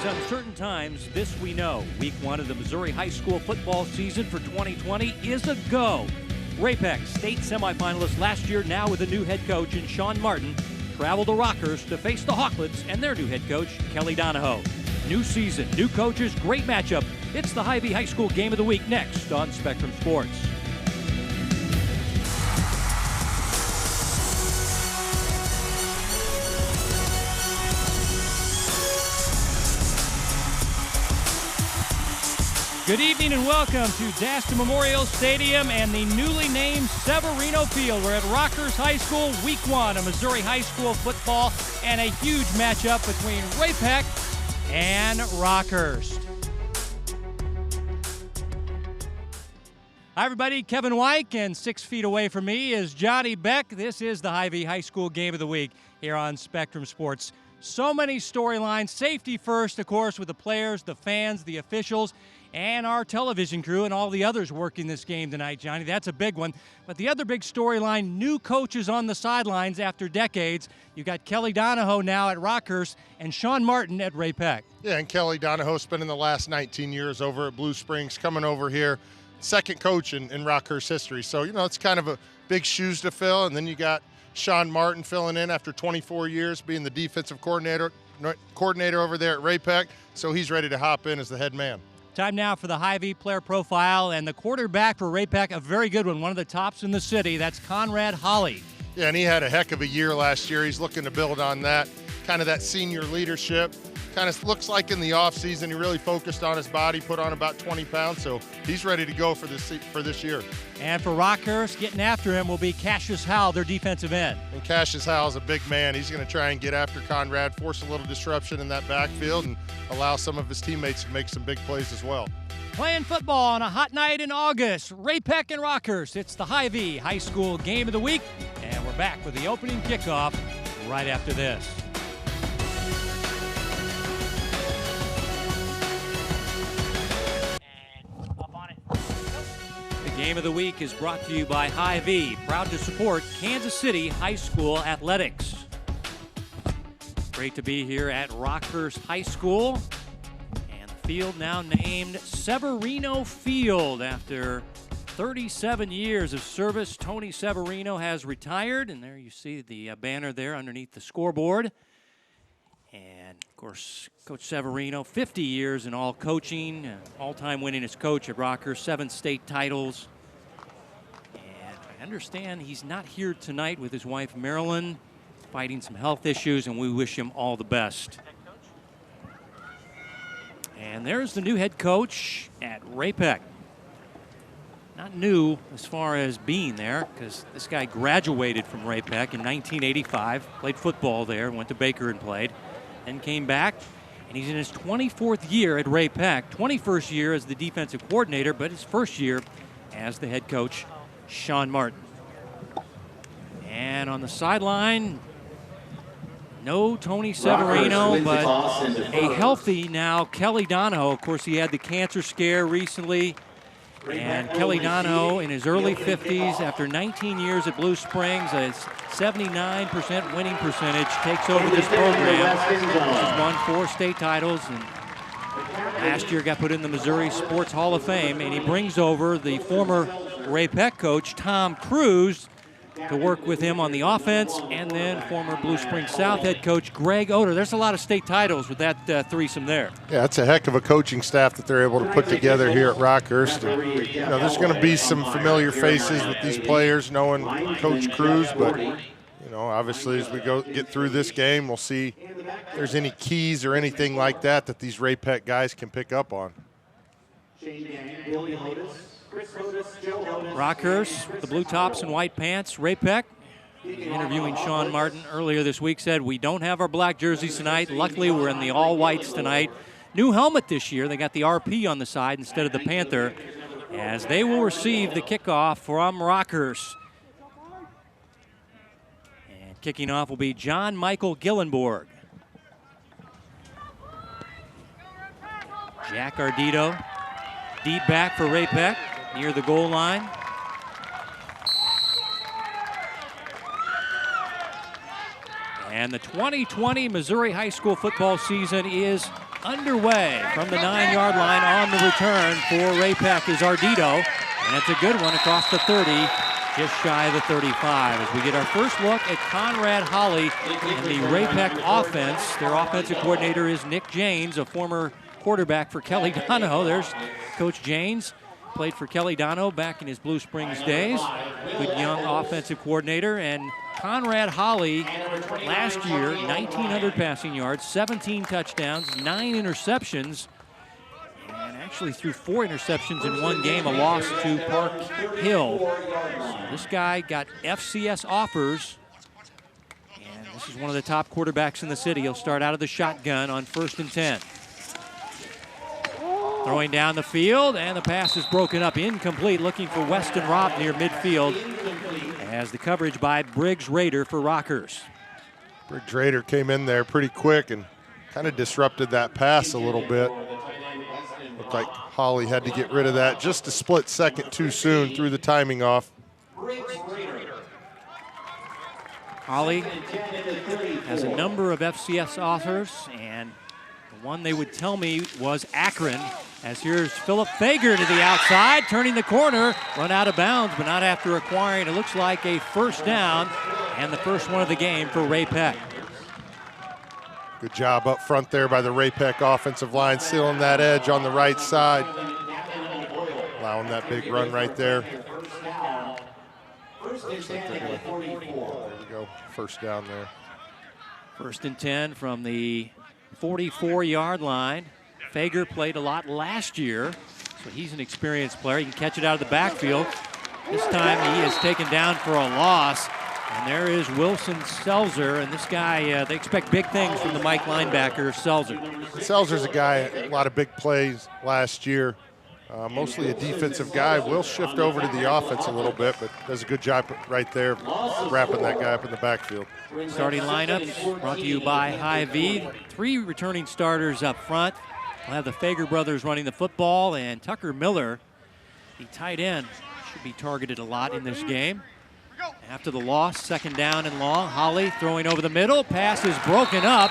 these uncertain times, this we know. Week 1 of the Missouri high school football season for 2020 is a go. Ray Pec, state semifinalist last year, now with a new head coach in Sean Martin, traveled to Rockhurst to face the Hawklets and their new head coach, Kelly Donahoe. New season, new coaches, great matchup. It's the Hy-Vee High School Game of the Week next on Spectrum Sports. Good evening and welcome to Dasta Memorial Stadium and the newly named Severino Field. We're at Rockhurst High School, Week 1 of Missouri high school football, and a huge matchup between Ray Pec and Rockhurst. Hi everybody, Kevin Wyke, and 6 feet away from me is Johnny Beck. This is the Hy-Vee High School Game of the Week here on Spectrum Sports. So many storylines, safety first, of course, with the players, the fans, the officials, and our television crew and all the others working this game tonight, Johnny. That's a big one. But the other big storyline, new coaches on the sidelines after decades. You got Kelly Donahoe now at Rockhurst and Sean Martin at Ray Pec. Yeah, and Kelly Donahoe spending the last 19 years over at Blue Springs, coming over here, second coach in Rockhurst history. So, it's kind of a big shoes to fill. And then you got Sean Martin filling in after 24 years being the defensive coordinator over there at Ray Pec. So he's ready to hop in as the head man. Time now for the Hy-Vee player profile, and the quarterback for Ray Pec, a very good one of the tops in the city. That's Conrad Holly. Yeah, and he had a heck of a year last year. He's looking to build on that, kind of that senior leadership. Kind of looks like in the offseason he really focused on his body, put on about 20 pounds, so he's ready to go for this year. And for Rockhurst, getting after him will be Cassius Howell, their defensive end. And Cassius Howell's a big man. He's going to try and get after Conrad, force a little disruption in that backfield, and allow some of his teammates to make some big plays as well. Playing football on a hot night in August, Ray Pec and Rockhurst. It's the Hy-Vee High School Game of the Week, and we're back with the opening kickoff right after this. Game of the Week is brought to you by Hy-Vee, proud to support Kansas City high school athletics. Great to be here at Rockhurst High School, and the field now named Severino Field. After 37 years of service, Tony Severino has retired, and there you see the banner there underneath the scoreboard. And, of course, Coach Severino, 50 years in all coaching, all-time winningest coach at Rockhurst, 7 state titles. And I understand he's not here tonight with his wife, Marilyn, fighting some health issues, and we wish him all the best. And there's the new head coach at Ray Pec. Not new as far as being there, because this guy graduated from Ray Pec in 1985, played football there, went to Baker and played. Then came back, and he's in his 24th year at Ray Pec, 21st year as the defensive coordinator, but his first year as the head coach, Sean Martin. And on the sideline, no Tony Severino, but a healthy now Kelly Donahoe. Of course, he had the cancer scare recently. And Kelly Donahoe in his early 50s, after 19 years at Blue Springs, a 79% winning percentage, takes over this program. He's won 4 state titles, and last year got put in the Missouri Sports Hall of Fame, and he brings over the former Ray Pec coach, Tom Cruz, to work with him on the offense, and then former Blue Springs South head coach Greg Oder. There's a lot of state titles with that threesome there. Yeah, it's a heck of a coaching staff that they're able to put together here at Rockhurst. And, there's going to be some familiar faces with these players, knowing Coach Cruz, but obviously as we get through this game, we'll see if there's any keys or anything like that these Ray Pec guys can pick up on. Rockhurst, the blue tops and white pants. Ray Pec, interviewing Sean Martin earlier this week, said, we don't have our black jerseys tonight. Luckily, we're in the all-whites tonight. New helmet this year. They got the RP on the side instead of the Panther, as they will receive the kickoff from Rockhurst. And kicking off will be John Michael Gillenborg. Jack Ardito, deep back for Ray Pec, near the goal line. And the 2020 Missouri high school football season is underway from the 9-yard line on the return for Ray Pec is Ardito. And it's a good one across the 30, just shy of the 35. As we get our first look at Conrad Holly and the Ray Pec offense. Their offensive coordinator is Nick Janes, a former quarterback for Kelly Dono. There's Coach Janes. Played for Kelly Dono back in his Blue Springs days. Good young offensive coordinator. And Conrad Holly, last year, 1,900 passing yards, 17 touchdowns, 9 interceptions, and actually threw 4 interceptions in one game, a loss to Park Hill. So this guy got FCS offers, and this is one of the top quarterbacks in the city. He'll start out of the shotgun on 1st and 10. Throwing down the field, and the pass is broken up, incomplete, looking for Weston Ropp near midfield as the coverage by Briggs Rader for Rockhurst. Briggs Rader came in there pretty quick and kind of disrupted that pass a little bit. Looked like Holly had to get rid of that just a split second too soon, threw the timing off. Holly has a number of FCS offers, and the one they would tell me was Akron. As here's Philip Fager to the outside, turning the corner, run out of bounds, but not after acquiring, it looks like a first down, and the first one of the game for Ray Pec. Good job up front there by the Ray Pec offensive line, sealing that edge on the right side. Allowing that big run right there. There we go, first down there. 1st and 10 from the 44-yard line. Fager played a lot last year, so he's an experienced player. He can catch it out of the backfield. This time he is taken down for a loss. And there is Wilson Selzer, and this guy, they expect big things from the Mike linebacker, Selzer. Selzer's a guy, a lot of big plays last year. Mostly a defensive guy. Will shift over to the offense a little bit, but does a good job right there wrapping that guy up in the backfield. Starting lineup brought to you by Hy-Vee. 3 returning starters up front. We'll have the Fager brothers running the football, and Tucker Miller, the tight end, should be targeted a lot in this game. After the loss, 2nd down and long. Holly throwing over the middle. Pass is broken up,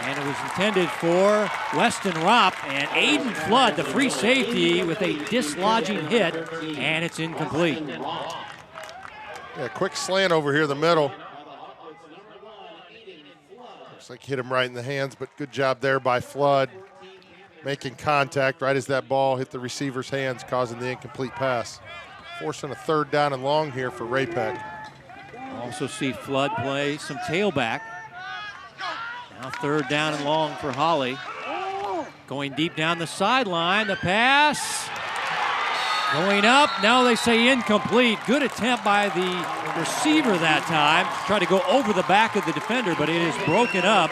and it was intended for Weston Ropp. And Aiden Flood, the free safety, with a dislodging hit, and it's incomplete. Yeah, quick slant over here the middle. Looks like hit him right in the hands, but good job there by Flood. Making contact right as that ball hit the receiver's hands, causing the incomplete pass. Forcing a 3rd down and long here for Ray Pec. Also see Flood play some tailback. Now 3rd down and long for Holly. Going deep down the sideline, the pass. Going up, now they say incomplete. Good attempt by the receiver that time. Tried to go over the back of the defender, but it is broken up.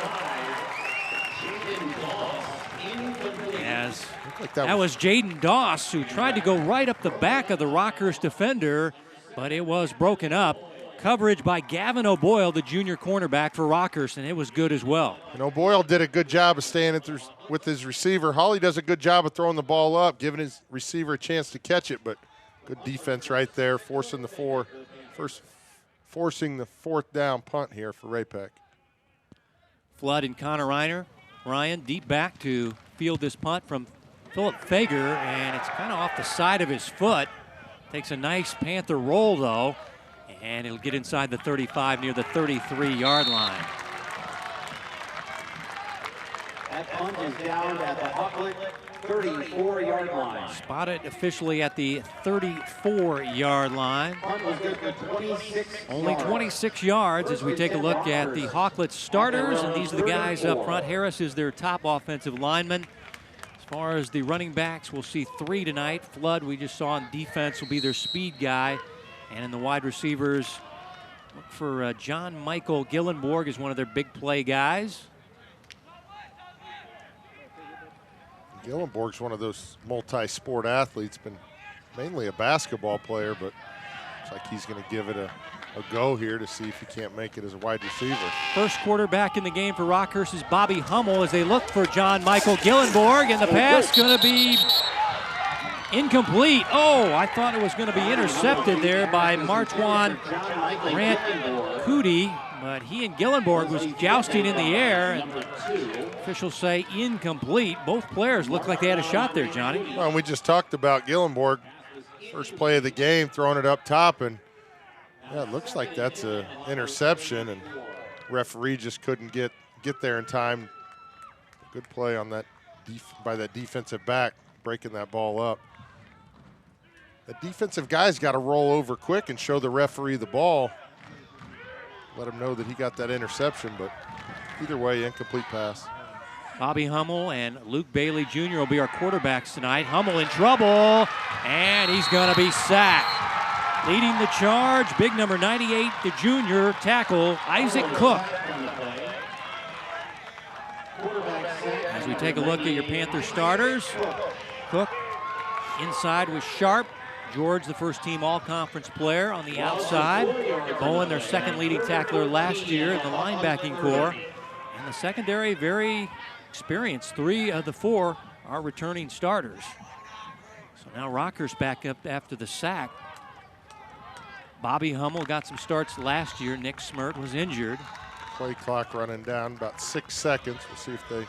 That was Jaden Doss, who tried to go right up the back of the Rockhurst defender, but it was broken up. Coverage by Gavin O'Boyle, the junior cornerback for Rockhurst, and it was good as well. And O'Boyle did a good job of staying with his receiver. Holly does a good job of throwing the ball up, giving his receiver a chance to catch it, but good defense right there, forcing the 4th down punt here for Ray Pec. Flood and Connor Ryan deep back to field this punt from Philip Fager, and it's kind of off the side of his foot. Takes a nice Panther roll, though, and it'll get inside the 35 near the 33-yard line. That punt is down at the Hocklet 34-yard line. Spotted officially at the 34-yard line. Punt was good for 26 Only 26 yards as we take a look at the Hocklet starters, and these are the guys up front. Harris is their top offensive lineman. As far as the running backs, we'll see 3 tonight. Flood, we just saw on defense, will be their speed guy. And in the wide receivers, look for John Michael Gillenborg is one of their big play guys. Gillenborg's one of those multi-sport athletes, been mainly a basketball player, but looks like he's going to give it a go here to see if he can't make it as a wide receiver. First quarterback in the game for Rockhurst is Bobby Hummel as they look for John Michael Gillenborg, and the pass going to be incomplete. Oh, I thought it was going to be intercepted there by Martwan Grant Cootie, but he and Gillenborg was jousting in the air, and officials say incomplete. Both players looked like they had a shot there, Johnny. Well, we just talked about Gillenborg, first play of the game, throwing it up top, and yeah, it looks like that's an interception, and referee just couldn't get there in time. Good play on that by that defensive back, breaking that ball up. The defensive guy's got to roll over quick and show the referee the ball. Let him know that he got that interception, but either way, incomplete pass. Bobby Hummel and Luke Bailey Jr. will be our quarterbacks tonight. Hummel in trouble, and he's going to be sacked. Leading the charge, big number 98, the junior tackle, Isaac Cook. As we take a look at your Panther starters, Cook inside with Sharp. George, the first team all-conference player on the outside. Bowen, their second leading tackler last year in the linebacking core. And the secondary, very experienced. 3 of the 4 are returning starters. So now Rockhurst back up after the sack. Bobby Hummel got some starts last year. Nick Smirt was injured. Play clock running down, about 6 seconds. We'll see if they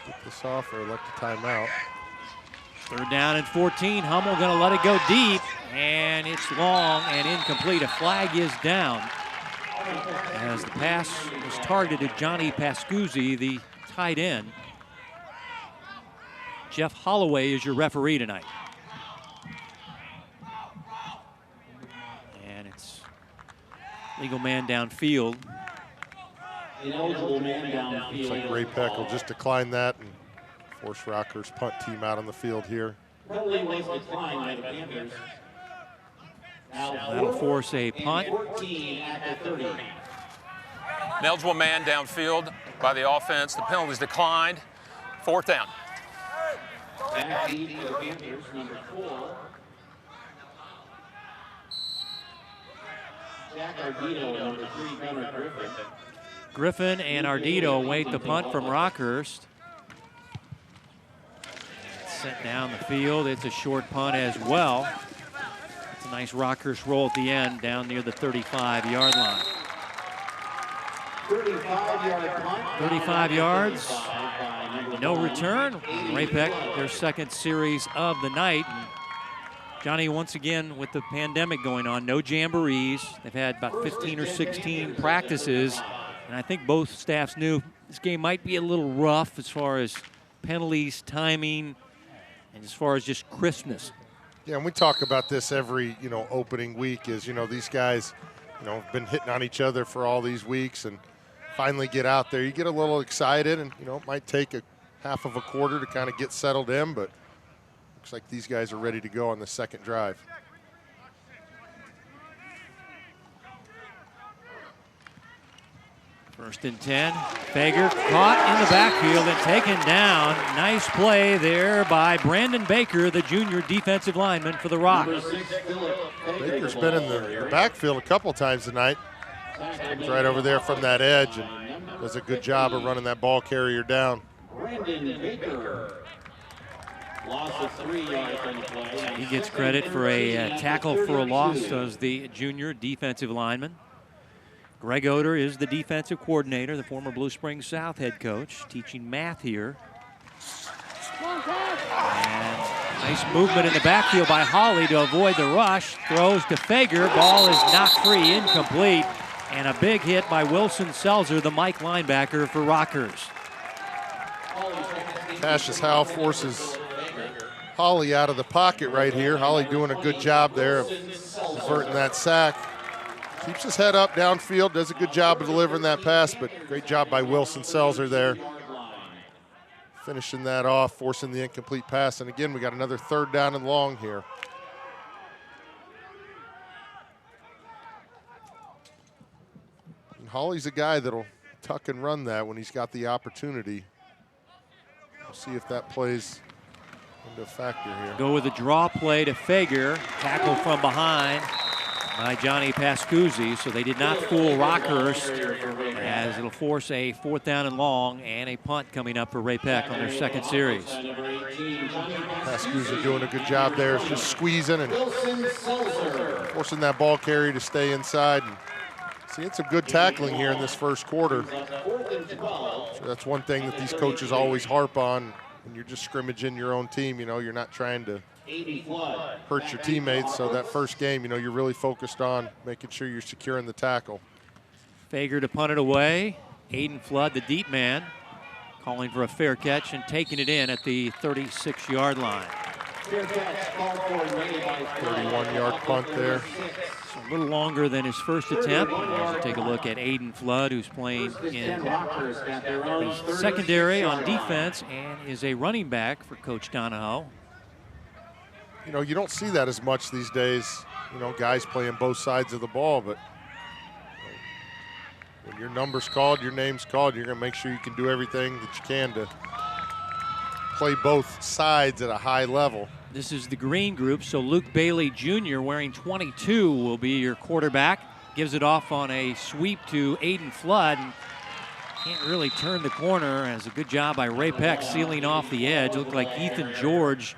get this off or elect a timeout. 3rd down and 14. Hummel going to let it go deep, and it's long and incomplete. A flag is down as the pass was targeted to Johnny Pascuzzi, the tight end. Jeff Holloway is your referee tonight. And it's legal man downfield. Ineligible man downfield. Looks like Ray Pec will just decline that and force Rockhurst punt team out on the field here. Penalty was declined by the Panthers. That'll force a punt. 14 at the 30. An eligible man downfield by the offense. The penalty's declined. 4th down. Back deep for the Panthers, number 4. Jack Ardito, number 3, Gunnar Griffin. Griffin and Ardito await the punt from Rockhurst. Sent down the field. It's a short punt as well. It's a nice Rockhurst roll at the end down near the 35-yard line. 35-yard punt. 35 yards. No return. Ray Pec, their second series of the night. And Johnny, once again, with the pandemic going on, no jamborees. They've had about 15 or 16 practices. And I think both staffs knew this game might be a little rough as far as penalties, timing, and as far as just crispness. Yeah, and we talk about this every, opening week is, these guys, have been hitting on each other for all these weeks and finally get out there. You get a little excited and, it might take a half of a quarter to kind of get settled in, but looks like these guys are ready to go on the second drive. First and 10. Fager caught in the backfield and taken down. Nice play there by Brandon Baker, the junior defensive lineman for the Rocks. Baker's been in the backfield a couple times tonight. He's right over there from that edge and does a good job of running that ball carrier down. Brandon Baker. Loss of 3 yards on the play. He gets credit for a tackle for a loss as the junior defensive lineman. Greg Oder is the defensive coordinator, the former Blue Springs South head coach, teaching math here. And nice movement in the backfield by Hawley to avoid the rush. Throws to Fager. Ball is knocked free, incomplete. And a big hit by Wilson Selzer, the Mike linebacker for Rockhurst. Cassius Howell forces Hawley out of the pocket right here. Hawley doing a good job there of averting that sack. Keeps his head up downfield, does a good job of delivering that pass, but great job by Wilson Selzer there. Finishing that off, forcing the incomplete pass. And again, we got another 3rd down and long here. And Hawley's a guy that'll tuck and run that when he's got the opportunity. We'll see if that plays into a factor here. Go with a draw play to Fager. Tackle from behind by Johnny Pascuzzi, so they did not fool Rockhurst, as it'll force a 4th down and long and a punt coming up for Ray Pec on their second series. Pascuzzi doing a good job there, just squeezing and forcing that ball carrier to stay inside and Seeing some good tackling here in this first quarter. Fourth and 12. So that's one thing that these coaches always harp on when you're just scrimmaging your own team. You know, you're not trying to 80 Flood. hurt your teammates. So that first game, you know, you're really focused on making sure you're securing the tackle. Fager to punt it away. Aiden Flood, the deep man, calling for a fair catch and taking it in at the 36-yard line. Fair catch called for made by 31-yard punt there. So a little longer than his first attempt. We'll take a look at Aiden Flood, who's playing in Rockhurst got their own secondary on defense and is a running back for Coach Donahoe. You know, you don't see that as much these days, you know, guys playing both sides of the ball, but when your number's called, your name's called, you're going to make sure you can do everything that you can to play both sides at a high level. This is the green group, so Luke Bailey Jr. wearing 22 will be your quarterback. Gives it off on a sweep to Aiden Flood. Can't really turn the corner. Has a good job by Ray Pec sealing off the edge. Looked like Ethan George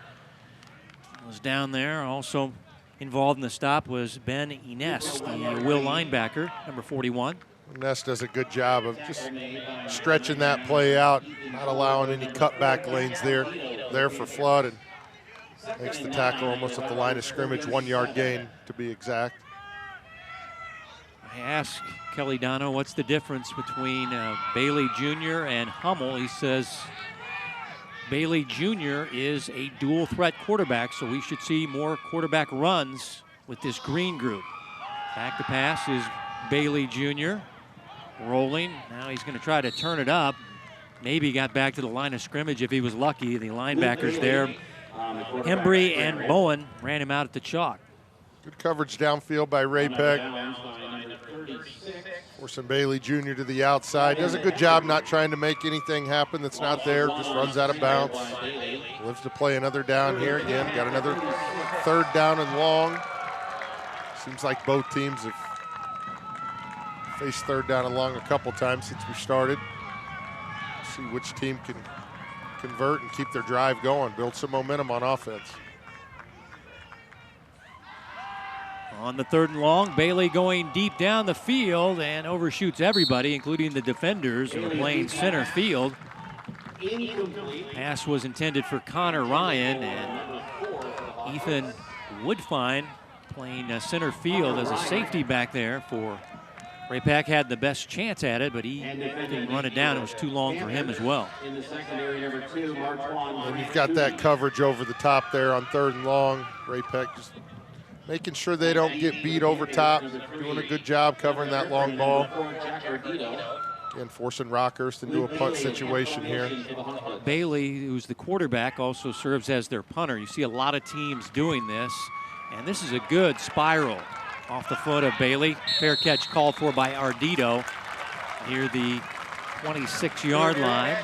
was down there. Also involved in the stop was Ben Ines, the Will linebacker, number 41. Ness does a good job of just stretching that play out, not allowing any cutback lanes there for Flood, and makes the tackle almost at the line of scrimmage, 1 yard gain to be exact. I asked Kelly Dono what's the difference between Bailey Jr. and Hummel. He says Bailey Jr. is a dual threat quarterback, so we should see more quarterback runs with this green group. Back to pass is Bailey Jr. rolling. Now he's going to try to turn it up. Maybe got back to the line of scrimmage if he was lucky. The linebackers there, Embry and Bowen, ran him out at the chalk. Good coverage downfield by Ray Pec. Forcing Bailey Jr. to the outside. Does a good job not trying to make anything happen that's not there. Just runs out of bounds. Lives to play another down here again. Got another third down and long. Seems like both teams have faced third down and long a couple times since we started. See which team can convert and keep their drive going, build some momentum on offense. On the third and long, Bailey going deep down the field and overshoots everybody, including the defenders who are playing center field. Pass was intended for Connor Ryan, and Ethan Woodfine playing center field as a safety back there for Ray Pec. Had the best chance at it, but he didn't run it down. It was too long for him as well. In the secondary, number 2, Marquand. And you've got that coverage over the top there on third and long. Ray Pec just making sure they don't get beat over top, doing a good job covering that long ball. Again, forcing Rockhurst into a punt situation here. Bailey, who's the quarterback, also serves as their punter. You see a lot of teams doing this, and this is a good spiral off the foot of Bailey. Fair catch called for by Ardito near the 26-yard line.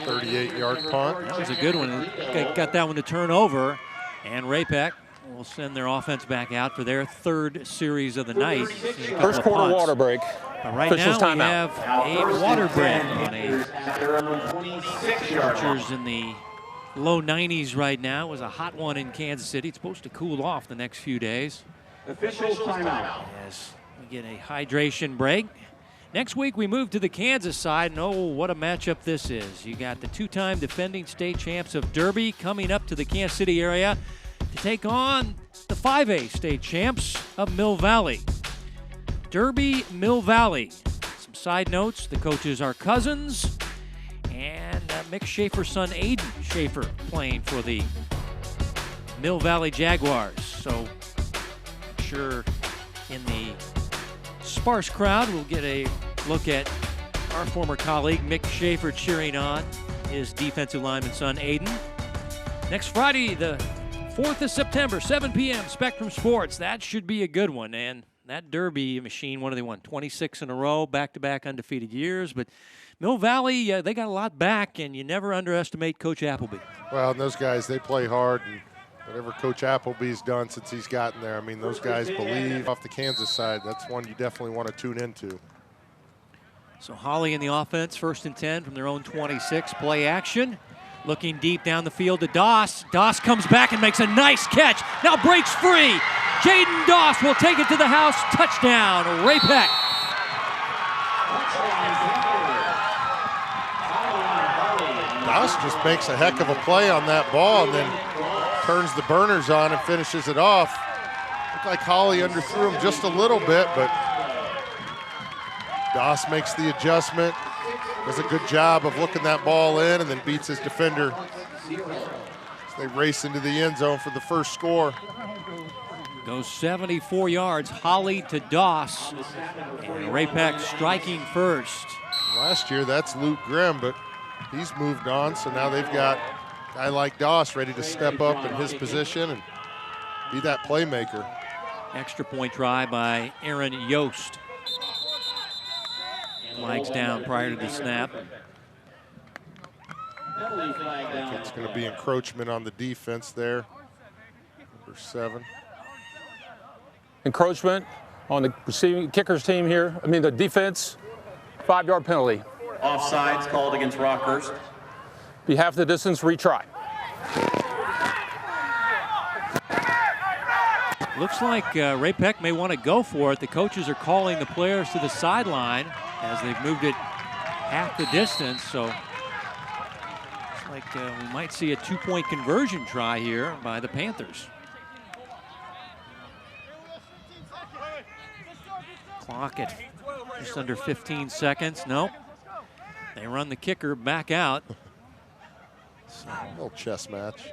38-yard punt. That was a good one. Got that one to turn over, and Ray Pec will send their offense back out for their third series of the night. First quarter water break. But right now we have a water break on a temperatures in the low 90s right now. It was a hot one in Kansas City. It's supposed to cool off the next few days. Officials timeout. As we get a hydration break. Next week we move to the Kansas side, and oh, what a matchup this is. You got the two-time defending state champs of Derby coming up to the Kansas City area to take on the 5A state champs of Mill Valley. Derby, Mill Valley. Some side notes, the coaches are cousins, and Mick Schaefer's son Aiden Schaefer playing for the Mill Valley Jaguars. So I'm sure in the sparse crowd we'll get a look at our former colleague Mick Schaefer cheering on his defensive lineman son Aiden. Next Friday, the 4th of September, 7 p.m., Spectrum Sports. That should be a good one. And that Derby machine, what do they won? 26 in a row, back-to-back undefeated years. But Mill Valley, they got a lot back, and you never underestimate Coach Appleby. Well, and those guys, they play hard. And whatever Coach Appleby's done since he's gotten there, I mean, those guys believe. Off the Kansas side, that's one you definitely want to tune into. So Holly in the offense, 1st and 10 from their own 26. Play action. Looking deep down the field to Doss. Doss comes back and makes a nice catch. Now breaks free. Jaden Doss will take it to the house. Touchdown, Ray Pec. Doss just makes a heck of a play on that ball and then turns the burners on and finishes it off. Looked like Holly underthrew him just a little bit, but Doss makes the adjustment, does a good job of looking that ball in, and then beats his defender. So they race into the end zone for the first score. Goes 74 yards, Holly to Doss, and Ray Pec striking first. Last year, that's Luke Grimm, but he's moved on, so now they've got a guy like Doss ready to step up in his position and be that playmaker. Extra point try by Aaron Yost. Flags down prior to the snap. It's going to be encroachment on the defense there. Number 7. Encroachment on the receiving kickers team here. I mean, the defense, 5-yard penalty. Offsides called against Rockhurst. Be half the distance, retry. Looks like Ray Pec may want to go for it. The coaches are calling the players to the sideline as they've moved it half the distance. So looks like we might see a 2-point conversion try here by the Panthers. Clock at just under 15 seconds. Nope. They run the kicker back out. So, a little chess match.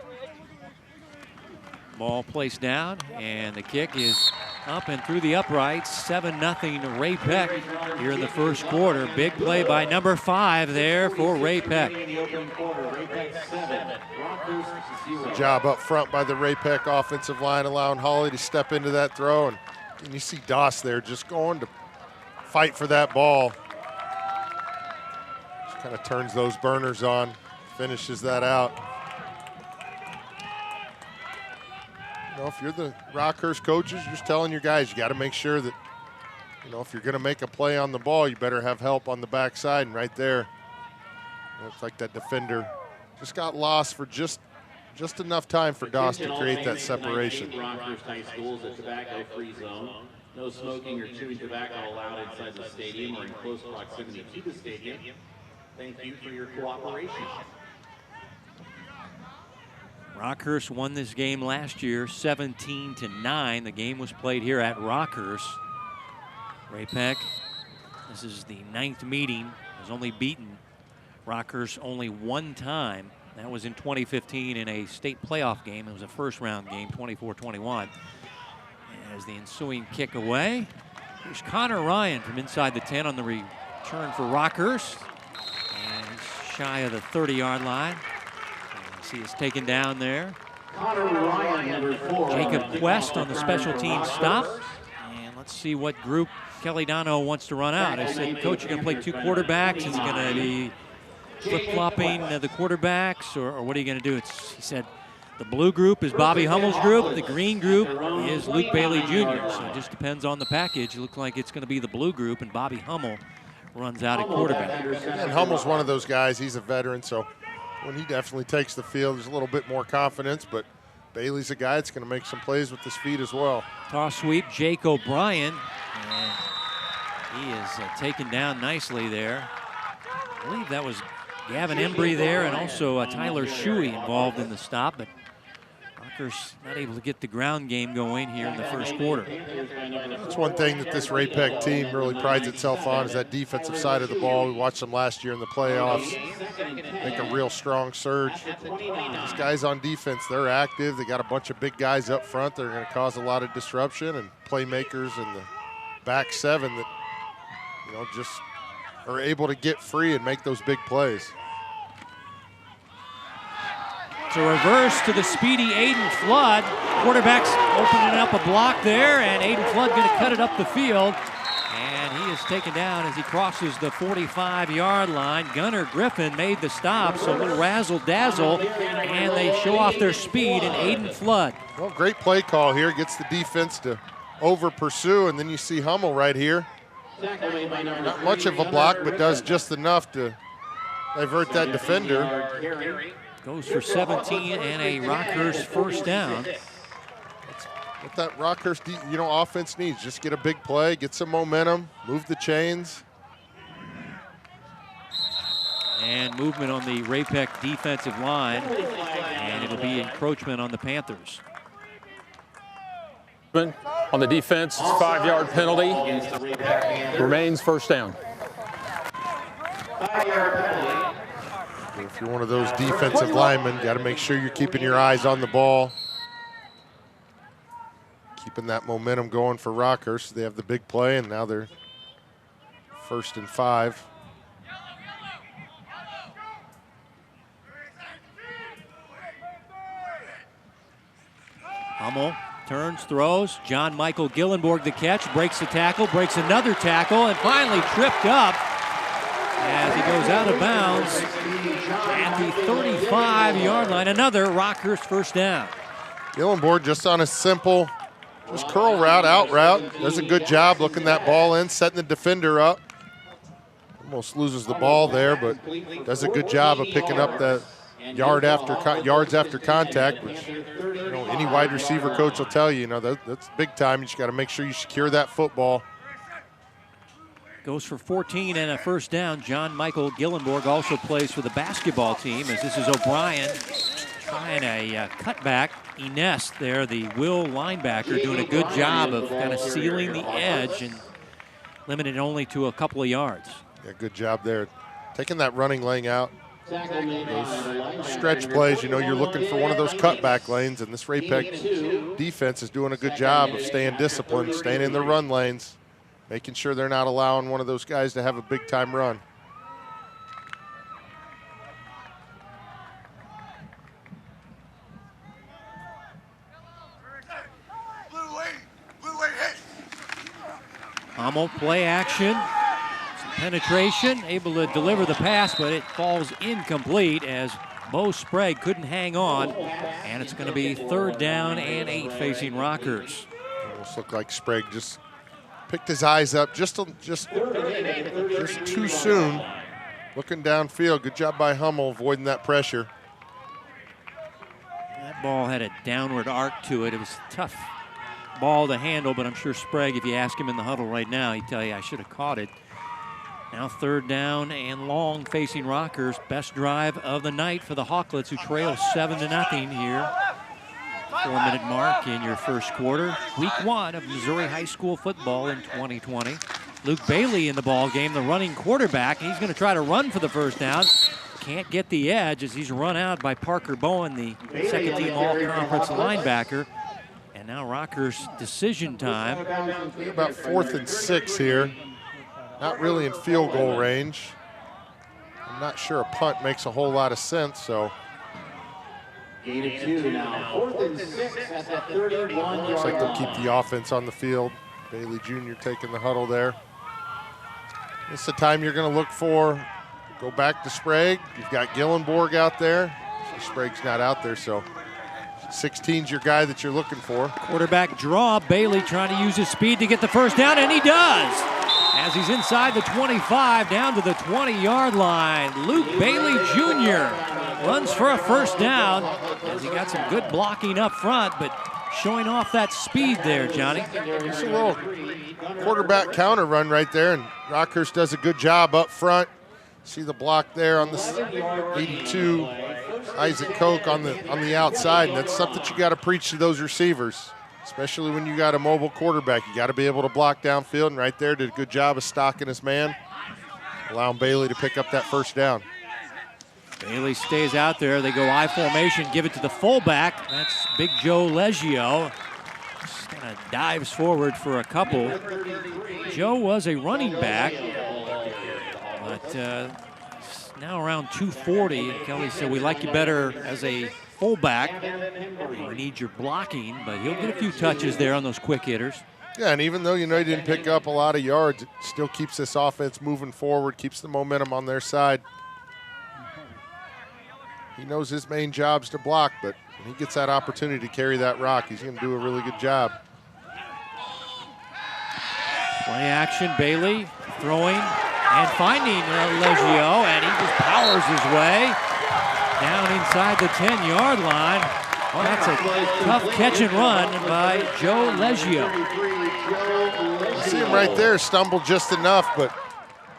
Ball placed down, and the kick is up and through the uprights. 7-0 Ray Pec here in the first quarter. Big play by number 5 there for Ray Pec. Good job up front by the Ray Pec offensive line, allowing Holly to step into that throw. And you see Doss there just going to fight for that ball. Just kind of turns those burners on, finishes that out. You know, if you're the Rockhurst coaches, you're just telling your guys, you got to make sure that, you know, if you're going to make a play on the ball, you better have help on the backside. And right there, looks like that defender just got lost for just enough time for Doss to create that separation. Rockhurst High School is a tobacco-free zone. No smoking or chewing tobacco allowed inside the stadium or in close proximity to the stadium. Thank you for your cooperation. Rockhurst won this game last year, 17-9. The game was played here at Rockhurst. Ray Pec, this is the 9th meeting, has only beaten Rockhurst only one time. That was in 2015 in a state playoff game. It was a first-round game, 24-21. As the ensuing kick away, here's Connor Ryan from inside the 10 on the return for Rockhurst. And he's shy of the 30-yard line. He is taken down there. Jacob Quest on the special team stop. And let's see what group Kelly Dono wants to run out. I said, Coach, you're going to play 2 quarterbacks. Is it going to be flip-flopping the quarterbacks, or what are you going to do? He said the blue group is Bobby Hummel's group. The green group is Luke Bailey Jr. So it just depends on the package. It looks like it's going to be the blue group, and Bobby Hummel runs out at quarterback. And Hummel's one of those guys. He's a veteran, so when he definitely takes the field, there's a little bit more confidence, but Bailey's a guy that's going to make some plays with his feet as well. Toss sweep, Jake O'Brien. And he is taken down nicely there. I believe that was Gavin Embry there, and also Tyler Shuey involved in the stop, but Rockhurst not able to get the ground game going here in the first quarter. That's one thing that this Ray Pec team really prides itself on, is that defensive side of the ball. We watched them last year in the playoffs make a real strong surge. These guys on defense, they're active. They got a bunch of big guys up front. They're going to cause a lot of disruption, and playmakers in the back 7 that, you know, just are able to get free and make those big plays. It's a reverse to the speedy Aiden Flood. Quarterback's opening up a block there, and Aiden Flood going to cut it up the field. And he is taken down as he crosses the 45-yard line. Gunnar Griffin made the stop, so a little razzle-dazzle, and they show off their speed in Aiden Flood. Well, great play call here. Gets the defense to over-pursue, and then you see Hummel right here. Not much of a block, but does just enough to divert that defender. Goes for 17 and a Rockhurst first down. what that Rockhurst offense needs. Just get a big play, get some momentum, move the chains. And movement on the Ray Pec defensive line, and it'll be encroachment on the Panthers. On the defense, 5-yard penalty. Remains first down. If you're one of those defensive linemen, got to make sure you're keeping your eyes on the ball. Keeping that momentum going for Rockhurst. They have the big play, and now they're 1st and 5. Hummel turns, throws. John Michael Gillenborg the catch, breaks the tackle, breaks another tackle, and finally tripped up as he goes out of bounds at the 35-yard line. Another Rockhurst first down. Gillenborg just on a simple, just curl route, out route. Does a good job looking that ball in, setting the defender up. Almost loses the ball there, but does a good job of picking up the yards after contact, which any wide receiver coach will tell you, that's big time. You just got to make sure you secure that football. Goes for 14 and a first down. John Michael Gillenborg also plays for the basketball team, as this is O'Brien trying a cutback. Ines there, the Will linebacker, doing a good job of kind of sealing the edge and limited only to a couple of yards. Yeah, good job there. Taking that running lane out. Those stretch plays, you're looking for one of those cutback lanes, and this Ray Pec defense is doing a good job of staying disciplined, staying in the run lanes, making sure they're not allowing one of those guys to have a big-time run. Hummel, play action. Penetration, able to deliver the pass, but it falls incomplete as Bo Sprague couldn't hang on, and it's going to be 3rd down and 8 facing Rockhurst. Almost looked like Sprague just picked his eyes up just too soon. Looking downfield, good job by Hummel avoiding that pressure. That ball had a downward arc to it. It was a tough ball to handle, but I'm sure Sprague, if you ask him in the huddle right now, he'd tell you I should have caught it. Now 3rd down and long facing Rockhurst. Best drive of the night for the Hawklets, who trail 7-0 here. 4-minute mark in your first quarter. Week 1 of Missouri high school football in 2020. Luke Bailey in the ball game, the running quarterback. He's going to try to run for the first down. Can't get the edge as he's run out by Parker Bowen, the second-team all-conference linebacker. And now Rockhurst decision time. About 4th and 6 here. Not really in field goal range. I'm not sure a punt makes a whole lot of sense, so. Gain of 2 now. 4th and 6 at the 31-yard line. Looks like they'll keep the offense on the field. Bailey Jr. taking the huddle there. This is the time you're going to look for. Go back to Sprague. You've got Gillenborg out there. So Sprague's not out there, so 16's your guy that you're looking for. Quarterback draw. Bailey trying to use his speed to get the first down, and he does. As he's inside the 25, down to the 20-yard line. Luke Bailey Jr. runs for a first down as he got some good blocking up front, but showing off that speed there, Johnny. It's a little quarterback counter run right there, and Rockhurst does a good job up front. See the block there on the 82, Isaac Koch on the outside, and that's something you got to preach to those receivers. Especially when you got a mobile quarterback. You got to be able to block downfield, and right there did a good job of stalking his man, allowing Bailey to pick up that first down. Bailey stays out there. They go I formation, give it to the fullback. That's Big Joe Leggio. Just kind of dives forward for a couple. Joe was a running back, but now around 240. And Kelly said, we like you better as a fullback. We need your blocking, but he'll get a few touches there on those quick hitters. Yeah, and even though he didn't pick up a lot of yards, it still keeps this offense moving forward, keeps the momentum on their side. He knows his main job's to block, but when he gets that opportunity to carry that rock, he's going to do a really good job. Play action, Bailey throwing and finding Leggio, and he just powers his way down inside the 10-yard line. Oh, that's a tough catch and run by Joe Leggio. You see him right there, stumbled just enough, but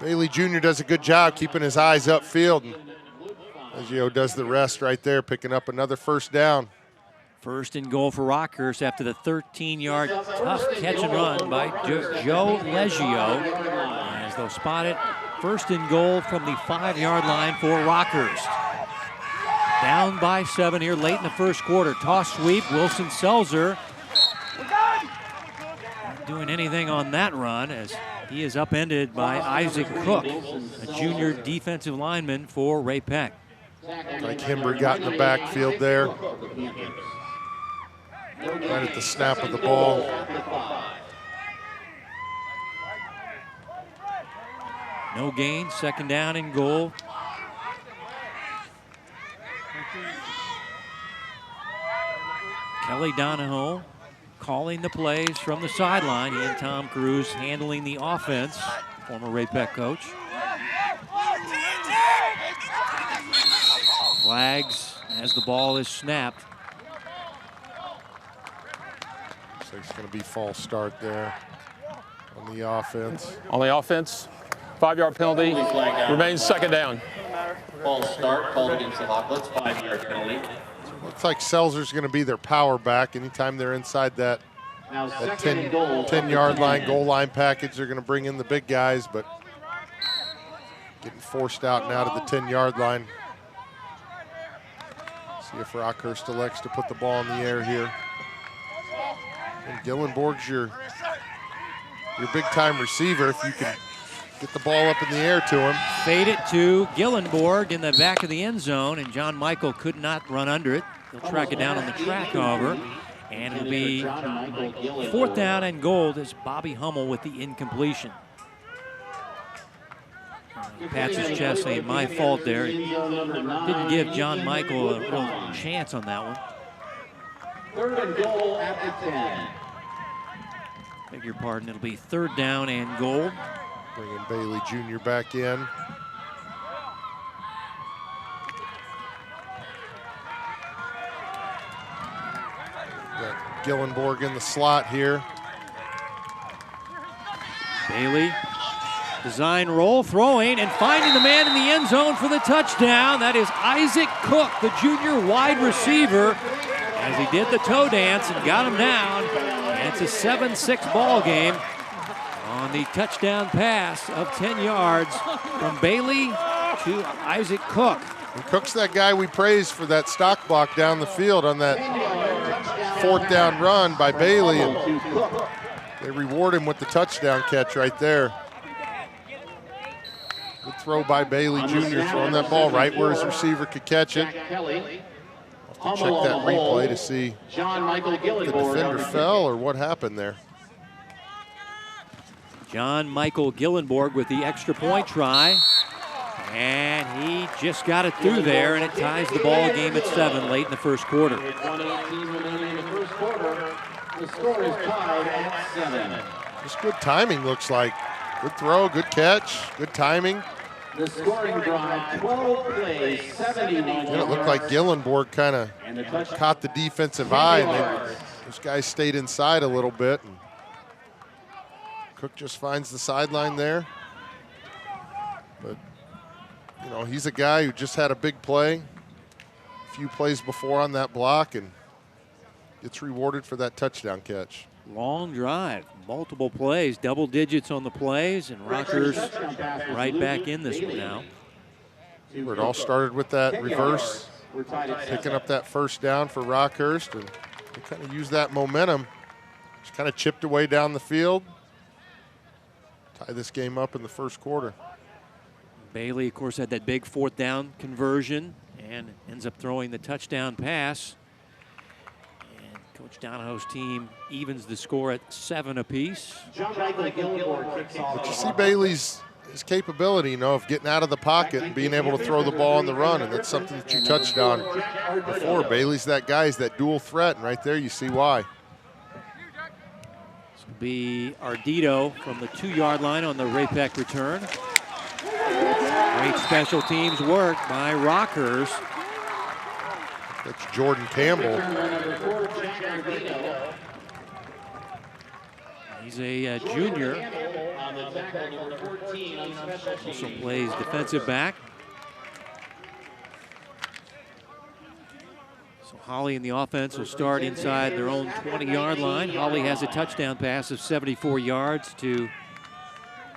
Bailey Jr. does a good job keeping his eyes upfield. And Leggio does the rest right there, picking up another first down. First and goal for Rockhurst after the 13-yard tough catch and run by Joe Leggio. As they'll spot it, first and goal from the 5-yard line for Rockhurst. Down by 7 here late in the first quarter. Toss sweep, Wilson Selzer. Not doing anything on that run as he is upended by Isaac Cook, a junior defensive lineman for Ray Pec. Like Himber got in the backfield there. Right at the snap of the ball. No gain, second down and goal. Kelly Donahoe calling the plays from the sideline. He and Tom Cruise handling the offense, former Ray Pec coach. Flags as the ball is snapped. So it's going to be false start there on the offense. On the offense, 5-yard penalty, remains second down. False start called against the Hawklets, 5-yard penalty. Looks like Selzer's going to be their power back anytime they're inside that 10-yard line, goal line package. They're going to bring in the big guys, but getting forced out now to the 10-yard line. See if Rockhurst elects to put the ball in the air here. And Gillenborg's your big-time receiver if you can get the ball up in the air to him. Fade it to Gillenborg in the back of the end zone, and John Michael could not run under it. He'll track it down on the track, however, and it'll be fourth down and goal as Bobby Hummel with the incompletion. Pats his chest saying, my fault there. Didn't give John Michael a real chance on that one. Third and goal at the 10. Beg your pardon, it'll be third down and goal. Bringing Bailey Jr. back in. Got Gillenborg in the slot here. Bailey, design roll, throwing, and finding the man in the end zone for the touchdown. That is Isaac Cook, the junior wide receiver, as he did the toe dance and got him down. And it's a 7-6 ball game on the touchdown pass of 10 yards from Bailey to Isaac Cook. And Cook's that guy we praised for that stock block down the field on that fourth down run by Bailey, and they reward him with the touchdown catch right there. Good throw by Bailey Jr. throwing that ball right where his receiver could catch it. I'll have to check that replay to see if the defender fell or what happened there. John Michael Gillenborg with the extra point try. And he just got it through there, and it ties the ball game at 7 late in the first quarter. The score is tied at 7. Just good timing, looks like. Good throw, good catch, good timing. The scoring drive, 12 plays, 71 yards. It looked like Gillenborg kind of caught the defensive eye, and then those guys stayed inside a little bit. And Cook just finds the sideline there. But, you know, he's a guy who just had a big play, a few plays before on that block, and gets rewarded for that touchdown catch. Long drive, multiple plays, double digits on the plays, and Rockhurst right back in this one now. It all started with that reverse, picking up that first down for Rockhurst, and they kind of used that momentum, just kind of chipped away down the field, tie this game up in the first quarter. Bailey, of course, had that big fourth down conversion and ends up throwing the touchdown pass. Coach Donahoe's team evens the score at 7 apiece. But you see Bailey's his capability, you know, of getting out of the pocket and being able to throw the ball on the run, and that's something that you touched on before. Bailey's that guy, he's that dual threat, and right there you see why. This will be Ardito from the 2-yard line on the Ray Pec return. Great special teams work by Rockhurst. That's Jordan Campbell. He's a junior. Also plays defensive back. So Holly and the offense will start inside their own 20-yard line. Holly has a touchdown pass of 74 yards to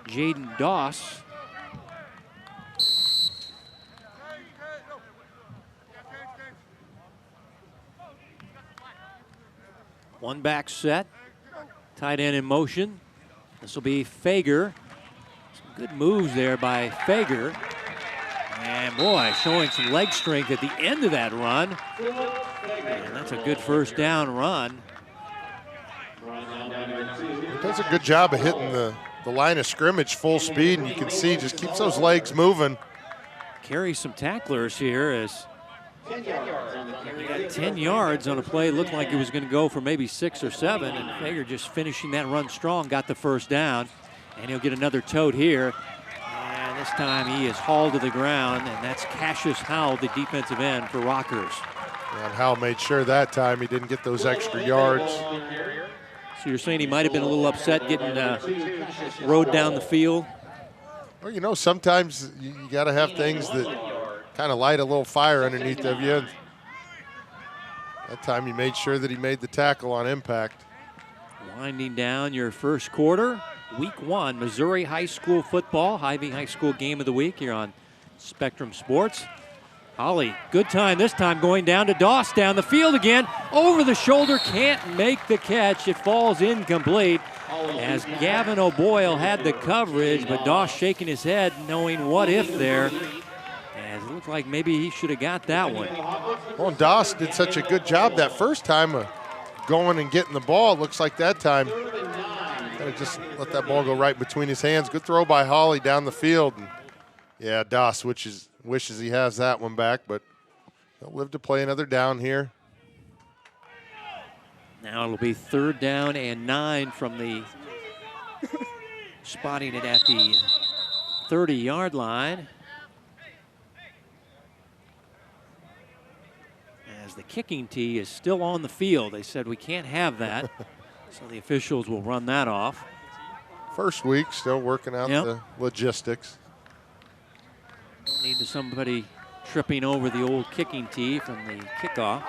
Jaden Doss. One back set. Tight end in motion. This will be Fager. Some good moves there by Fager. And boy, showing some leg strength at the end of that run. And that's a good first down run. He does a good job of hitting the line of scrimmage full speed, and you can see just keeps those legs moving. Carries some tacklers here as he got 10 yards on a play. Looked like it was going to go for maybe 6 or 7, and Fager just finishing that run strong, got the first down, and he'll get another tote here. And this time he is hauled to the ground, and that's Cassius Howell, the defensive end for Rockhurst. And Howell made sure that time he didn't get those extra yards. So you're saying he might have been a little upset getting rode down the field? Well, you know, sometimes you got to have things that kind of light a little fire underneath of you. That time he made sure that he made the tackle on impact. Winding down your first quarter. Week 1, Missouri High School football. Hy-Vee High School game of the week here on Spectrum Sports. Holly, good time this time going down to Doss down the field again. Over the shoulder, can't make the catch. It falls incomplete as Gavin O'Boyle had the coverage, but Doss shaking his head knowing what if there. As it looked like maybe he should have got that one. Well, Doss did such a good job that first time of going and getting the ball. It looks like that time kind of just let that ball go right between his hands. Good throw by Holly down the field. And yeah, Doss wishes he has that one back, but he'll live to play another down here. Now it'll be 3rd down and 9 from the spotting it at the 30-yard line. As the kicking tee is still on the field. They said we can't have that, so the officials will run that off. First week, still working out the logistics. Don't need somebody tripping over the old kicking tee from the kickoff.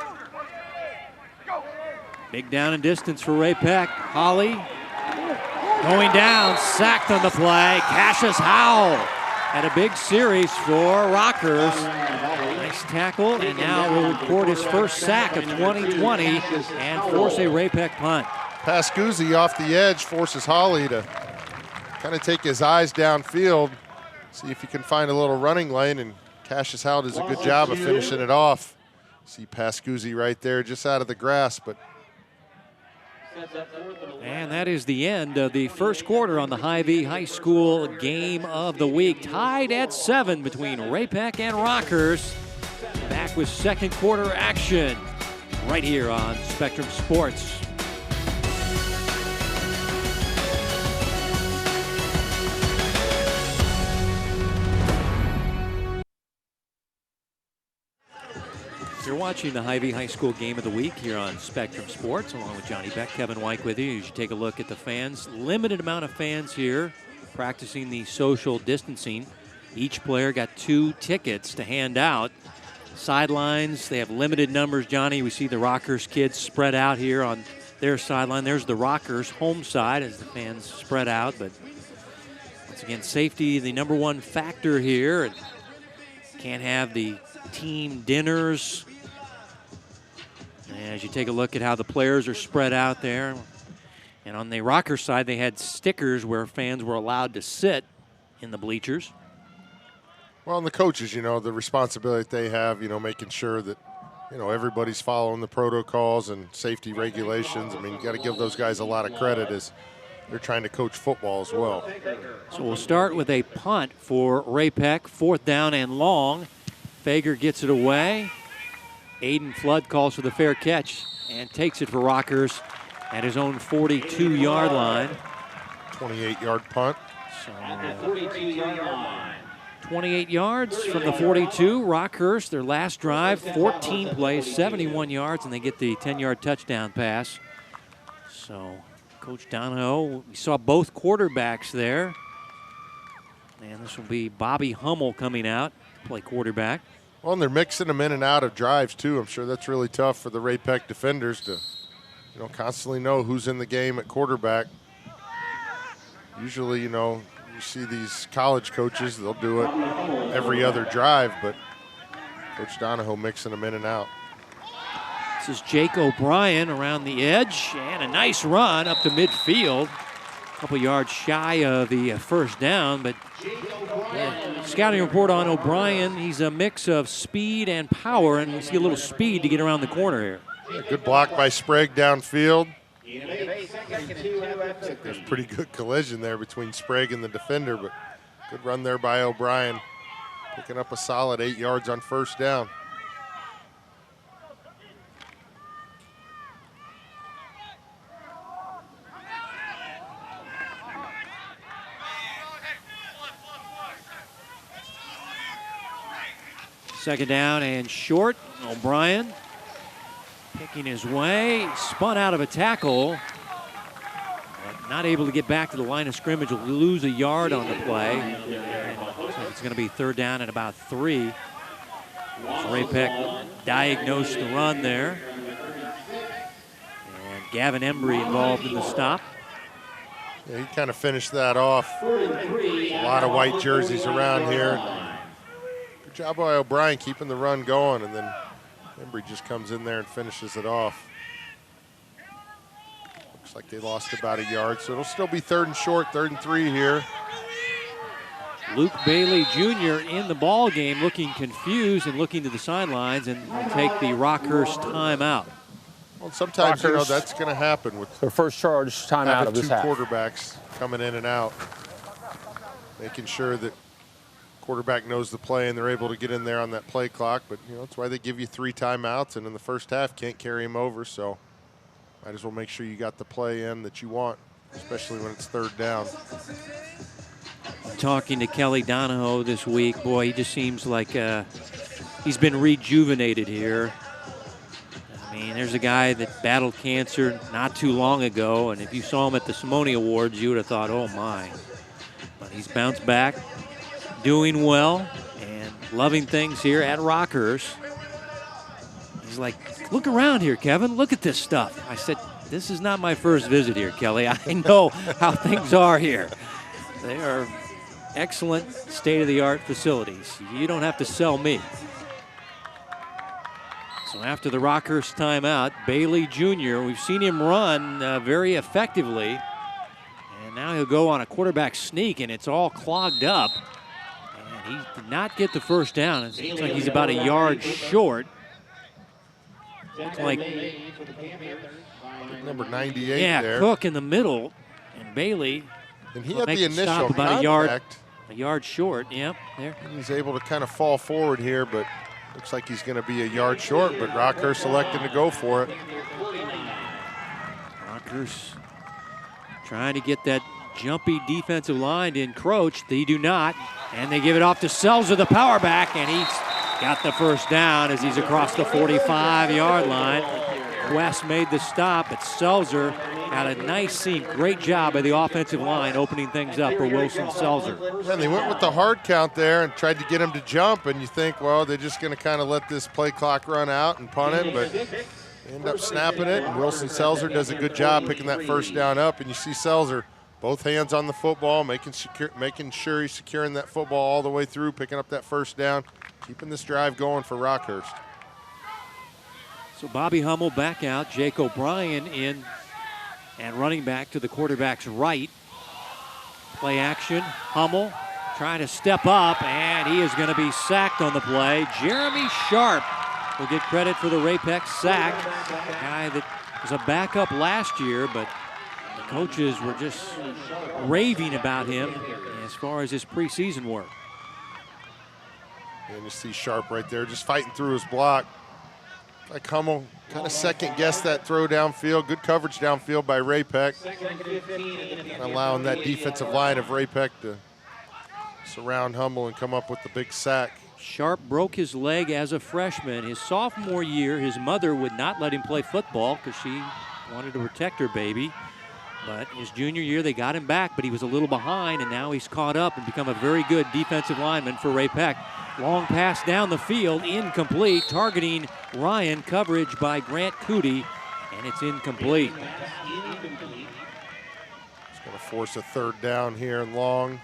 Big down and distance for Ray Pec. Holly going down, sacked on the play. Cassius Howell had a big series for Rockhurst. Nice tackle, and now will record his first sack of 2020 and force a Ray Pec punt. Pascuzzi off the edge forces Holly to kind of take his eyes downfield, see if he can find a little running lane, and Cassius Howell does a good job of finishing it off. See Pascuzzi right there just out of the grasp, but and that is the end of the first quarter on the Hy-Vee High School game of the week. Tied at 7 between Ray Pec and Rockhurst. Back with second quarter action right here on Spectrum Sports. You're watching the Hy-Vee High School game of the week here on Spectrum Sports, along with Johnny Beck, Kevin White with you. You should take a look at the fans. Limited amount of fans here practicing the social distancing. Each player got 2 tickets to hand out. Sidelines, they have limited numbers, Johnny. We see the Rockhurst kids spread out here on their sideline. There's the Rockhurst home side as the fans spread out. But once again, safety, the number one factor here. Can't have the team dinners. As you take a look at how the players are spread out there. And on the Rockhurst side, they had stickers where fans were allowed to sit in the bleachers. well, and the coaches, you know, the responsibility they have, you know, making sure that, you know, everybody's following the protocols and safety regulations. I mean, you got to give those guys a lot of credit as they're trying to coach football as well. So we'll start with a punt for Ray Pec, 4th down and long. Fager gets it away. Aiden Flood calls for the fair catch and takes it for Rockhurst at his own 42-yard line. 28-yard punt. So, At the 42-yard line. 28 yards from the 42. Rockhurst, their last drive, 14 plays, 71 yards, and they get the 10-yard touchdown pass. So Coach Donahoe, we saw both quarterbacks there. And this will be Bobby Hummel coming out to play quarterback. Well, and they're mixing them in and out of drives, too. I'm sure that's really tough for the Ray Pec defenders to, constantly know who's in the game at quarterback. Usually, you see these college coaches, they'll do it every other drive, but Coach Donahoe mixing them in and out. This is Jake O'Brien around the edge, and a nice run up to midfield. A couple yards shy of the first down, but scouting report on O'Brien, he's a mix of speed and power, and we see a little speed to get around the corner here. Good block by Sprague downfield. There's a pretty good collision there between Sprague and the defender, but good run there by O'Brien, picking up a solid 8 yards on first down. Second down and short. O'Brien picking his way, spun out of a tackle, but not able to get back to the line of scrimmage. Will lose a yard on the play. So it's going to be third down at about 3. Ray Pec diagnosed the run there. And Gavin Embry involved in the stop. Yeah, he kind of finished that off. A lot of white jerseys around here. Good job by O'Brien keeping the run going, and then Embry just comes in there and finishes it off. Looks like they lost about a yard, so it'll still be third and short, 3rd and 3 here. Luke Bailey Jr. in the ball game, looking confused and looking to the sidelines, and will take the Rockhurst timeout. Well, sometimes that's going to happen with their first charge timeout of this half. Two quarterbacks coming in and out, making sure that quarterback knows the play and they're able to get in there on that play clock. But that's why they give you 3 timeouts, and in the first half can't carry him over. So might as well make sure you got the play in that you want, especially when it's third down. Talking to Kelly Donahoe this week, boy, he just seems like he's been rejuvenated here. I mean, there's a guy that battled cancer not too long ago, and if you saw him at the Simone Awards, you would have thought, oh my. But he's bounced back, doing well, and loving things here at Rockhurst. He's like, look around here, Kevin. Look at this stuff. I said, this is not my first visit here, Kelly. I know how things are here. They are excellent state-of-the-art facilities. You don't have to sell me. So after the Rockhurst timeout, Bailey Jr., we've seen him run very effectively. And now he'll go on a quarterback sneak, and it's all clogged up. And he did not get the first down. It seems like he's about a yard short. Looks like number 98 there. Yeah, Cook in the middle, and Bailey. And he had the initial stop about a yard short. Yep, there. He's able to kind of fall forward here, but looks like he's going to be a yard short, but Rockhurst elected to go for it. Rockhurst trying to get that jumpy defensive line to encroach. They do not, and they give it off to Selzer, the power back, and he's got the first down as he's across the 45-yard line. West made the stop, but Selzer had a nice seam. Great job by the offensive line opening things up for Wilson Selzer. And they went with the hard count there and tried to get him to jump, and you think, well, they're just going to kind of let this play clock run out and punt it, but they end up snapping it, and Wilson Selzer does a good job picking that first down up, and you see Selzer, both hands on the football, making sure he's securing that football all the way through, picking up that first down, keeping this drive going for Rockhurst. So Bobby Hummel back out, Jake O'Brien in, and running back to the quarterback's right. Play action, Hummel trying to step up, and he is going to be sacked on the play. Jeremy Sharp will get credit for the Ray Pec sack. A guy that was a backup last year, but the coaches were just raving about him as far as his preseason work. And you see Sharp right there just fighting through his block. Like Hummel kind of second-guessed that throw downfield. Good coverage downfield by Ray Pec. Allowing that defensive line of Ray Pec to surround Hummel and come up with the big sack. Sharp broke his leg as a freshman. His sophomore year, his mother would not let him play football because she wanted to protect her baby. But his junior year, they got him back, but he was a little behind, and now he's caught up and become a very good defensive lineman for Ray Pec. Long pass down the field, incomplete, targeting Ryan, coverage by Grant Cootie, and it's incomplete. It's going to force a third down here and long.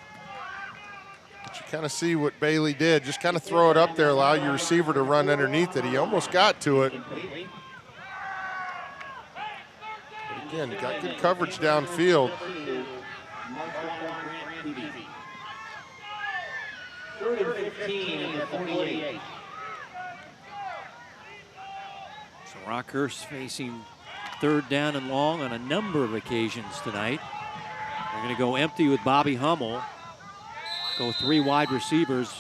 But you kind of see what Bailey did. Just kind of throw it up there, allow your receiver to run underneath it. He almost got to it. But again, got good coverage downfield. Third and 15 at the 48. So Rockhurst facing third down and long on a number of occasions tonight. They're going to go empty with Bobby Hummel. Go 3 wide receivers,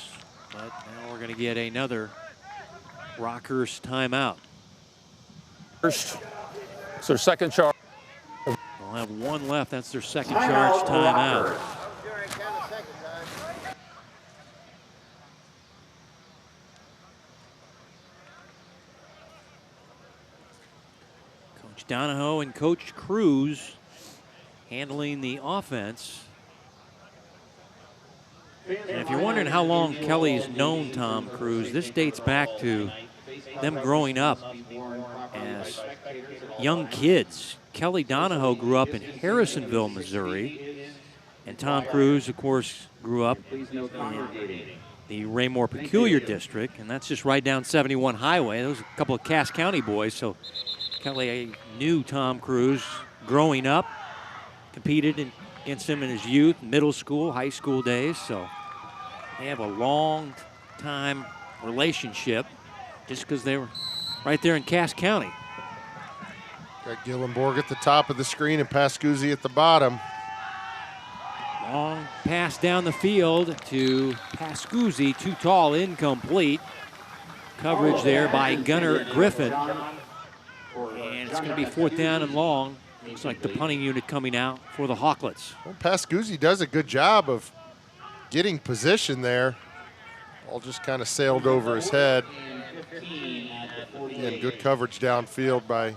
but now we're going to get another Rockhurst timeout. First, it's their second charge. They'll have 1 left. That's their second charge timeout. Coach Donahoe and Coach Cruz handling the offense. And if you're wondering how long Kelly's known Tom Cruise, this dates back to them growing up as young kids. Kelly Donahoe grew up in Harrisonville, Missouri, and Tom Cruise, of course, grew up in the Raymore Peculiar District, and that's just right down 71 Highway. Those are a couple of Cass County boys, so Kelly knew Tom Cruise growing up, competed against him in his youth, middle school, high school days, so they have a long time relationship just because they were right there in Cass County. Got Gillenborg at the top of the screen and Pascuzzi at the bottom. Long pass down the field to Pascuzzi, too tall, incomplete. Coverage there by Gunnar Griffin. And it's going to be 4th down and long. Looks like the punting unit coming out for the Hawklets. Well, Pascuzzi does a good job of getting position there. All just kind of sailed over his head. Again, good coverage downfield by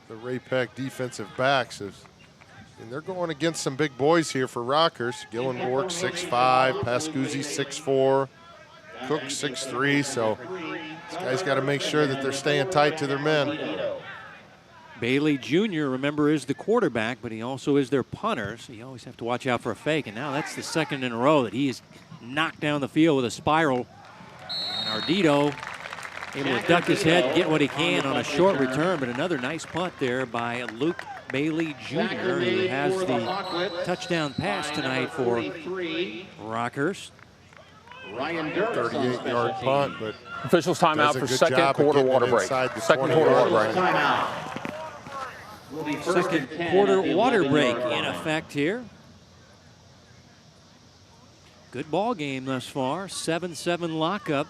the Ray Pec defensive backs. And they're going against some big boys here for Rockhurst. Gillenborg 6'5", Pascuzzi 6'4", Cook 6'3", so this guy's got to make sure that they're staying tight to their men. Bailey Jr., remember, is the quarterback, but he also is their punter, so you always have to watch out for a fake. And now that's the second in a row that he is knocked down the field with a spiral. And Ardito able to duck his head and get what he can on a short return, but another nice punt there by Luke Bailey Jr., who has the touchdown pass tonight for Rockhurst. 38-yard punt, but Officials timeout for second quarter water break. Second quarter water break. Second quarter water break in effect here. Good ball game thus far. 7-7 lockup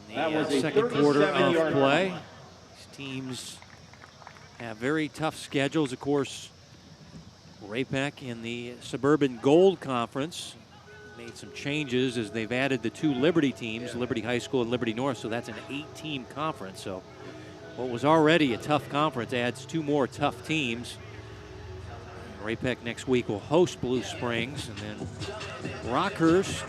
in the second quarter of play. These teams have very tough schedules. Of course, Ray Pec in the Suburban Gold Conference made some changes as they've added the 2 Liberty teams, Liberty High School and Liberty North, so that's an 8-team conference. So what was already a tough conference adds 2 more tough teams. Ray Pec next week will host Blue Springs, and then Rockhurst,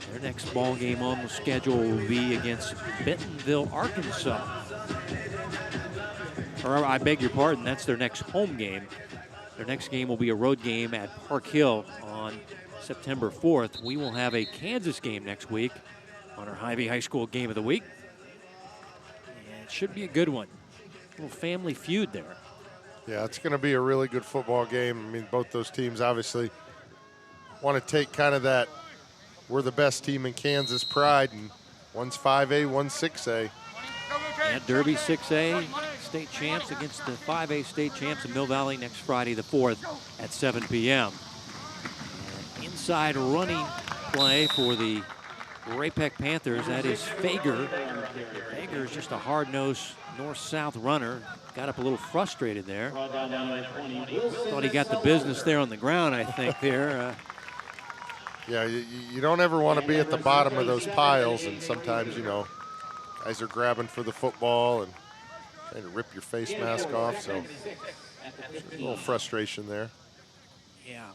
their next ball game on the schedule will be against Bentonville, Arkansas. Or I beg your pardon, that's their next home game. Their next game will be a road game at Park Hill on September 4th. We will have a Kansas game next week on our Hy-Vee High School Game of the Week. And it should be a good one. A little family feud there. Yeah, it's going to be a really good football game. I mean, both those teams obviously want to take kind of that we're the best team in Kansas pride, and one's 5A, one's 6A. Yeah, Derby 6A state champs against the 5A state champs in Mill Valley next Friday the 4th at 7 p.m. And inside running play for the Ray Pec Panthers, that is Fager. Fager is just a hard-nosed north-south runner. Got up a little frustrated there. Thought he got the business there on the ground, I think, there. Yeah, you don't ever want to be at the bottom of those piles, and sometimes, you know, guys are grabbing for the football and trying to rip your face mask off, so there's a little frustration there. Yeah.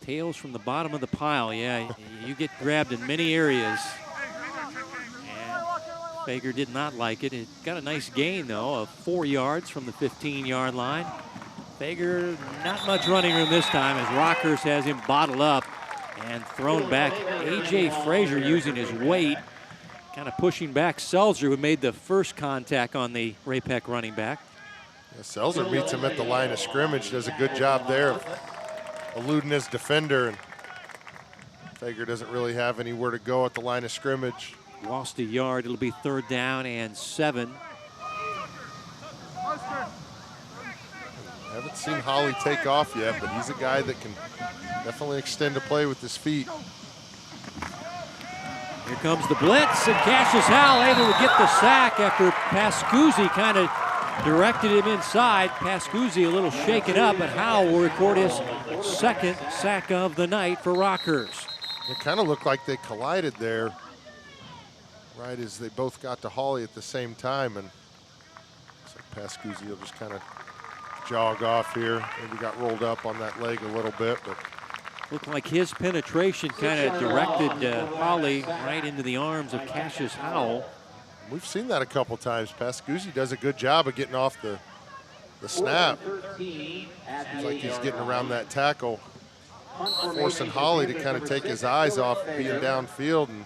Tails from the bottom of the pile. Yeah, you get grabbed in many areas. And Fager did not like it. It got a nice gain, though, of 4 yards from the 15-yard line. Fager, not much running room this time as Rockhurst has him bottled up and thrown back. A.J. Frazier using his weight, kind of pushing back Selzer, who made the first contact on the Ray Pec running back. Yeah, Selzer meets him at the line of scrimmage, does a good job there of eluding his defender, and Fager doesn't really have anywhere to go at the line of scrimmage. Lost a yard. It'll be 3rd down and 7. Haven't seen Holly take off yet, but he's a guy that can definitely extend a play with his feet. Here comes the blitz, and Cassius Howell able to get the sack after Pascuzzi kind of directed him inside. Pascuzzi a little shaken up, but Howell will record his 2nd sack of the night for Rockhurst. It kind of looked like they collided there right as they both got to Holly at the same time, and looks like Pascuzzi will just kind of jog off here. Maybe got rolled up on that leg a little bit, but looked like his penetration kind of directed Holly right into the arms of Cassius Howell. We've seen that a couple times. Pascuzzi does a good job of getting off the snap. Seems like he's getting around that tackle, forcing Holly to kind of take his eyes off being downfield and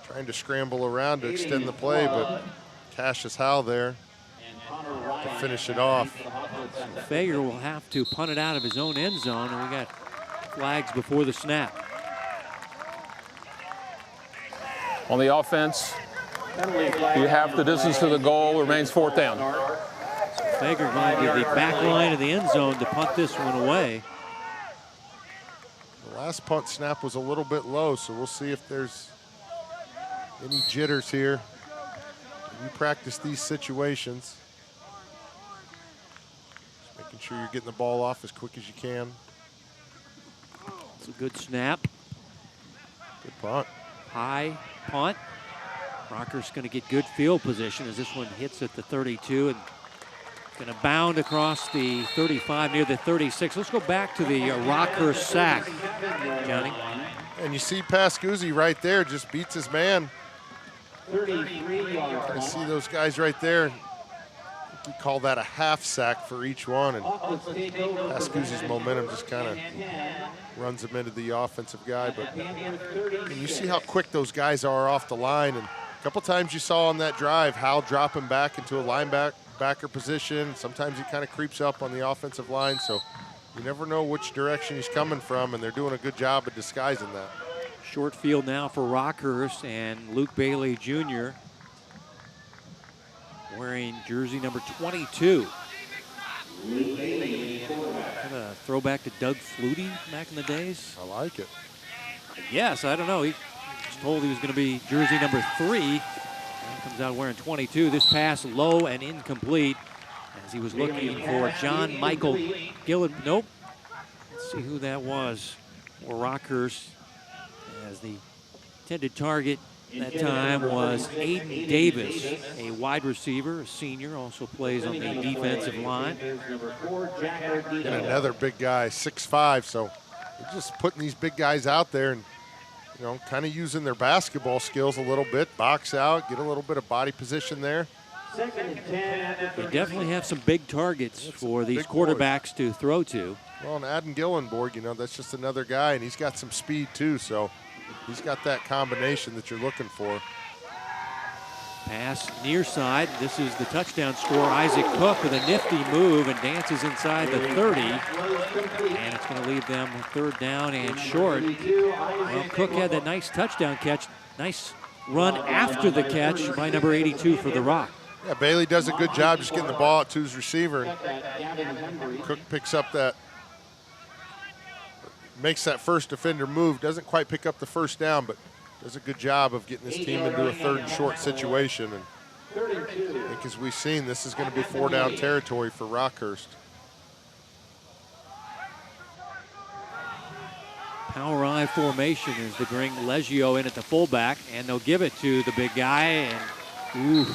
trying to scramble around to extend the play, but Cassius Howell there to finish it off. Fager will have to punt it out of his own end zone, and we got flags before the snap. On the offense, you have the distance to the goal, remains 4th down. Fager going to the back line of the end zone to punt this one away. The last punt snap was a little bit low, so we'll see if there's any jitters here. You practice these situations. Just making sure you're getting the ball off as quick as you can. It's a good snap. Good punt. High punt. Rockhurst's going to get good field position as this one hits at the 32 and going to bound across the 35 near the 36. Let's go back to the Rockhurst sack, Johnny. And you see Pascuzzi right there, just beats his man. I see those guys right there. We call that a half sack for each one, and Pascuzzi's momentum just kind of runs him into the offensive guy. But and you see how quick those guys are off the line, and a couple times you saw on that drive Hal drop him back into a linebacker position. Sometimes he kind of creeps up on the offensive line, so you never know which direction he's coming from, and they're doing a good job of disguising that. Short field now for Rockhurst, and Luke Bailey Jr. wearing jersey number 22. Kind of throwback to Doug Flutie back in the days. I like it. Yes, I don't know. He was told he was going to be jersey number 3. And comes out wearing 22. This pass low and incomplete as he was looking for John Michael Gillen. Nope. Let's see who that was for Rockhurst, as the intended target that time was Aiden Davis, a wide receiver, a senior, also plays on the defensive line. And another big guy, 6'5", so they're just putting these big guys out there and, you know, kind of using their basketball skills a little bit, box out, get a little bit of body position there. They definitely have some big targets for these quarterbacks to throw to. Well, and Adam Gillenborg, you know, that's just another guy, and he's got some speed too, so he's got that combination that you're looking for. Pass near side. This is the touchdown scorer, Isaac Cook, with a nifty move and dances inside the 30. And it's going to leave them 3rd down and short. Well, Cook had that nice touchdown catch. Nice run after the catch by number 82 for the Rock. Yeah, Bailey does a good job just getting the ball out to his receiver. Cook picks up that, makes that first defender move. Doesn't quite pick up the 1st down, but does a good job of getting his team into a 3rd and short situation. And I think, as we've seen, this is going to be 4-down territory for Rockhurst. Power I formation as they bring Leggio in at the fullback, and they'll give it to the big guy. And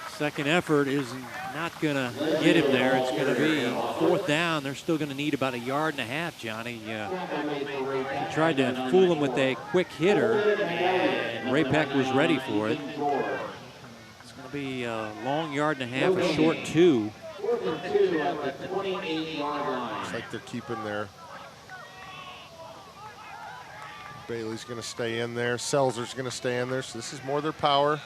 second effort is not going to get him there. It's going to be fourth down. They're still going to need about 1.5 yards, Johnny. He tried to fool him with a quick hitter, and Ray Pec was ready for it. It's going to be a long 1.5 yards, a short 2. Fourth and 2 at the 28-yard line. Looks like they're keeping their. Bailey's going to stay in there. Selzer's going to stay in there. So this is more their power.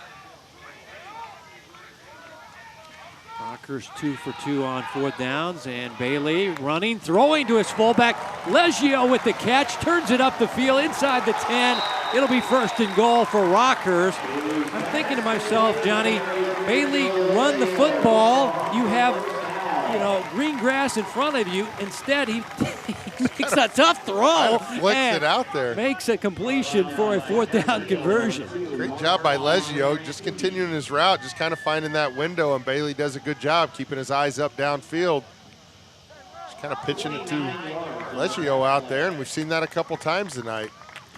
Rockhurst 2 for 2 on fourth downs, and Bailey running, throwing to his fullback. Leggio with the catch, turns it up the field inside the 10. It'll be first and goal for Rockhurst. I'm thinking to myself, Johnny, Bailey run the football. You have, green grass in front of you. Instead, he makes a tough throw. Flicks it out there. Makes a completion for a fourth down conversion. Great job by Leggio, just continuing his route, just kind of finding that window, and Bailey does a good job keeping his eyes up downfield. Just kind of pitching it to Leggio out there, and we've seen that a couple times tonight.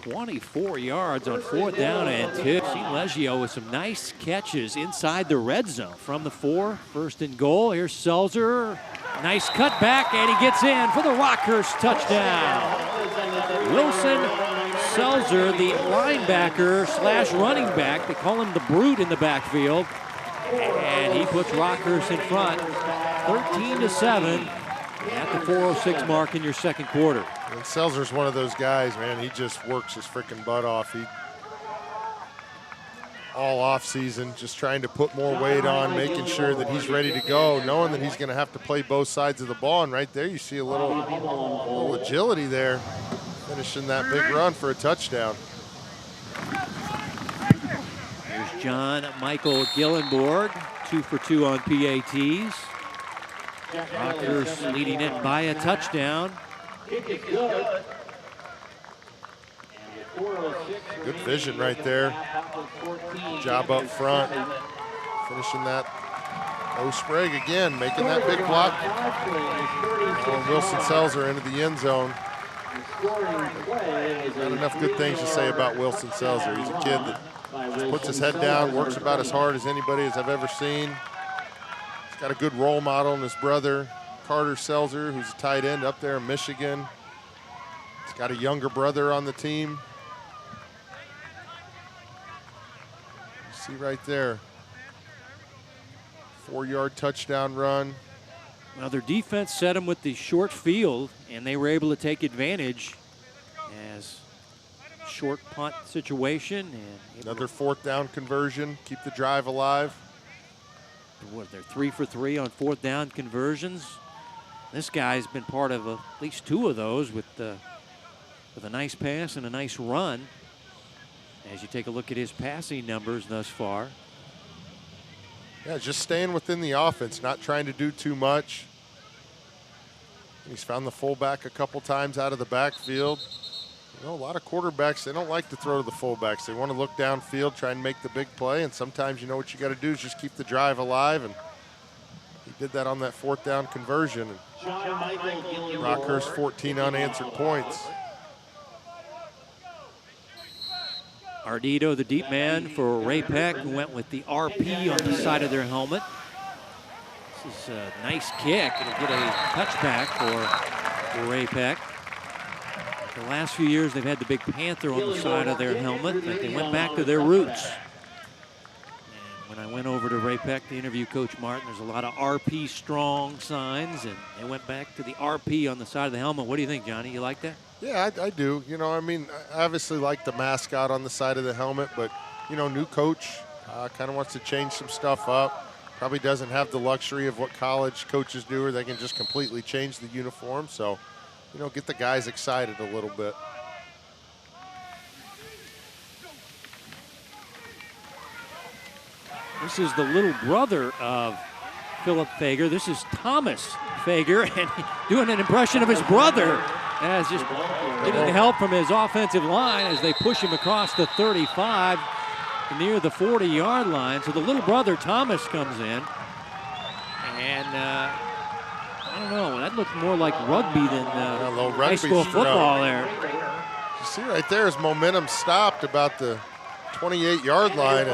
24 yards on fourth down and 2. Seen Leggio with some nice catches inside the red zone from the 4. First and goal. Here's Selzer. Nice cut back, and he gets in for the Rockhurst touchdown. Wilson Selzer, the linebacker slash running back. They call him the Brute in the backfield. And he puts Rockhurst in front, 13-7 at the 4:06 mark in your second quarter. And Selzer's one of those guys, man. He just works his freaking butt off. He all off season, just trying to put more weight on, making sure that he's ready to go, knowing that he's going to have to play both sides of the ball. And right there, you see a little agility there, finishing that big run for a touchdown. Here's John Michael Gillenborg, 2 for 2 on PATs. Rockhurst leading it by a touchdown. Good vision right there. Job up front. Finishing that Sprague again, making that big block. Throwing Wilson Selzer into the end zone. Not enough good things to say about Wilson Selzer. He's a kid that just puts his head down, works about as hard as anybody as I've ever seen. He's got a good role model in his brother, Carter Selzer, who's a tight end up there in Michigan. He's got a younger brother on the team. You see right there, 4-yard touchdown run. Well, their defense set them with the short field, and they were able to take advantage as short punt situation. And another fourth down conversion, keep the drive alive. What, they're 3 for 3 on fourth down conversions. This guy's been part of at least 2 of those with a nice pass and a nice run. As you take a look at his passing numbers thus far. Yeah, just staying within the offense, not trying to do too much. He's found the fullback a couple times out of the backfield. A lot of quarterbacks, they don't like to throw to the fullbacks. They want to look downfield, try and make the big play, and sometimes what you got to do is just keep the drive alive, and he did that on that fourth down conversion. Rockhurst 14 unanswered points. Ardito, the deep man for Ray Pec, who went with the RP on the side of their helmet. This is a nice kick. It'll get a touchback for Ray Pec. The last few years, they've had the big Panther on the side of their helmet, but they went back to their roots. And when I went over to Ray Pec to interview Coach Martin, there's a lot of RP strong signs, and they went back to the RP on the side of the helmet. What do you think, Johnny? You like that? Yeah, I do. I obviously like the mascot on the side of the helmet, but, new coach kind of wants to change some stuff up. Probably doesn't have the luxury of what college coaches do, or they can just completely change the uniform. So, get the guys excited a little bit. This is the little brother of Philip Fager. This is Thomas Fager, and doing an impression of his brother. As just getting help from his offensive line as they push him across the 35 near the 40-yard line. So the little brother, Thomas, comes in. And I don't know. That looked more like rugby than a little high rugby school football there. You see right there, his momentum stopped about the 28-yard line.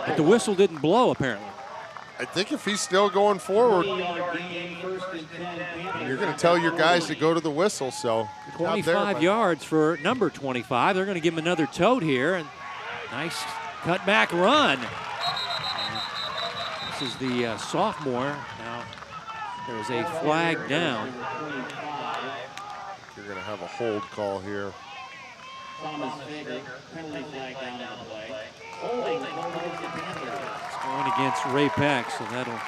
But the whistle didn't blow, apparently. I think if he's still going forward, you're going to tell your guys to go to the whistle. So 25 yards for number 25. They're going to give him another tote here. And nice cutback run. This is the sophomore. Now there's a flag down. You're going to have a hold call here. It's going against Ray Pec, so that'll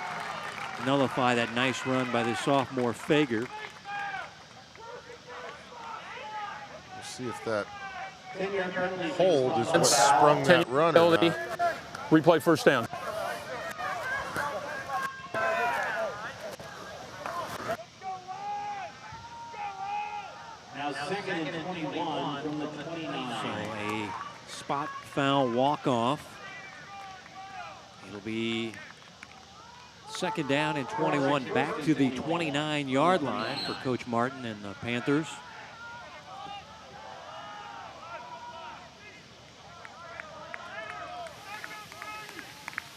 nullify that nice run by the sophomore Fager. We'll see if that hold is what sprung that run. Replay first down. Now second and 21 from the 29. So a spot foul walk-off. It'll be second down and 21 back to the 29-yard line for Coach Martin and the Panthers.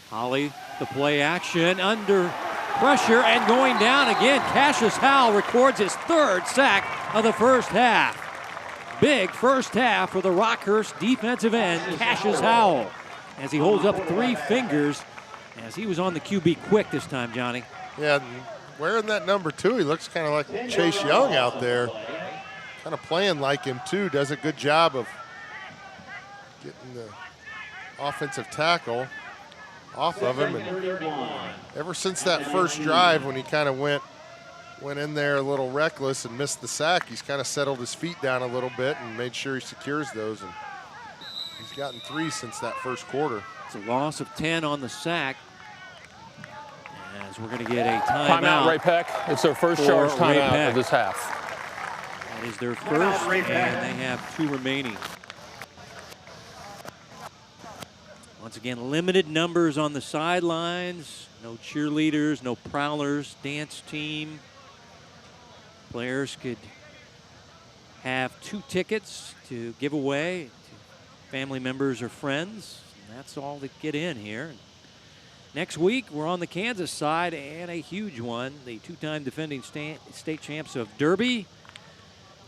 Holly, the play action under pressure and going down again. Cassius Howell records his third sack of the first half. Big first half for the Rockhurst defensive end, Cassius Howell, as he holds up 3 fingers as he was on the QB quick this time, Johnny. Yeah, wearing that number 2, he looks kind of like Chase Young out there. Kind of playing like him too, does a good job of getting the offensive tackle off of him. And ever since that first drive when he kind of went in there a little reckless and missed the sack, he's kind of settled his feet down a little bit and made sure he secures those. And he's gotten 3 since that first quarter. It's a loss of 10 on the sack. As we're going to get a timeout. Timeout, Ray Pec. It's their first charge timeout of this half. That is their first, and they have 2 remaining. Once again, limited numbers on the sidelines. No cheerleaders, no prowlers, dance team. Players could have 2 tickets to give away to family members or friends. And that's all to get in here. Next week, we're on the Kansas side, and a huge one. The 2-time defending state champs of Derby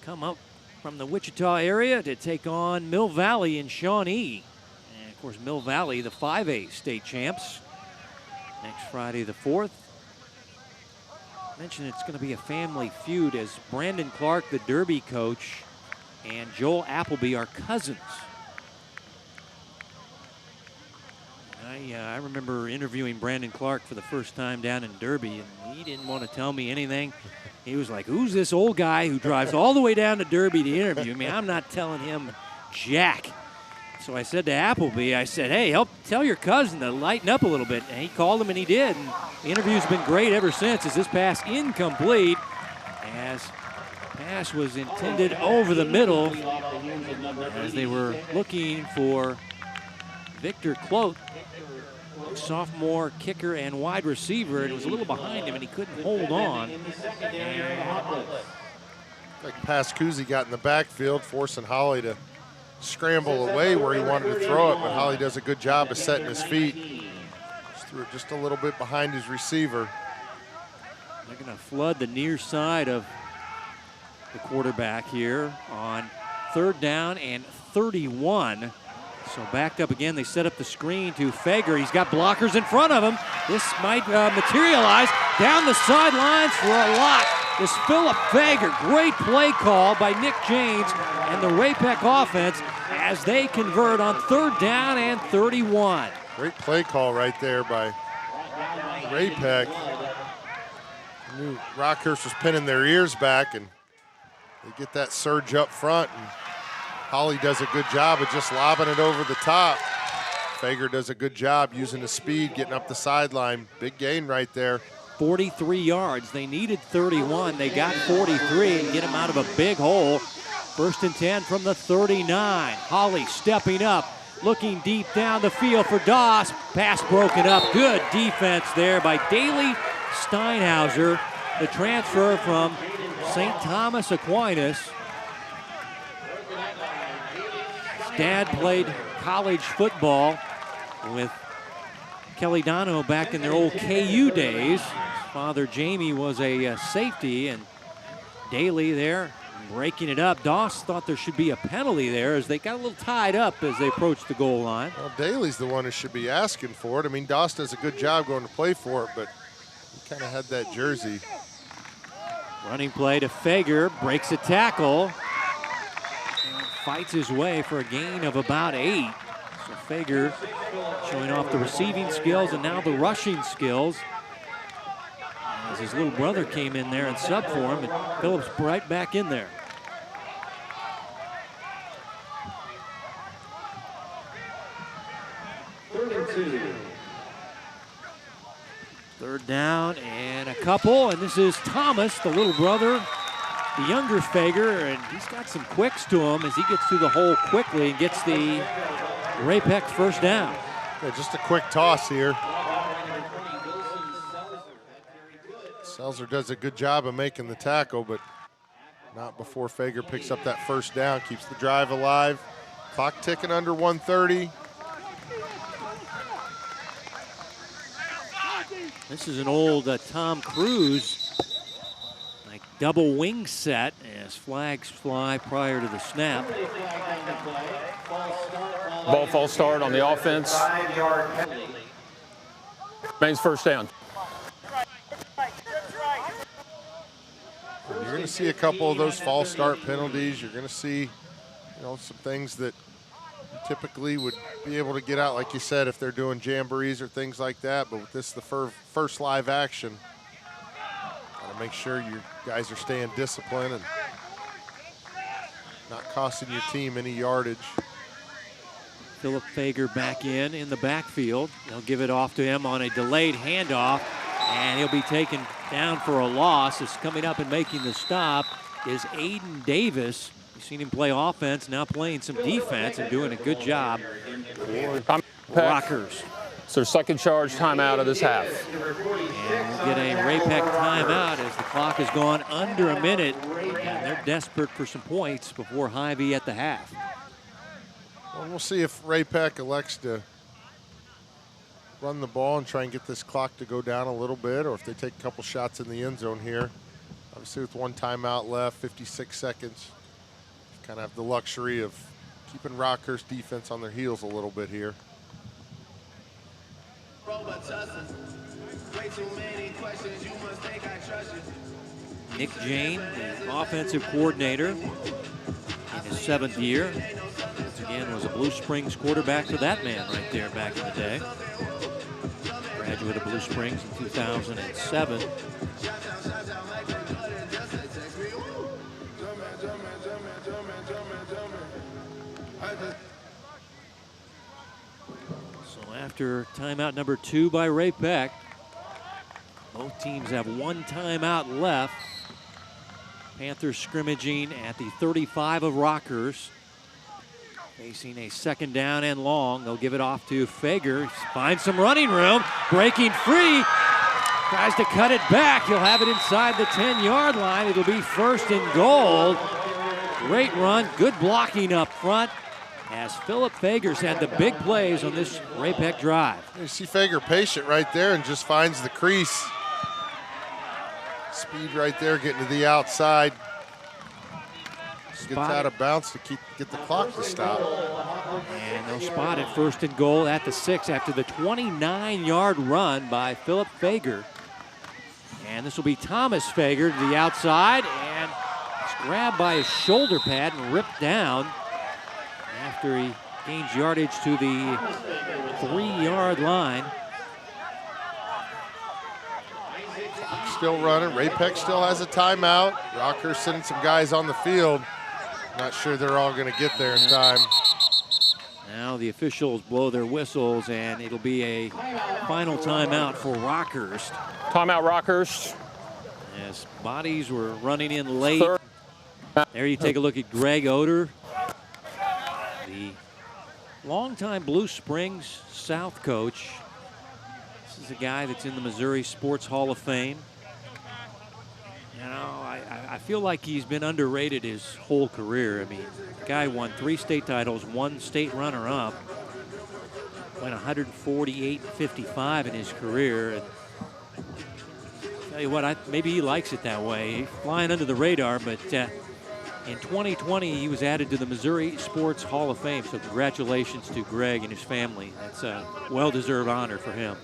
come up from the Wichita area to take on Mill Valley in Shawnee. And, of course, Mill Valley, the 5A state champs, next Friday the 4th. I mentioned it's going to be a family feud as Brandon Clark, the Derby coach, and Joel Appleby are cousins. I remember interviewing Brandon Clark for the first time down in Derby, and he didn't want to tell me anything. He was like, who's this old guy who drives all the way down to Derby to interview me? I'm not telling him jack. So I said to Appleby, I said, hey, tell your cousin to lighten up a little bit. And he called him, and he did. And the interview's been great ever since. As this pass incomplete, as pass was intended over the middle, as they were looking for Victor Clote, sophomore kicker and wide receiver, and it was a little behind him, and he couldn't hold on. Like Pascuzzi got in the backfield, forcing Holly to scramble away where he wanted to throw it, but Holly does a good job of setting his feet. Just threw it just a little bit behind his receiver. They're going to flood the near side of the quarterback here on 3rd down and 31. So backed up again, they set up the screen to Fager. He's got blockers in front of him. This might materialize down the sidelines for a lot. This Philip Fager, great play call by Nick James and the Ray Pec offense as they convert on 3rd down and 31. Great play call right there by Ray Pec. I knew Rockhurst was pinning their ears back, and they get that surge up front, and Holly does a good job of just lobbing it over the top. Fager does a good job using his speed, getting up the sideline. Big gain right there. 43 yards. They needed 31. They got 43 and get him out of a big hole. 1st and 10 from the 39. Holly stepping up, looking deep down the field for Doss. Pass broken up. Good defense there by Daley Steinhauser. the transfer from St. Thomas Aquinas. His dad played college football with Kelly Dono back in their old KU days. His father, Jamie, was a safety, and Daly there breaking it up. Doss thought there should be a penalty there as they got a little tied up as they approached the goal line. Well, Daly's the one who should be asking for it. I mean, Doss does a good job going to play for it, but he kind of had that jersey. Running play to Fager, breaks a tackle, and fights his way for a gain of about 8. So Fager showing off the receiving skills and now the rushing skills. As his little brother came in there and subbed for him, and Phillips right back in there. Third down and a couple, and this is Thomas, the little brother, the younger Fager, and he's got some quicks to him as he gets through the hole quickly and gets the Ray Pec first down. Yeah, just a quick toss here. Selzer does a good job of making the tackle, but not before Fager picks up that first down, keeps the drive alive. Clock ticking under 1:30. This is an old Tom Cruise, like double wing set as flags fly prior to the snap. Ball false start on the offense. Remains first down. You're going to see a couple of those false start penalties. You're going to see, some things that you typically would be able to get out, like you said, if they're doing jamborees or things like that. But with this, the first live action, got to make sure you guys are staying disciplined and not costing your team any yardage. Philip Fager back in the backfield. They'll give it off to him on a delayed handoff, and he'll be taken down for a loss. It's coming up and making the stop is Aiden Davis. You've seen him play offense, now playing some defense and doing a good job for Rockhurst. It's their second charge timeout of this half. And we'll get a Ray Pec timeout as the clock has gone under a minute, and they're desperate for some points before Hy-Vee at the half. Well, we'll see if Ray Pec elects to run the ball and try and get this clock to go down a little bit, or if they take a couple shots in the end zone here. Obviously with one timeout left, 56 seconds, kind of have the luxury of keeping Rockhurst defense on their heels a little bit here. Nick Jane, the offensive coordinator in his 7th year. Once again, was a Blue Springs quarterback for that man right there back in the day. Graduate of Blue Springs in 2007. So after timeout number 2 by Ray Pec, both teams have one timeout left. Panthers scrimmaging at the 35 of Rockhurst. Facing a second down and long. They'll give it off to Fager. Finds some running room. Breaking free. Tries to cut it back. He'll have it inside the 10-yard line. It'll be first and goal. Great run. Good blocking up front as Philip Fager's had the big plays on this Ray Pec drive. You see Fager patient right there and just finds the crease. Speed right there, getting to the outside. Gets out of bounds to get the clock to stop. And they'll spot it first and goal at the 6 after the 29-yard run by Philip Fager. And this will be Thomas Fager to the outside, and it's grabbed by his shoulder pad and ripped down after he gains yardage to the 3-yard line. Still running. Ray Pec still has a timeout. Rockhurst sending some guys on the field. Not sure they're all going to get there in time. Now the officials blow their whistles, and it'll be a final timeout for Rockhurst. Timeout Rockhurst. As bodies were running in late. There you take a look at Greg Oder, the longtime Blue Springs South coach. This is a guy that's in the Missouri Sports Hall of Fame. I feel like he's been underrated his whole career. I mean, the guy won 3 state titles, 1 state runner-up, went 148-55 in his career. And tell you what, maybe he likes it that way. He's flying under the radar, but in 2020, he was added to the Missouri Sports Hall of Fame. So congratulations to Greg and his family. That's a well-deserved honor for him.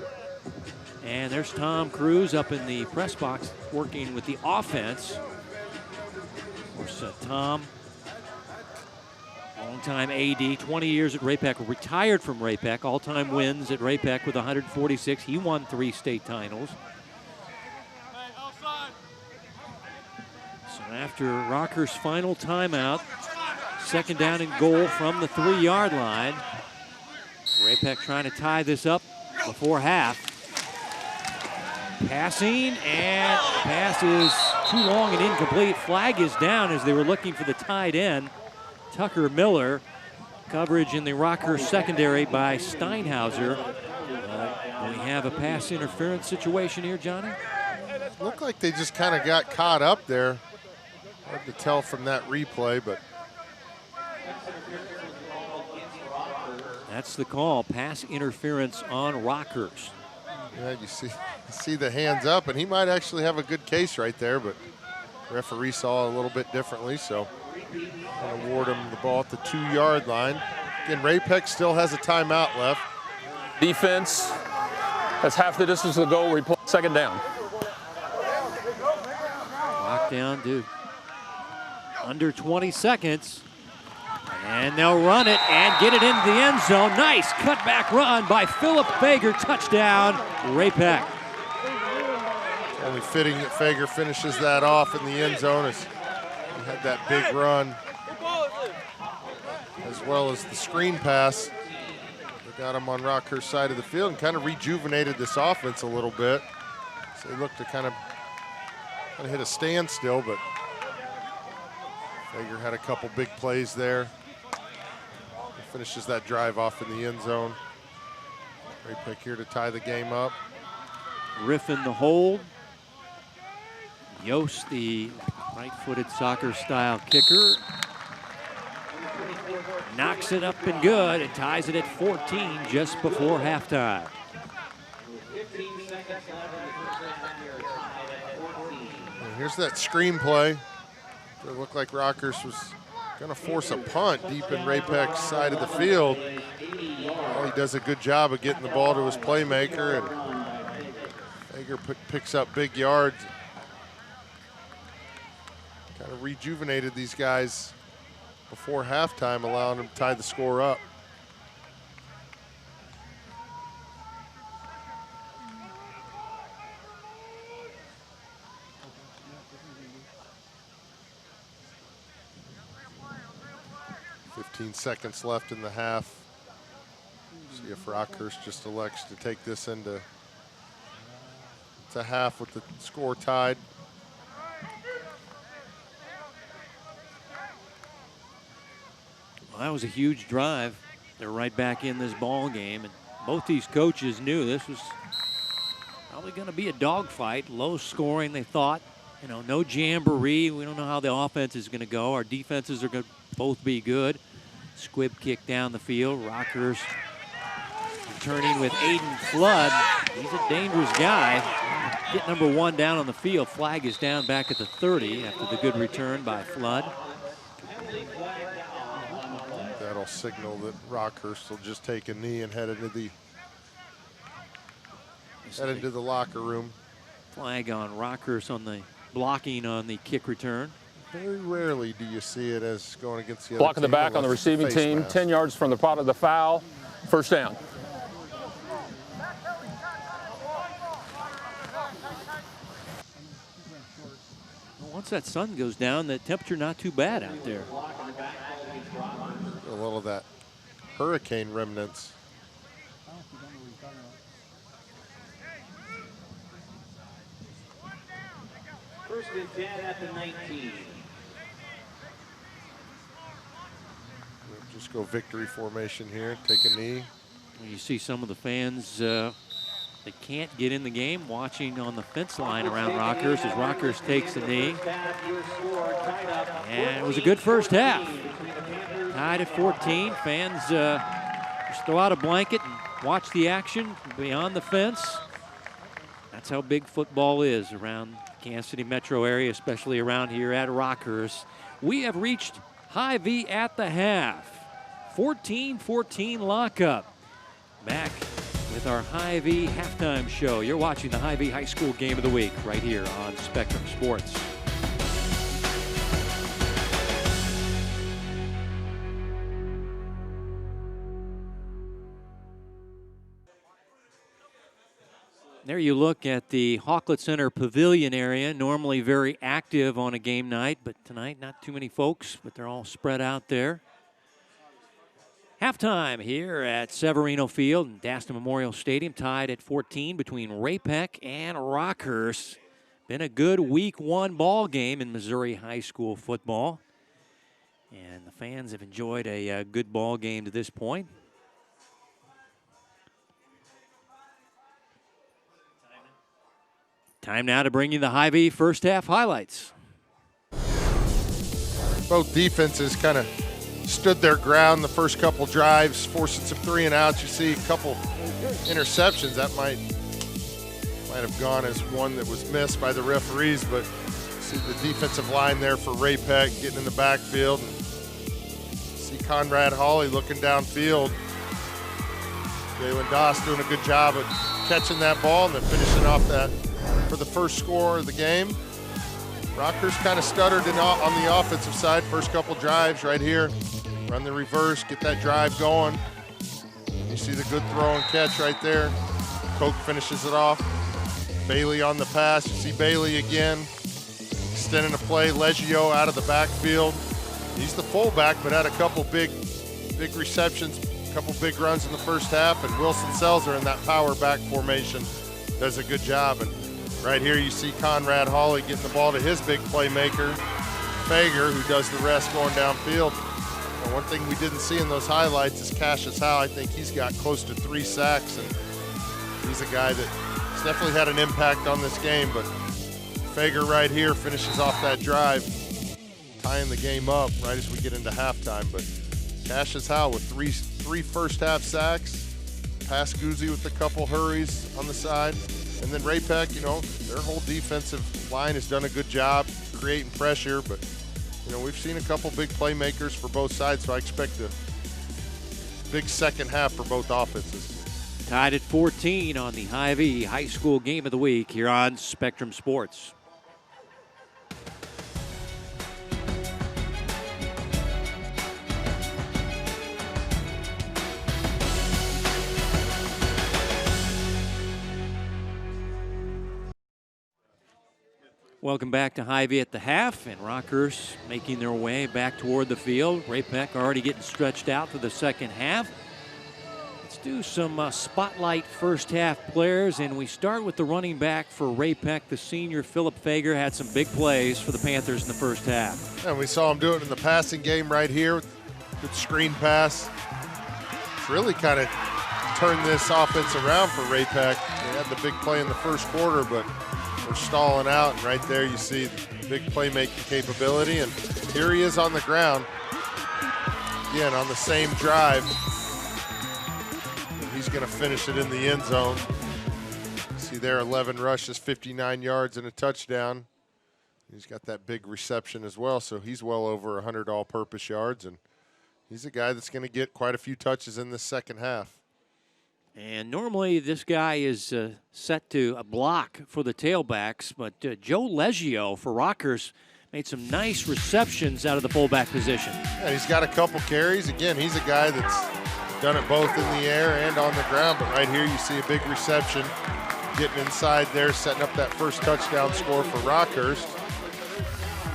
And there's Tom Cruise up in the press box working with the offense. Of course, Tom, longtime AD, 20 years at Ray Pec, retired from Ray Pec, all-time wins at Ray Pec with 146. He won 3 state titles. So after Rockhurst's final timeout, 2nd down and goal from the 3-yard line. Ray Pec trying to tie this up before half. Passing, and the pass is too long and incomplete. Flag is down as they were looking for the tight end, Tucker Miller. Coverage in the Rockhurst secondary by Steinhauser. We have a pass interference situation here, Johnny. Looked like they just kind of got caught up there. Hard to tell from that replay, but that's the call. Pass interference on Rockhurst. Yeah, you see the hands up, and he might actually have a good case right there, but referee saw it a little bit differently, so I'll award him the ball at the 2-yard line. Again, Ray Pec still has a timeout left. Defense has half the distance to the goal. 2nd down. Lockdown, dude. Under 20 seconds. And they'll run it and get it into the end zone. Nice cutback run by Philip Fager. Touchdown, Ray Pec. Only fitting that Fager finishes that off in the end zone as he had that big run, as well as the screen pass. They got him on Rockhurst's side of the field and kind of rejuvenated this offense a little bit. So they looked to kind of hit a standstill, but Fager had a couple big plays there. Finishes that drive off in the end zone. Ray Pec here to tie the game up. Riffin the hold. Yost, the right-footed soccer-style kicker, knocks it up and good and ties it at 14 just before halftime. And here's that screen play. It looked like Rockhurst was going to force a punt deep in Ray Pec's side of the field. Well, he does a good job of getting the ball to his playmaker, and Fager picks up big yards. Kind of rejuvenated these guys before halftime, allowing them to tie the score up. Seconds left in the half. See if Rockhurst just elects to take this into half with the score tied. Well, that was a huge drive. They're right back in this ball game, and both these coaches knew this was probably going to be a dogfight, low scoring. They thought, no jamboree. We don't know how the offense is going to go. Our defenses are going to both be good. Squib kick down the field. Rockhurst returning with Aiden Flood. He's a dangerous guy. Get number 1 down on the field. Flag is down back at the 30 after the good return by Flood. That'll signal that Rockhurst will just take a knee and head into the locker room. Flag on Rockhurst on the blocking on the kick return. Very rarely do you see it as going against the other block in the back on the receiving team, 10 yards from the pot of the foul, 1st down. Well, once that sun goes down, the temperature not too bad out there. A little of that hurricane remnants. First and 10 at the 19. Just go victory formation here, take a knee. You see some of the fans They can't get in the game. Watching on the fence line around Rockhurst as Rockhurst takes the knee. And it was a good first half. Tied at 14. Fans just throw out a blanket and watch the action beyond the fence. That's how big football is around the Kansas City metro area, especially around here at Rockhurst. We have reached Hy-Vee at the half. 14-14 lockup. Back with our Hy-Vee halftime show. You're watching the Hy-Vee High School Game of the Week right here on Spectrum Sports. There you look at the Hawklett Center Pavilion area, normally very active on a game night, but tonight not too many folks, but they're all spread out there. Halftime here at Severino Field and Daston Memorial Stadium, tied at 14 between Ray Pec and Rockhurst. Been a good week one ball game in Missouri high school football. And the fans have enjoyed a good ball game to this point. Time now to bring you the Hy-Vee first half highlights. Both defenses kind of stood their ground the first couple drives, forcing some 3 and outs. You see a couple interceptions that might have gone as one that was missed by the referees, but see the defensive line there for Ray Pec getting in the backfield. And see Conrad Hawley looking downfield. Jalen Doss doing a good job of catching that ball and then finishing off that for the first score of the game. Rockhurst kind of stuttered on the offensive side. First couple drives right here. Run the reverse, get that drive going. You see the good throw and catch right there. Koch finishes it off. Bailey on the pass. You see Bailey again. Extending the play. Leggio out of the backfield. He's the fullback, but had a couple big receptions, a couple big runs in the first half. And Wilson Selzer in that power back formation does a good job. And right here you see Conrad Hawley getting the ball to his big playmaker, Fager, who does the rest going downfield. And one thing we didn't see in those highlights is Cassius Howe. I think he's got close to 3 sacks, and he's a guy that's definitely had an impact on this game. But Fager right here finishes off that drive, tying the game up right as we get into halftime. But Cassius Howe with three first half sacks, Pascuzzi with a couple hurries on the side. And then Ray Pec, you know, their whole defensive line has done a good job creating pressure, but, you know, we've seen a couple big playmakers for both sides, so I expect a big second half for both offenses. Tied at 14 on the Hy-Vee High School Game of the Week here on Spectrum Sports. Welcome back to Hy-Vee at the half, and Rockhurst making their way back toward the field. Ray Pec already getting stretched out for the second half. Let's do some spotlight first half players, and we start with the running back for Ray Pec. The senior Philip Fager had some big plays for the Panthers in the first half. And we saw him do it in the passing game right here. Good screen pass. It's really kind of turned this offense around for Ray Pec. They had the big play in the first quarter, but we're stalling out, and right there you see the big playmaking capability, and here he is on the ground again on the same drive, and he's going to finish it in the end zone. See there, 11 rushes, 59 yards and a touchdown. He's got that big reception as well, so he's well over 100 all-purpose yards, and he's a guy that's going to get quite a few touches in the second half. And normally this guy is set to a block for the tailbacks, but Joe Leggio for Rockhurst made some nice receptions out of the fullback position. Yeah, he's got a couple carries. Again, he's a guy that's done it both in the air and on the ground, but right here you see a big reception, getting inside there, setting up that first touchdown score for Rockhurst.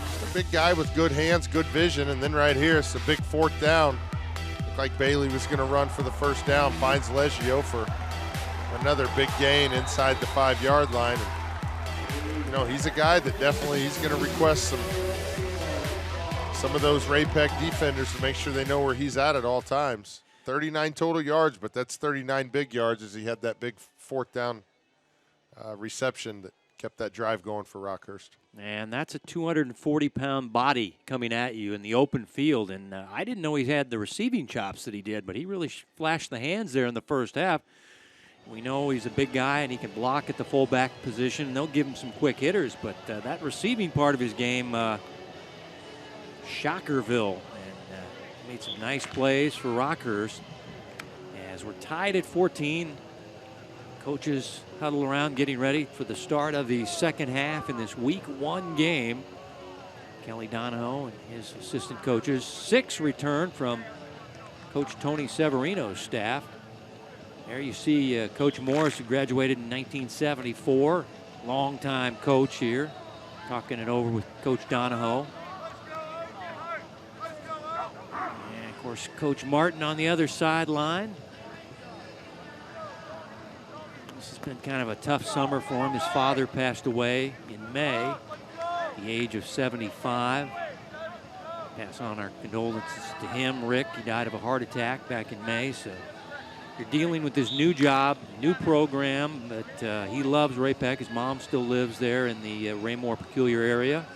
Just a big guy with good hands, good vision, and then right here it's a big fourth down. Like Bailey was going to run for the first down, finds Leggio for another big gain inside the 5-yard line. And, you know, he's a guy that definitely he's going to request some of those Ray Pec defenders to make sure they know where he's at all times. 39 total yards, but that's 39 big yards as he had that big fourth down reception that kept that drive going for Rockhurst. And that's a 240-pound body coming at you in the open field. And I didn't know he had the receiving chops that he did, but he really flashed the hands there in the first half. We know he's a big guy and he can block at the fullback position, and they'll give him some quick hitters. But that receiving part of his game, Shockerville, and made some nice plays for Rockhurst. As we're tied at 14, coaches huddle around getting ready for the start of the second half in this week 1 game. Kelly Donahoe and his assistant coaches. 6 return from Coach Tony Severino's staff. There you see Coach Morris, who graduated in 1974. Longtime coach here. Talking it over with Coach Donahoe. And of course, Coach Martin on the other sideline. This has been kind of a tough summer for him. His father passed away in May at the age of 75. Pass on our condolences to him. Rick, he died of a heart attack back in May. So you're dealing with this new job, new program, but he loves Ray Pec. His mom still lives there in the Raymore Peculiar area.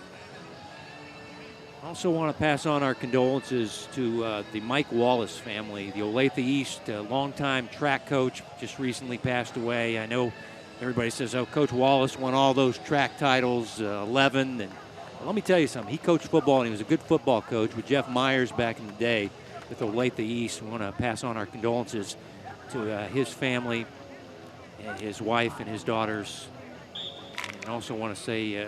Also want to pass on our condolences to the Mike Wallace family, the Olathe East longtime track coach, just recently passed away. I know everybody says, oh, Coach Wallace won all those track titles, 11. And well, let me tell you something. He coached football, and he was a good football coach with Jeff Myers back in the day with Olathe East. We want to pass on our condolences to his family, and his wife and his daughters. And also want to say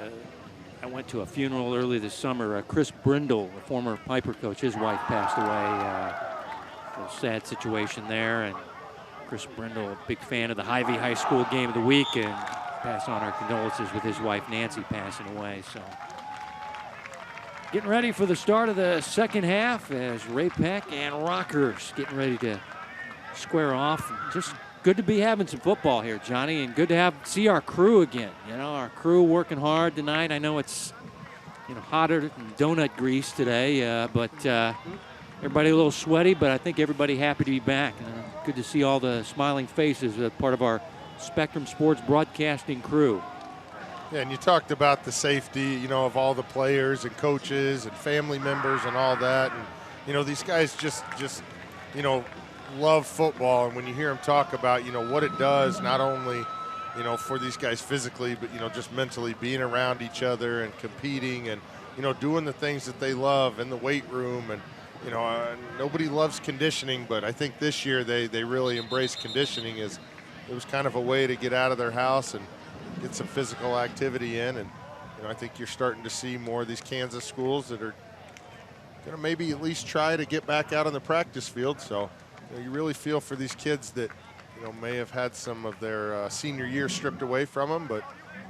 I went to a funeral early this summer. Chris Brindle, the former Piper coach, his wife passed away. A sad situation there. And Chris Brindle, a big fan of the Hy-Vee High School game of the week, and pass on our condolences with his wife Nancy passing away. So getting ready for the start of the second half as Ray Pec and Rockhurst getting ready to square off. Just good to be having some football here, Johnny, and good to see our crew again. You know, our crew working hard tonight. I know it's, you know, hotter than donut grease today, but everybody a little sweaty, but I think everybody happy to be back. Good to see all the smiling faces as part of our Spectrum Sports broadcasting crew. Yeah, and you talked about the safety, you know, of all the players and coaches and family members and all that. And, you know, these guys just you know, love football, and when you hear them talk about, you know, what it does, not only, you know, for these guys physically, but, you know, just mentally being around each other and competing and, you know, doing the things that they love in the weight room. And, you know, nobody loves conditioning, but I think this year they really embraced conditioning as it was kind of a way to get out of their house and get some physical activity in. And, you know, I think you're starting to see more of these Kansas schools that are going to maybe at least try to get back out on the practice field. So, you know, you really feel for these kids that, you know, may have had some of their senior year stripped away from them. But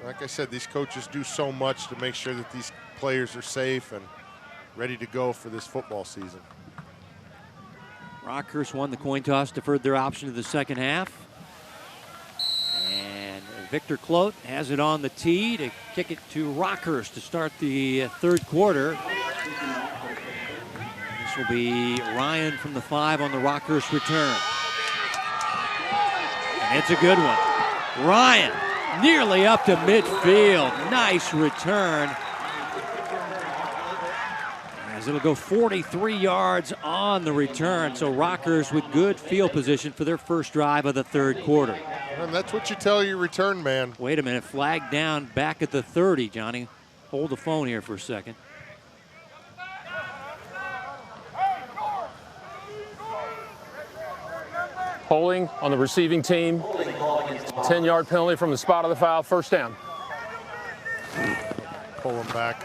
like I said, these coaches do so much to make sure that these players are safe and ready to go for this football season. Rockhurst won the coin toss, deferred their option to the second half. And Victor Clote has it on the tee to kick it to Rockhurst to start the third quarter. This will be Ryan from the 5 on the Rockhurst return. And it's a good one. Ryan nearly up to midfield. Nice return. As it'll go 43 yards on the return. So Rockhurst with good field position for their first drive of the third quarter. And that's what you tell your return man. Wait a minute, flag down back at the 30, Johnny. Hold the phone here for a second. Holding on the receiving team. 10-yard penalty from the spot of the foul, first down. Pull him back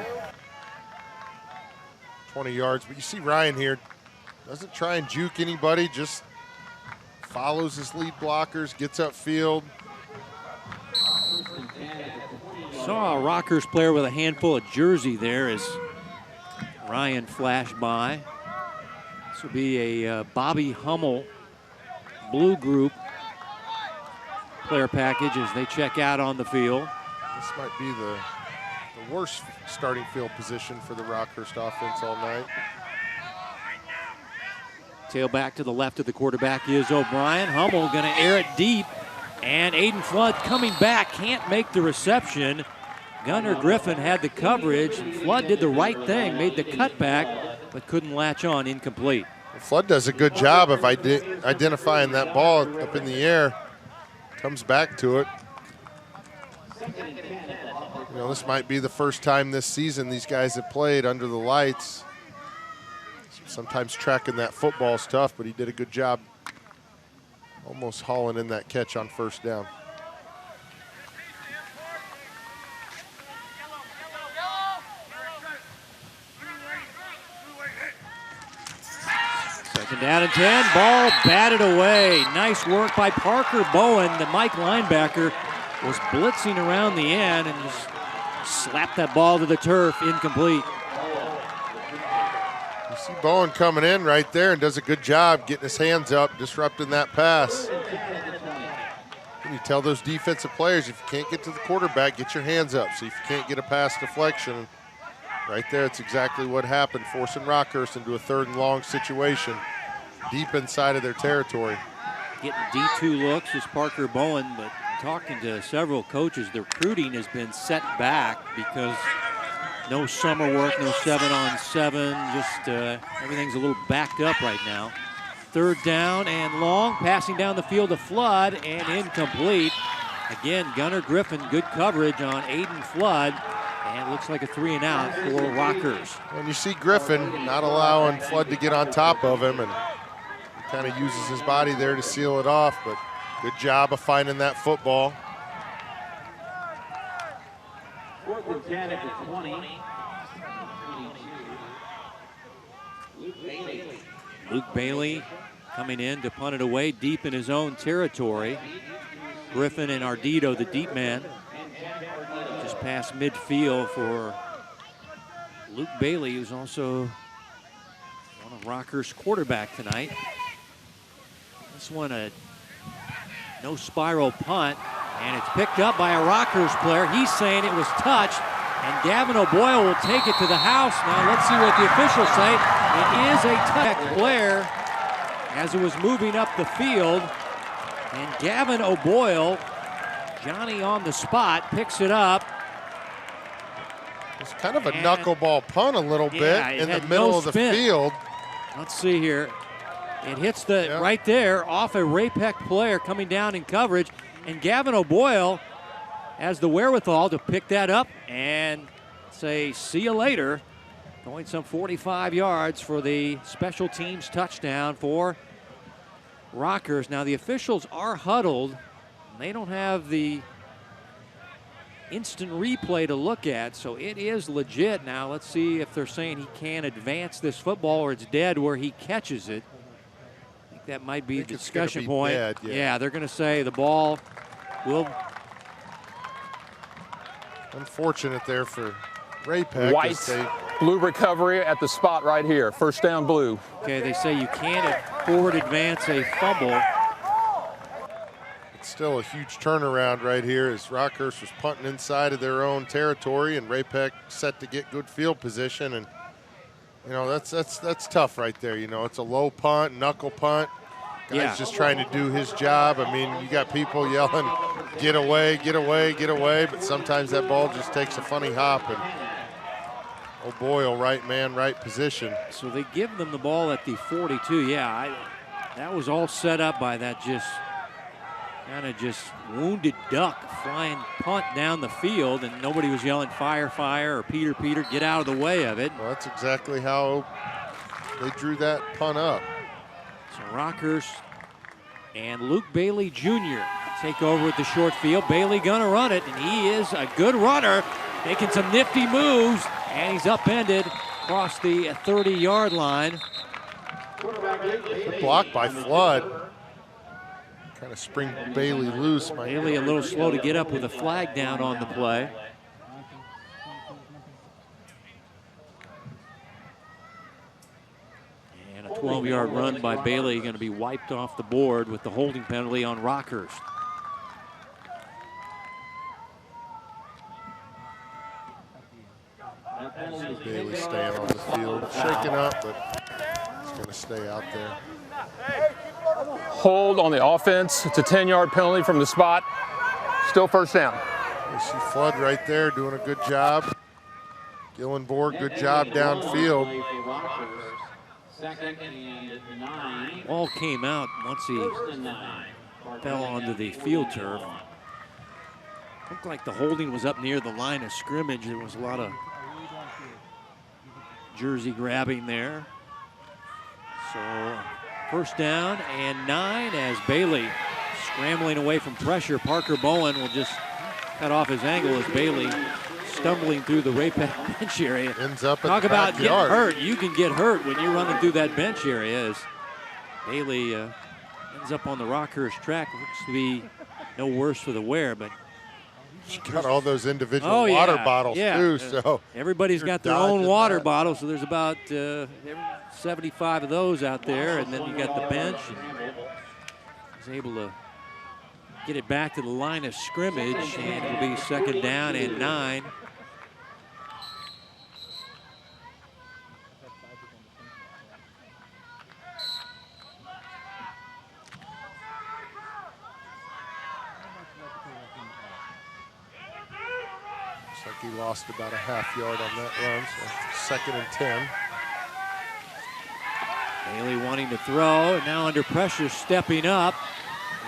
20 yards. But you see Ryan here, doesn't try and juke anybody, just follows his lead blockers, gets upfield. Saw a Rockhurst player with a handful of jersey there as Ryan flashed by. This will be a Bobby Hummel Blue Group player package as they check out on the field. This might be the worst starting field position for the Rockhurst offense all night. Tailback to the left of the quarterback is O'Brien. Hummel going to air it deep. And Aiden Flood coming back, can't make the reception. Gunnar Griffin had the coverage, and Flood did the right thing, made the cutback, but couldn't latch on, incomplete. Flood does a good job of identifying that ball up in the air. Comes back to it. You know, this might be the first time this season these guys have played under the lights. Sometimes tracking that football's tough, but he did a good job almost hauling in that catch on first down. Second down and 10, ball batted away. Nice work by Parker Bowen. The Mike linebacker was blitzing around the end and just slapped that ball to the turf, incomplete. You see Bowen coming in right there and does a good job getting his hands up, disrupting that pass. And you tell those defensive players, if you can't get to the quarterback, get your hands up. See if you can't get a pass deflection. Right there, it's exactly what happened, forcing Rockhurst into a 3rd and long situation, deep inside of their territory. Getting D2 looks is Parker Bowen, but talking to several coaches, the recruiting has been set back because no summer work, no 7-on-7, just everything's a little backed up right now. 3rd down and long, passing down the field to Flood and incomplete. Again, Gunnar Griffin, good coverage on Aiden Flood, and it looks like a 3-and-out for Rockhurst. And you see Griffin not allowing Flood to get on top of him, and he kind of uses his body there to seal it off, but good job of finding that football. 4th and 10 at the 20. Luke Bailey coming in to punt it away deep in his own territory. Griffin and Ardito, the deep man, just past midfield for Luke Bailey, who's also one of Rockhurst's quarterback tonight. This one a no spiral punt, and it's picked up by a Rockhurst player. He's saying it was touched, and Gavin O'Boyle will take it to the house. Now let's see what the officials say. It is a touch player as it was moving up the field, and Gavin O'Boyle, Johnny on the spot, picks it up. It's kind of a knuckleball punt a little bit in the middle of the field. Let's see here. It hits the right there off a Ray Pec player coming down in coverage, and Gavin O'Boyle has the wherewithal to pick that up and say, see you later. Going some 45 yards for the special teams touchdown for Rockhurst. Now the officials are huddled. They don't have the instant replay to look at, so it is legit. Now let's see if they're saying he can't advance this football or it's dead where he catches it. I think that might be the discussion point. Dead, yeah, they're going to say the ball will. Unfortunate there for Ray Pec. White, blue recovery at the spot right here. First down, blue. Okay, they say you can't forward advance a fumble. It's still a huge turnaround right here as Rockhurst was punting inside of their own territory, and Ray Pec set to get good field position. And you know, that's tough right there. You know, it's a low punt, knuckle punt. Guy's just trying to do his job. I mean, you got people yelling, get away, get away, get away, but sometimes that ball just takes a funny hop, and O'Boyle, right man, right position. So they give them the ball at the 42. Yeah, that was all set up by that kind of just wounded duck flying punt down the field, and nobody was yelling fire, fire, or Peter, Peter, get out of the way of it. Well, that's exactly how they drew that punt up. So Rockhurst and Luke Bailey Jr. take over with the short field. Bailey gonna run it, and he is a good runner, making some nifty moves, and he's upended across the 30-yard line. Good block by Flood. Kind of spring Bailey loose. Bailey a little slow to get up with a flag down on the play. And a 12-yard run by Bailey going to be wiped off the board with the holding penalty on Rockhurst. Bailey staying on the field, shaking up, but he's going to stay out there. hold on the offense. It's a 10-yard penalty from the spot. Still first down. You see Flood right there doing a good job. Gillenborg, good job downfield. Second and 9. Ball came out once he fell onto the field turf. Looked like the holding was up near the line of scrimmage. There was a lot of jersey grabbing there. So first down and 9 as Bailey scrambling away from pressure. Parker Bowen will just cut off his angle as Bailey stumbling through the Ray Pec bench area. Ends up at Talk the about getting backyard. hurt. You can get hurt when you're running through that bench area as Bailey ends up on the Rockhurst track. Looks to be no worse for the wear, but Got all those individual Oh, yeah, water bottles yeah. too. So everybody's got their dodging own water that. bottle, so there's about 75 of those out there, and then you got the bench. And he's able to get it back to the line of scrimmage, and it'll be second down and 9. Looks like he lost about a half yard on that run. So second and 10. Bailey wanting to throw, and now under pressure, stepping up,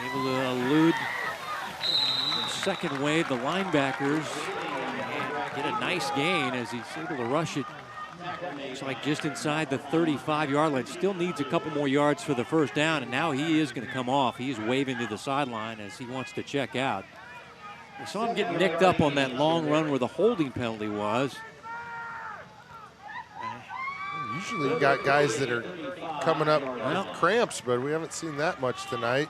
able to elude the second wave, the linebackers, and get a nice gain as he's able to rush it. Looks like just inside the 35-yard line. Still needs a couple more yards for the first down, and now he is going to come off. He's waving to the sideline as he wants to check out. We saw him get nicked up on that long run where the holding penalty was. Usually you got guys that are coming up with cramps, but we haven't seen that much tonight.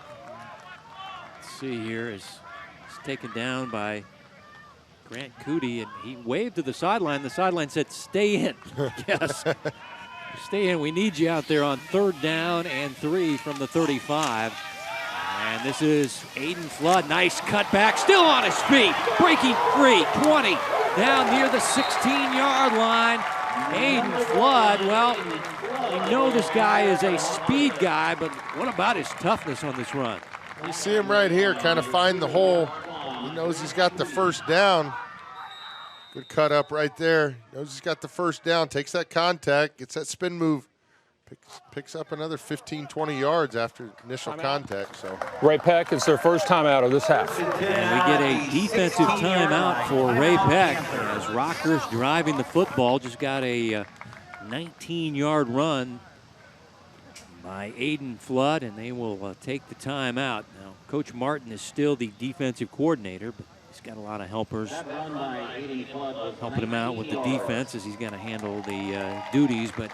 Let's see here is he's taken down by Grant Cootie, and he waved to the sideline. The sideline said, "Stay in." Yes, stay in. We need you out there on third down and 3 from the 35. And this is Aiden Flood. Nice cutback, still on his feet, breaking free. 20 down near the 16-yard line. Aiden Flood, well, you know this guy is a speed guy, but what about his toughness on this run? You see him right here kind of find the hole. He knows he's got the first down. Good cut up right there. Knows he's got the first down, takes that contact, gets that spin move, picks up another 15, 20 yards after initial contact. So Ray Pec, it's their first timeout of this half. And we get a defensive timeout for Ray Pec as Rockhurst driving the football. Just got a 19-yard run by Aiden Flood, and they will take the timeout. Now, Coach Martin is still the defensive coordinator, but he's got a lot of helpers helping him out with the defense as he's going to handle the duties. But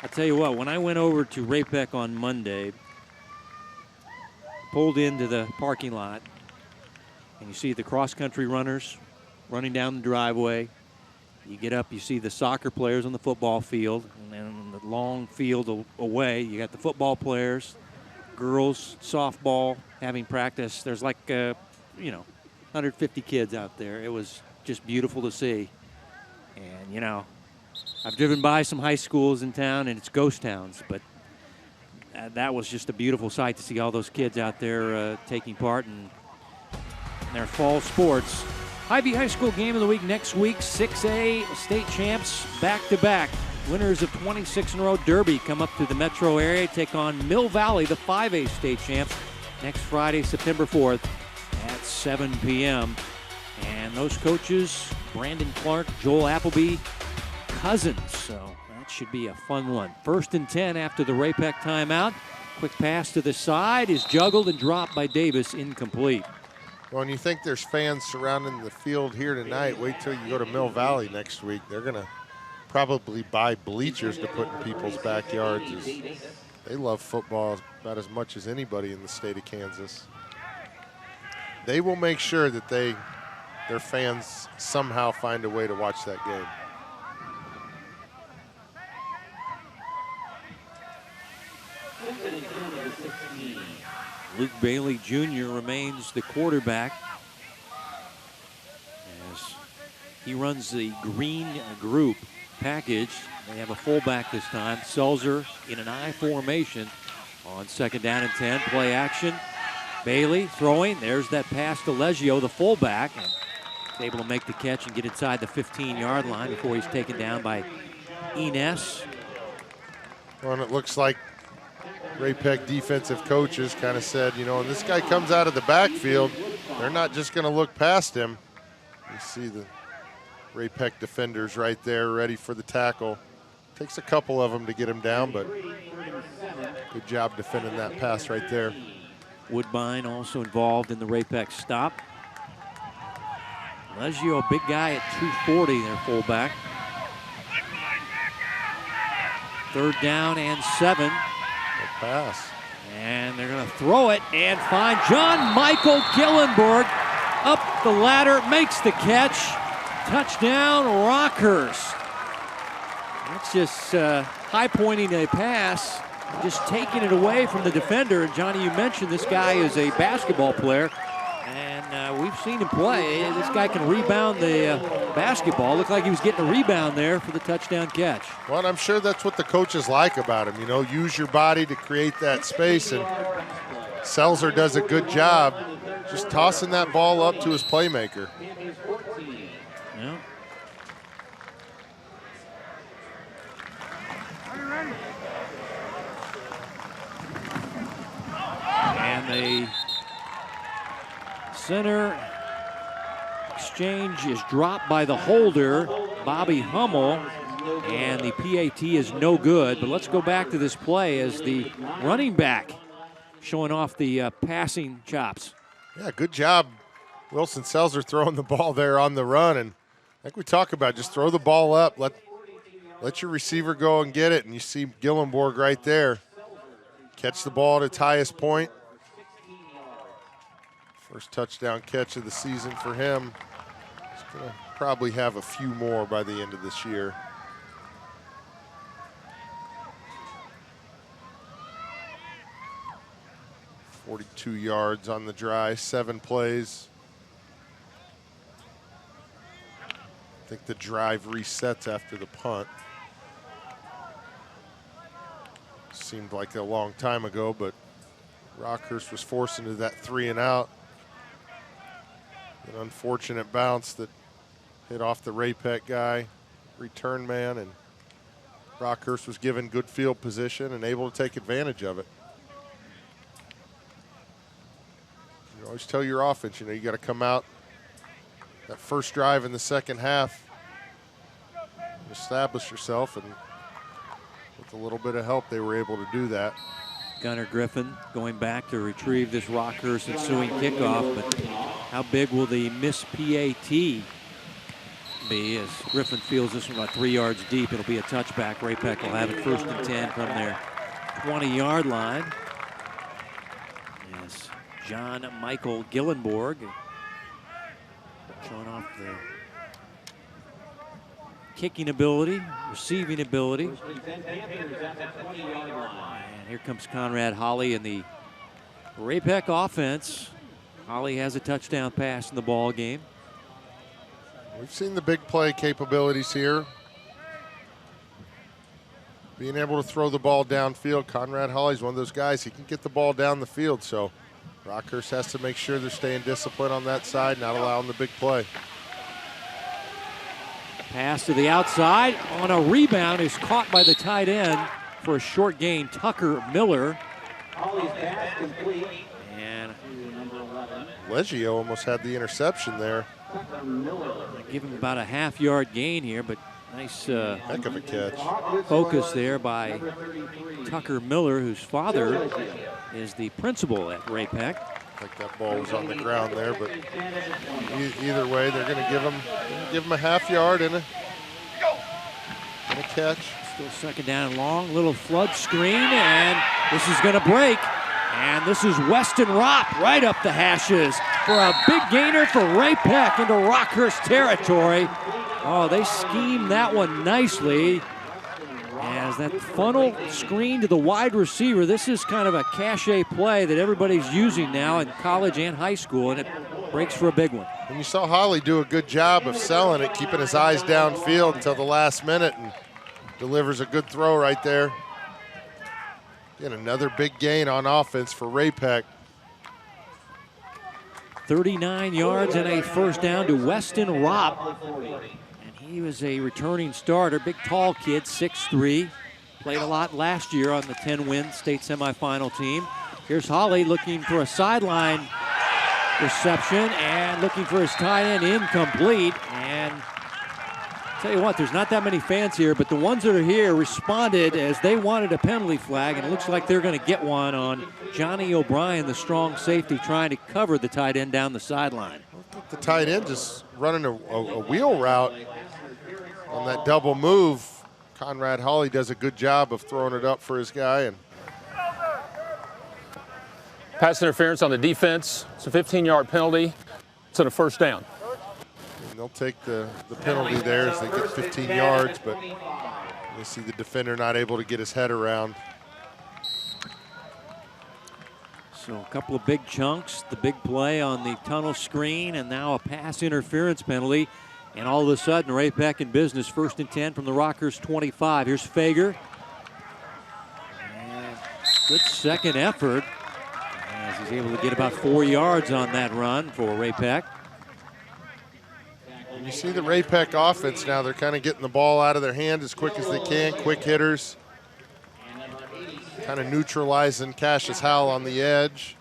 I'll tell you what, when I went over to Ray Pec on Monday, pulled into the parking lot, and you see the cross-country runners running down the driveway. You get up, you see the soccer players on the football field, and then on the long field away, you got the football players, girls, softball, having practice. There's like, 150 kids out there. It was just beautiful to see. And, I've driven by some high schools in town, and it's ghost towns, but that was just a beautiful sight to see all those kids out there taking part in their fall sports. Hy-Vee High School Game of the Week next week. 6A state champs back-to-back. Winners of 26 in a row Derby come up to the metro area, take on Mill Valley, the 5A state champs, next Friday, September 4th at 7 p.m. And those coaches, Brandon Clark, Joel Appleby, cousins. So that should be a fun one. 1st and 10 after the Ray Pec timeout. Quick pass to the side is juggled and dropped by Davis, incomplete. well, and you think there's fans surrounding the field here tonight, wait till you go to Mill Valley next week. They're going to probably buy bleachers to put in people's backyards. They love football about as much as anybody in the state of Kansas. They will make sure that their fans somehow find a way to watch that game. Luke Bailey Jr. remains the quarterback as he runs the green group package. They have a fullback this time. Selzer in an I formation. On 2nd down and 10, play action. Bailey throwing. There's that pass to Leggio, the fullback. And he's able to make the catch and get inside the 15-yard line before he's taken down by Ines. Well, and it looks like Ray Pec defensive coaches kind of said, you know, when this guy comes out of the backfield, they're not just going to look past him. You see the Ray Pec defenders right there ready for the tackle. Takes a couple of them to get him down, but good job defending that pass right there. Woodbine also involved in the Ray Pec stop. Leggio, a big guy at 240, their fullback. 3rd down and 7. Good pass. And they're going to throw it and find John Michael Gillenborg up the ladder, makes the catch. Touchdown, Rockhurst. That's just high pointing a pass, just taking it away from the defender. And Johnny, you mentioned this guy is a basketball player, and we've seen him play. This guy can rebound the basketball. Looked like he was getting a rebound there for the touchdown catch. Well, I'm sure that's what the coaches like about him. You know, use your body to create that space, and Selzer does a good job just tossing that ball up to his playmaker. Yeah. And the center exchange is dropped by the holder, Bobby Hummel, and the PAT is no good. But let's go back to this play as the running back showing off the passing chops. Yeah, good job, Wilson Selzer, throwing the ball there on the run. And like we talk about, just throw the ball up, let your receiver go and get it. And you see Gillenborg right there. Catch the ball at its highest point. First touchdown catch of the season for him. He's going to probably have a few more by the end of this year. .42 yards on the drive, 7 plays. I think the drive resets after the punt. Seemed like a long time ago, but Rockhurst was forced into that 3 and out. An unfortunate bounce that hit off the Ray Pec guy, return man, and Rockhurst was given good field position and able to take advantage of it. You always tell your offense, you know, you got to come out that first drive in the second half, establish yourself, and with a little bit of help, they were able to do that. Gunnar Griffin going back to retrieve this Rockhurst ensuing kickoff, but how big will the miss PAT be as Griffin feels this one about 3 yards deep? It'll be a touchback. Ray Pec will have it 1st and 10 from their 20-yard line. Yes, John Michael Gillenborg showing off the kicking ability, receiving ability. And here comes Conrad Holly in the Ray Pec offense. Holly has a touchdown pass in the ball game. We've seen the big play capabilities here. Being able to throw the ball downfield. Conrad Holly's one of those guys, he can get the ball down the field, so Rockhurst has to make sure they're staying disciplined on that side, not allowing the big play. Pass to the outside on a rebound is caught by the tight end for a short gain, Tucker Miller. And Leggio almost had the interception there. Give him about a half-yard gain here, but nice heck of a catch. Focus there by Tucker Miller, whose father is the principal at Ray Pec. I think that ball was on the ground there, but either way, they're going to give him a half yard and a catch. Still 2nd down and long, little flood screen, and this is going to break. And this is Weston Ropp right up the hashes for a big gainer for Ray Pec into Rockhurst territory. Oh, they schemed that one nicely. As that funnel screen to the wide receiver, this is kind of a cachet play that everybody's using now in college and high school, and it breaks for a big one. And you saw Holly do a good job of selling it, keeping his eyes downfield until the last minute, and delivers a good throw right there. Again, another big gain on offense for Ray Pec. 39 yards and a first down to Weston Ropp. And he was a returning starter, big tall kid, 6'3". Played a lot last year on the 10-win state semifinal team. Here's Holly looking for a sideline reception and looking for his tight end, incomplete. And tell you what, there's not that many fans here, but the ones that are here responded as they wanted a penalty flag, and it looks like they're going to get one on Johnny O'Brien, the strong safety, trying to cover the tight end down the sideline. The tight end just running a wheel route on that double move. Conrad Hawley does a good job of throwing it up for his guy. And pass interference on the defense. It's a 15-yard penalty. It's on a first down. And they'll take the penalty there as they get 15 yards, but you see the defender not able to get his head around. So a couple of big chunks, the big play on the tunnel screen, and now a pass interference penalty. And all of a sudden, Ray Pec in business, 1st and 10 from the Rockhurst 25. Here's Fager. And good second effort as he's able to get about 4 yards on that run for Ray Pec. And you see the Ray Pec offense now, they're kind of getting the ball out of their hand as quick as they can, quick hitters. Kind of neutralizing Cassius Howell on the edge.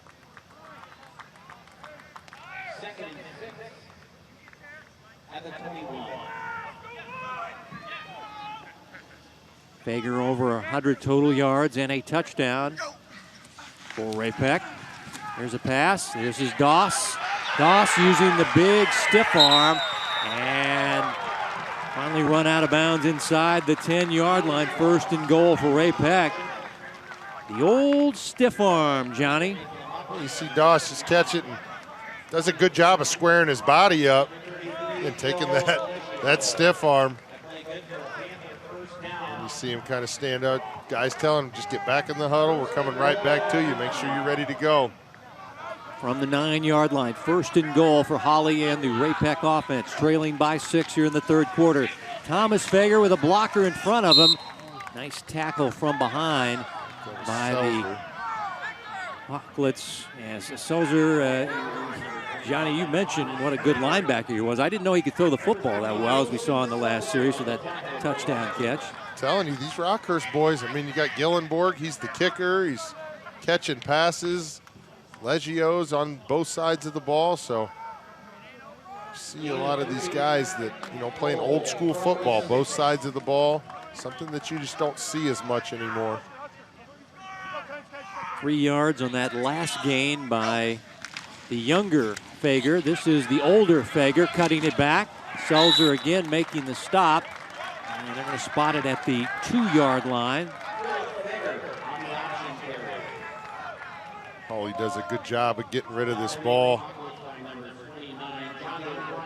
Fager over 100 total yards and a touchdown for Ray Pec. Here's a pass. Here's his Doss. Doss using the big stiff arm and finally run out of bounds inside the 10-yard line. 1st and goal for Ray Pec. The old stiff arm, Johnny. Well, you see Doss just catch it and does a good job of squaring his body up and taking that stiff arm. You see him kind of stand up. Guys telling him, just get back in the huddle. We're coming right back to you. Make sure you're ready to go. From the 9-yard line, 1st and goal for Holly and the Ray Pec offense, trailing by 6 here in the 3rd quarter. Thomas Fager with a blocker in front of him. Nice tackle from behind by the Hawklets. As Selzer, Johnny, you mentioned what a good linebacker he was. I didn't know he could throw the football that well, as we saw in the last series with that touchdown catch. Telling you, these Rockhurst boys, I mean, you got Gillenborg, he's the kicker, he's catching passes. Leggio's on both sides of the ball, so you see a lot of these guys that, you know, playing old school football, both sides of the ball, something that you just don't see as much anymore. 3 yards on that last gain by the younger Fager. This is the older Fager cutting it back. Selzer again making the stop. And they're going to spot it at the 2-yard line. Hawley does a good job of getting rid of this ball.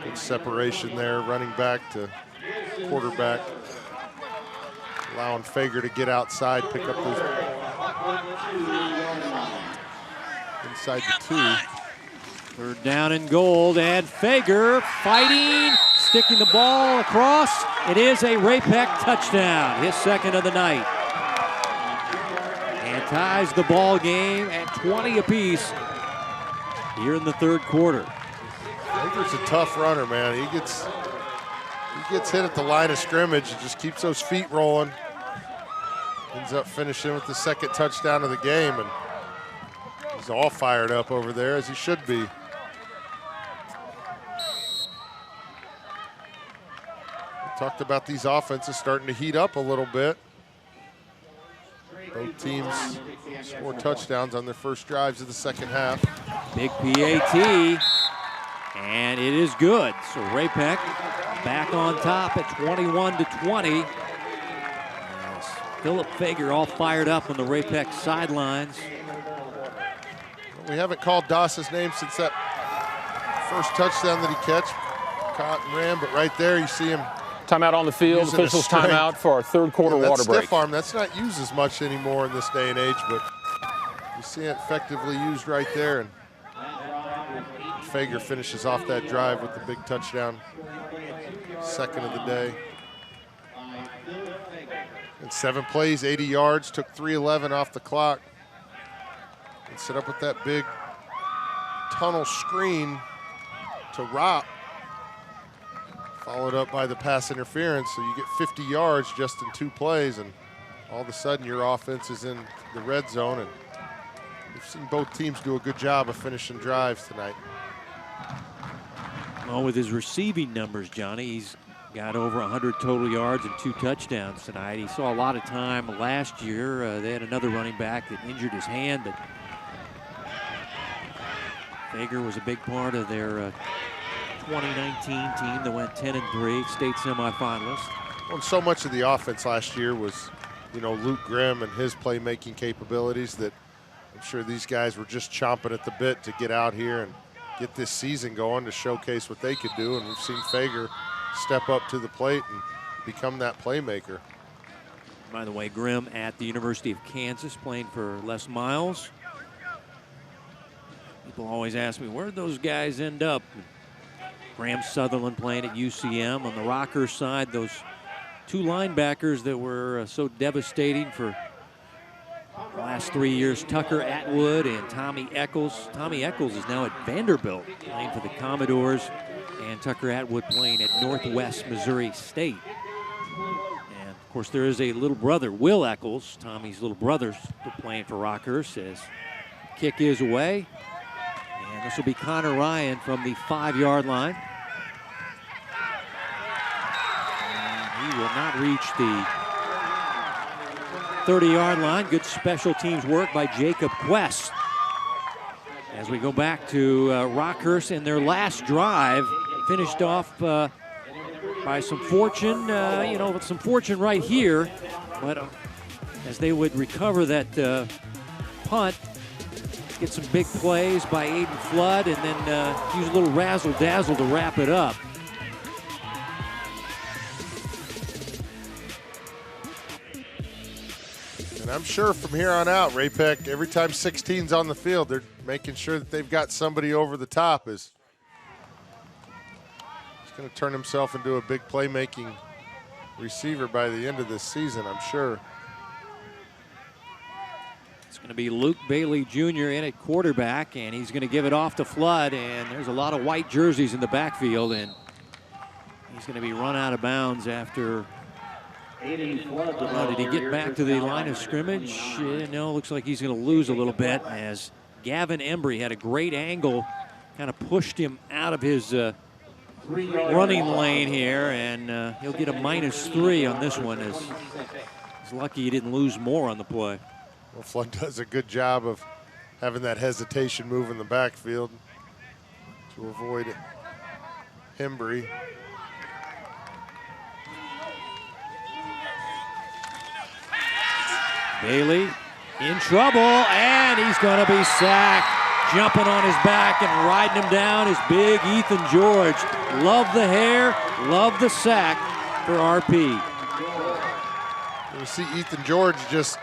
Good separation there, running back to quarterback. Allowing Fager to get outside, pick up those inside the 2. 3rd down and goal, and Fager fighting, sticking the ball across. It is a Ray Pec touchdown, his 2nd of the night. And ties the ball game at 20 apiece here in the 3rd quarter. Fager's a tough runner, man. He gets hit at the line of scrimmage and just keeps those feet rolling. Ends up finishing with the 2nd touchdown of the game, and he's all fired up over there, as he should be. Talked about these offenses starting to heat up a little bit. Both teams scored touchdowns on their first drives of the 2nd half. Big PAT, and it is good. So Ray Pec back on top at 21-20. As Philip Fager all fired up on the Ray Pec sidelines. We haven't called Doss's name since that first touchdown that he caught and ran, but right there you see him. Timeout on the field. Officials timeout for our 3rd quarter water break. Stiff arm, that's not used as much anymore in this day and age, but you see it effectively used right there. And Fager finishes off that drive with the big touchdown, 2nd of the day. In 7 plays, 80 yards, took 3:11 off the clock. And set up with that big tunnel screen to Ropp. Followed up by the pass interference, so you get 50 yards just in 2 plays, and all of a sudden your offense is in the red zone. And we've seen both teams do a good job of finishing drives tonight. Well, with his receiving numbers, Johnny, he's got over 100 total yards and 2 touchdowns tonight. He saw a lot of time last year. They had another running back that injured his hand, but Fager was a big part of their 2019 team that went 10-3, state semifinalist. Well, so much of the offense last year was, you know, Luke Grimm and his playmaking capabilities that I'm sure these guys were just chomping at the bit to get out here and get this season going to showcase what they could do. And we've seen Fager step up to the plate and become that playmaker. By the way, Grimm at the University of Kansas playing for Les Miles. People always ask me, where'd those guys end up? Graham Sutherland playing at UCM. On the Rockhurst side, those 2 linebackers that were so devastating for the last 3 years, Tucker Atwood and Tommy Eccles. Tommy Eccles is now at Vanderbilt playing for the Commodores, and Tucker Atwood playing at Northwest Missouri State. And of course there is a little brother, Will Eccles, Tommy's little brother, playing for Rockhurst, as kick is away. And this will be Connor Ryan from the 5-yard line. And he will not reach the 30-yard line. Good special teams work by Jacob Quest. As we go back to Rockhurst in their last drive, finished off by some fortune, some fortune right here. But as they would recover that punt, get some big plays by Aiden Flood, and then use a little razzle-dazzle to wrap it up. And I'm sure from here on out, Ray Pec, every time 16's on the field, they're making sure that they've got somebody over the top. He's going to turn himself into a big playmaking receiver by the end of this season, I'm sure. It's going to be Luke Bailey Jr. in at quarterback, and he's going to give it off to Flood, and there's a lot of white jerseys in the backfield, and he's going to be run out of bounds after. Did he get back to the line of scrimmage? No, looks like he's going to lose a little bit, as Gavin Embry had a great angle, kind of pushed him out of his running lane here, and he'll get a -3 on this one, as he's lucky he didn't lose more on the play. Well, Flood does a good job of having that hesitation move in the backfield to avoid Embry. Bailey in trouble, and he's going to be sacked. Jumping on his back and riding him down is big Ethan George. Love the hair, love the sack for RP. You see Ethan George just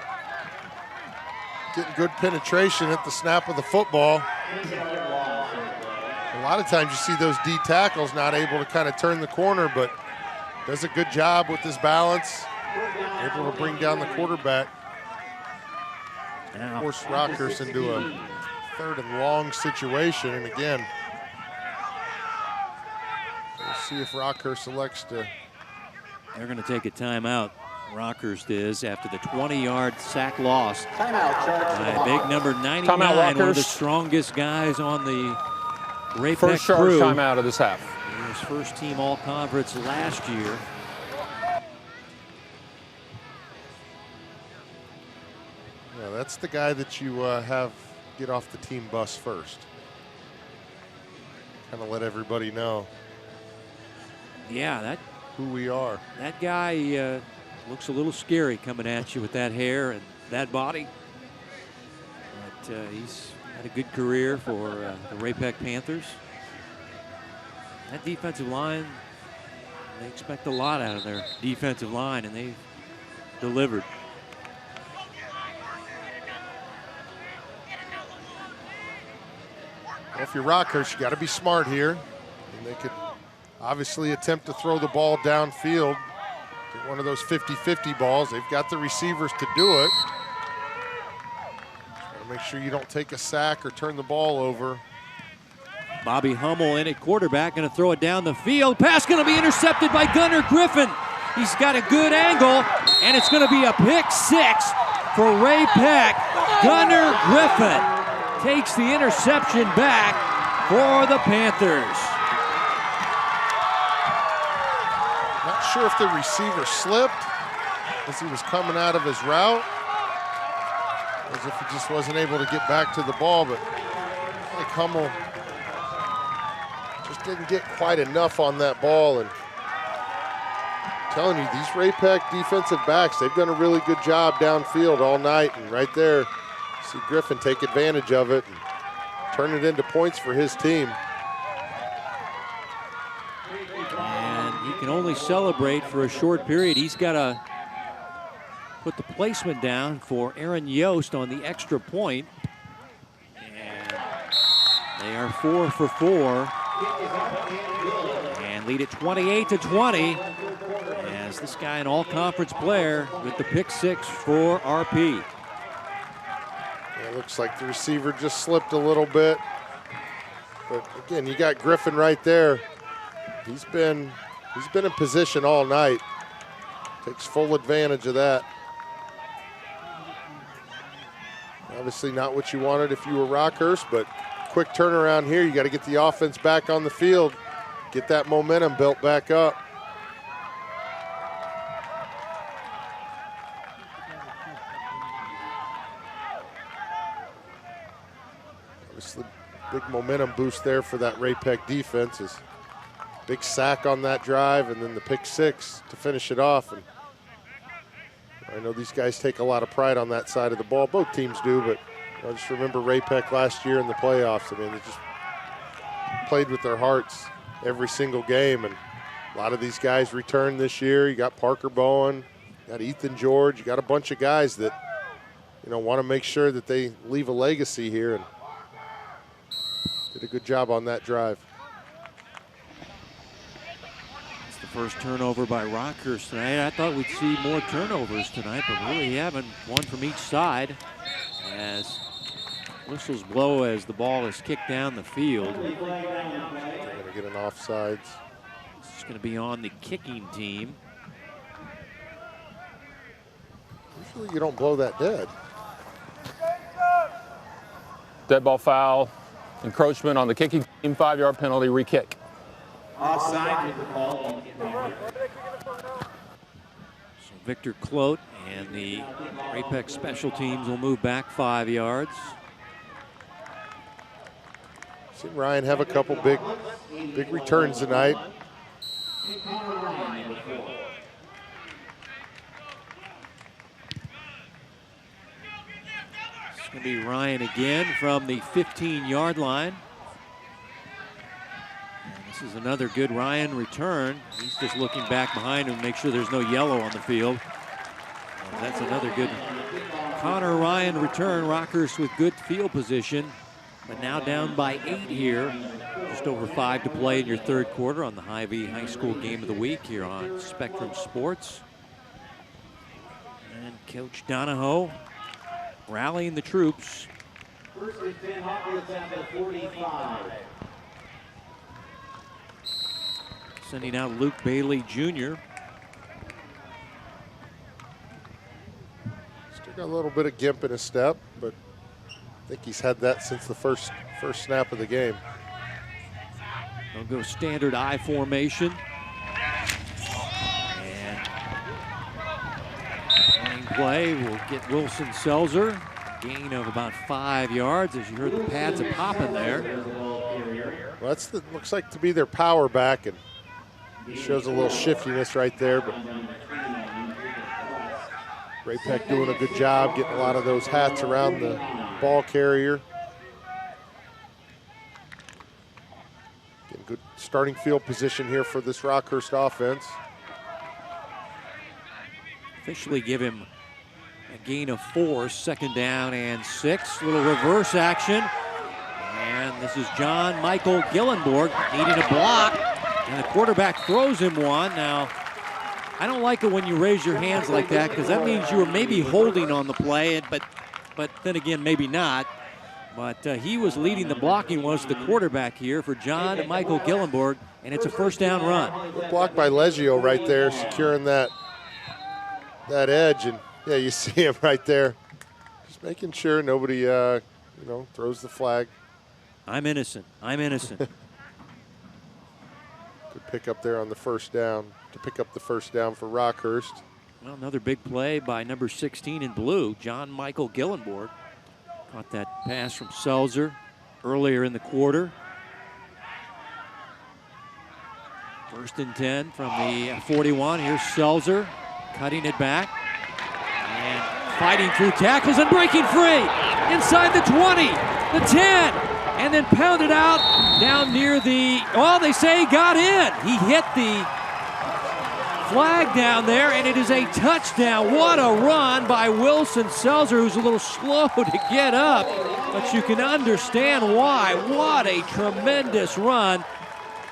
getting good penetration at the snap of the football. A lot of times you see those D tackles not able to kind of turn the corner, but does a good job with his balance, able to bring down the quarterback. Now, force Rockhurst into a 3rd and long situation, and again, we'll see if Rockhurst elects to. They're going to take a timeout. Rockhurst is, after the 20-yard sack loss by big number 99, one of the strongest guys on the Ray Pec crew. First charge timeout of this half. He was first team all-conference last year. Yeah, that's the guy that you have get off the team bus first. Kind of let everybody know. Yeah, who we are. That guy looks a little scary coming at you with that hair and that body. But he's had a good career for the Ray Pec Panthers. That defensive line, they expect a lot out of their defensive line, and they've delivered. Well, if you're Rockhurst, you got to be smart here. And they could obviously attempt to throw the ball downfield. They're one of those 50-50 balls. They've got the receivers to do it. Gotta make sure you don't take a sack or turn the ball over. Bobby Hummel in at quarterback, going to throw it down the field. Pass going to be intercepted by Gunnar Griffin. He's got a good angle, and it's going to be a pick six for Ray Pec. Gunnar Griffin takes the interception back for the Panthers. Not sure if the receiver slipped as he was coming out of his route, as if he just wasn't able to get back to the ball, but I think Hummel just didn't get quite enough on that ball. And I'm telling you, these Ray Pec defensive backs, they've done a really good job downfield all night. And right there, see Griffin take advantage of it and turn it into points for his team. And he can only celebrate for a short period. He's got to put the placement down for Aaron Yost on the extra point. And they are 4 for 4. And lead it 28-20 as this guy an all-conference player with the pick six for RP. Yeah, it looks like the receiver just slipped a little bit. But again, you got Griffin right there. He's been in position all night. Takes full advantage of that. Obviously not what you wanted if you were Rockhurst, but quick turnaround here. You got to get the offense back on the field, get that momentum built back up. Obviously, big momentum boost there for that Ray Pec defense. Is big sack on that drive and then the pick six to finish it off. And I know these guys take a lot of pride on that side of the ball. Both teams do, but I just remember Ray Pec last year in the playoffs. I mean, they just played with their hearts every single game, and a lot of these guys returned this year. You got Parker Bowen, you got Ethan George, you got a bunch of guys that, you know, want to make sure that they leave a legacy here, and did a good job on that drive. It's the first turnover by Rockhurst tonight. I thought we'd see more turnovers tonight, but really haven't. One from each side as whistles blow as the ball is kicked down the field. They're going to get an offsides. It's going to be on the kicking team. Usually you don't blow that dead. Dead ball foul, encroachment on the kicking team, 5-yard penalty, re-kick. Offside with the call. So Victor Clote and the Ray Pec special teams will move back 5 yards. Seen Ryan have a couple big returns tonight. It's going to be Ryan again from the 15-yard line. And this is another good Ryan return. He's just looking back behind him to make sure there's no yellow on the field. And that's another good Connor Ryan return. Rockhurst with good field position, but now down by 8 here. Just over 5 to play in your third quarter on the Hy-Vee High School Game of the Week here on Spectrum Sports. And Coach Donahoe rallying the troops. First and 10, Hawkins at the 45. Sending out Luke Bailey Jr. Still got a little bit of gimp in his step, but I think he's had that since the first snap of the game. They'll go standard I formation. And running play will get Wilson Selzer. Gain of about 5 yards as you heard the pads are popping there. Well, looks like to be their power back, and shows a little shiftiness right there, but Ray Pec doing a good job getting a lot of those hats around the ball carrier. Getting good starting field position here for this Rockhurst offense. Officially give him a gain of 4, 2nd down and 6. Little reverse action. And this is John Michael Gillenborg needing a block. And the quarterback throws him one. Now, I don't like it when you raise your hands like that because that means you were maybe holding on the play, but then again, maybe not. But he was leading the blocking, was the quarterback here for John Michael Gillenborg, and it's a first down run. Good block by Leggio right there, securing that edge, and yeah, you see him right there, just making sure nobody, throws the flag. I'm innocent. I'm innocent. Good pick up there on the first down to pick up the first down for Rockhurst. Well, another big play by number 16 in blue, John Michael Gillenborg. Caught that pass from Selzer earlier in the quarter. 1st and 10 from the 41. Here's Selzer cutting it back and fighting through tackles and breaking free inside the 20, the 10, and then pounded out down near the, they say he got in. He hit the flag down there, and it is a touchdown. What a run by Wilson Selzer, who's a little slow to get up, but you can understand why. What a tremendous run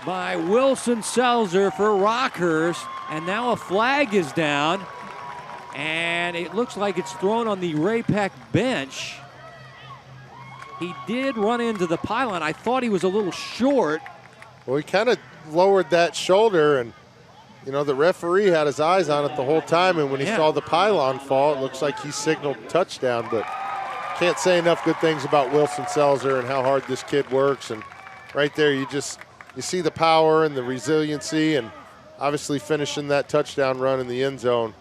by Wilson Selzer for Rockhurst, and now a flag is down, and it looks like it's thrown on the Ray Pec bench. He did run into the pylon. I thought he was a little short. Well, he kind of lowered that shoulder, and the referee had his eyes on it the whole time, and when he saw the pylon fall, it looks like he signaled touchdown, but can't say enough good things about Wilson Selzer and how hard this kid works. And right there, you see the power and the resiliency, and obviously finishing that touchdown run in the end zone.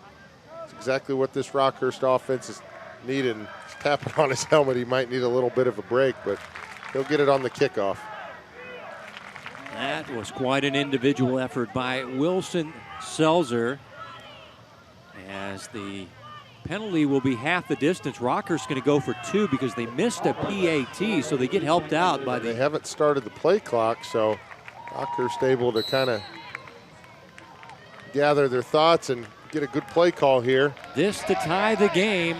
It's exactly what this Rockhurst offense is needed. And he's tapping on his helmet. He might need a little bit of a break, but he'll get it on the kickoff. That was quite an individual effort by Wilson Selzer, as the penalty will be half the distance. Rockhurst's going to go for 2 because they missed a PAT, so they get helped out by They haven't started the play clock, so Rockhurst able to kind of gather their thoughts and get a good play call here. This to tie the game.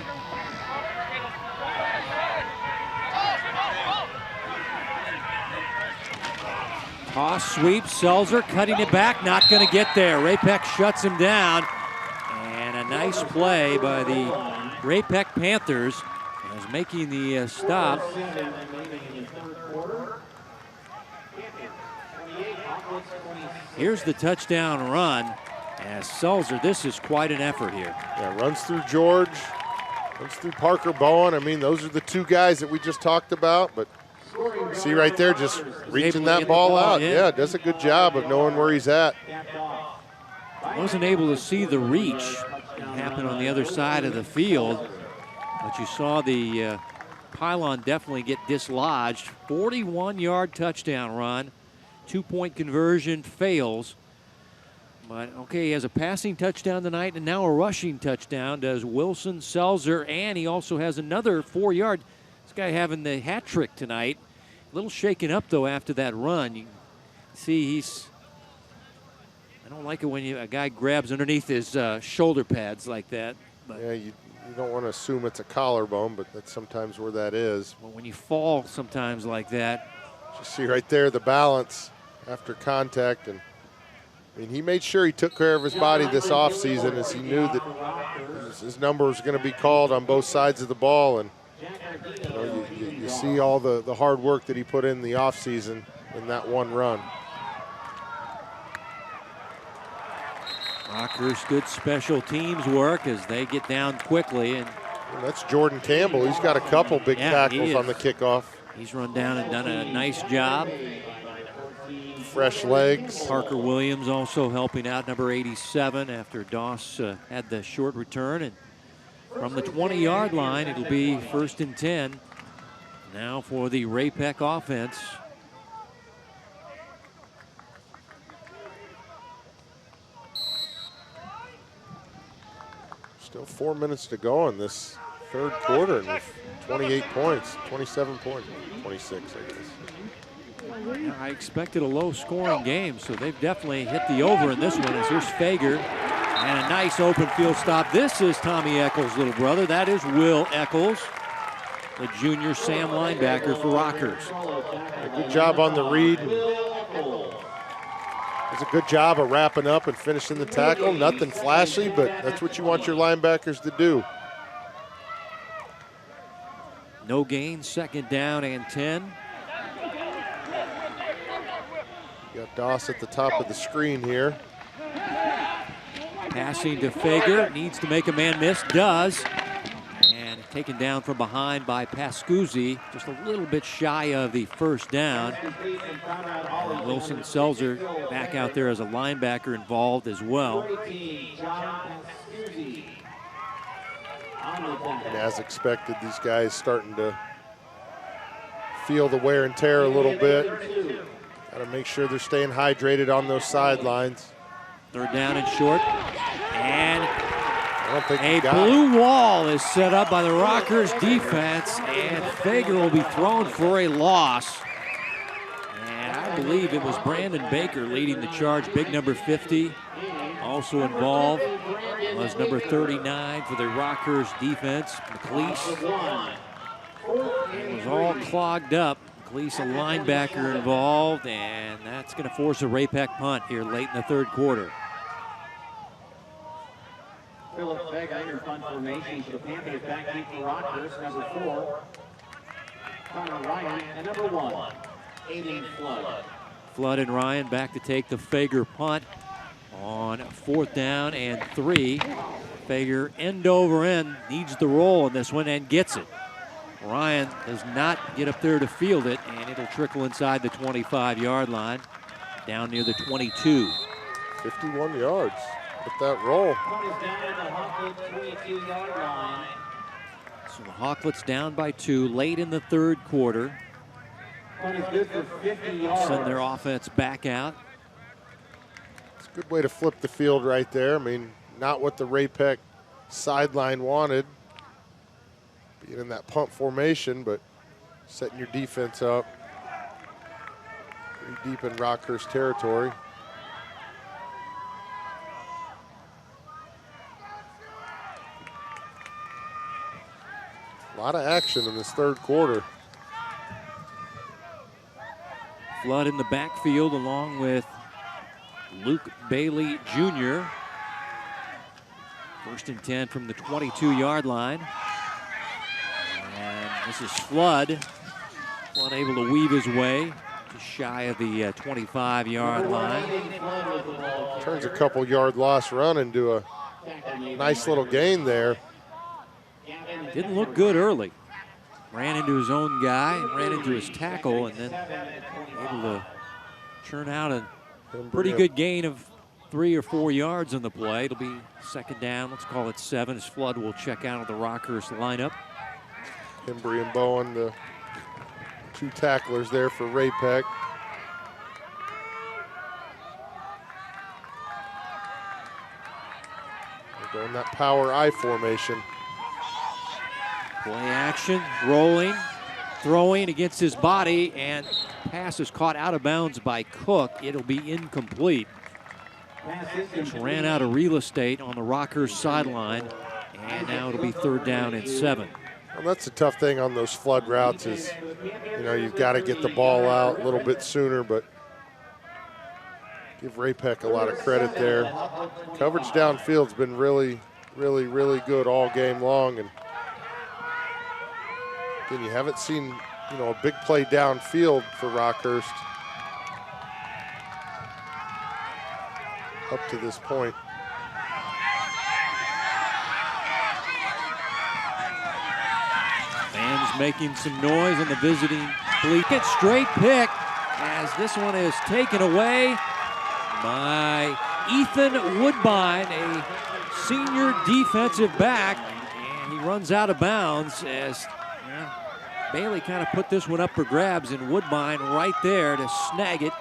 Toss sweep, Selzer cutting it back, not going to get there. Ray Pec shuts him down. And a nice play by the Ray Pec Panthers as making the stop. Here's the touchdown run as Selzer. This is quite an effort here. Yeah, runs through George, runs through Parker Bowen. I mean, those are the 2 guys that we just talked about, but see right there, just reaching that ball out. Yeah, does a good job of knowing where he's at. Wasn't able to see the reach happen on the other side of the field, but you saw the pylon definitely get dislodged. 41-yard touchdown run. 2-point conversion fails. But, okay, he has a passing touchdown tonight and now a rushing touchdown, does Wilson Selzer, and he also has another 4-yard. This guy having the hat trick tonight. A little shaken up, though, after that run. You see I don't like it when a guy grabs underneath his shoulder pads like that. But yeah, you don't want to assume it's a collarbone, but that's sometimes where that is. Well, when you fall sometimes like that. You see right there the balance after contact. And I mean, he made sure he took care of his body this offseason, as he knew that his number was going to be called on both sides of the ball. And you see all the hard work that he put in the offseason in that one run. Rockhurst good special teams work as they get down quickly. And that's Jordan Campbell. He's got a couple big tackles on the kickoff. He's run down and done a nice job. Fresh legs. Parker Williams also helping out, number 87, after Doss had the short return. And from the 20-yard line, it'll be 1st and 10. Now for the Ray Pec offense. Still 4 minutes to go in this third quarter, and with 28 points, 27 points, 26, I guess. Yeah, I expected a low-scoring game, so they've definitely hit the over in this one. As here's Fager, and a nice open field stop. This is Tommy Eccles' little brother. That is Will Eccles, the junior Sam linebacker for Rockhurst. Good job on the read. Does a good job of wrapping up and finishing the tackle. Nothing flashy, but that's what you want your linebackers to do. No gain, 2nd down and 10. You got Doss at the top of the screen here. Passing to Fager, needs to make a man miss, does. And taken down from behind by Pascuzzi, just a little bit shy of the 1st down. And Wilson Selzer back out there as a linebacker involved as well. And as expected, these guys starting to feel the wear and tear a little bit. Got to make sure they're staying hydrated on those sidelines. 3rd down and short. And I don't think a blue wall is set up by the Rockhurst defense, and Fager will be thrown for a loss. And I believe it was Brandon Baker leading the charge, big number 50. Also involved was number 39 for the Rockhurst defense, McLeese. It was all clogged up. McLeese, a linebacker involved, and that's going to force a Ray Pec punt here late in the 3rd quarter. Philip Begg under punt formation for the Panthers. Back deep for Rockhurst, number 4. Connor Ryan, and number 1, Aiden Flood. Flood and Ryan back to take the Fager punt on 4th down and 3. Fager end over end needs the roll in this one and gets it. Ryan does not get up there to field it, and it'll trickle inside the 25-yard line, down near the 22. 51 yards with that roll. So the Hawklets down by 2 late in the 3rd quarter. Send their offense back out. It's a good way to flip the field right there. I mean, not what the Ray Pec sideline wanted, being in that punt formation, but setting your defense up pretty deep in Rockhurst territory. A lot of action in this 3rd quarter. Flood in the backfield along with Luke Bailey Jr. 1st and 10 from the 22-yard line. And this is Flood. Flood able to weave his way just shy of the 25-yard line. Turns a couple yard loss run into a nice little gain there. Didn't look good early. Ran into his own guy, ran into his tackle, and then able to churn out a pretty good gain of 3 or 4 yards on the play. It'll be 2nd down, let's call it 7, as Flood will check out of the Rockhurst lineup. Hembry and Bowen, the 2 tacklers there for Ray Pec. They're going that power I formation. Play action, rolling, throwing against his body, and pass is caught out of bounds by Cook. It'll be incomplete. Just ran out of real estate on the Rockhurst sideline, and now it'll be 3rd down and 7. Well, that's the tough thing on those flood routes is, you know, you've got to get the ball out a little bit sooner, but give Ray Pec a lot of credit there. Coverage downfield's been really, really, really good all game long, and again, you haven't seen, you know, a big play downfield for Rockhurst up to this point. Fans making some noise on the visiting fleet. Straight pick as this one is taken away by Ethan Woodbine, a senior defensive back, and he runs out of bounds as Bailey kind of put this one up for grabs, and Woodbine right there to snag it.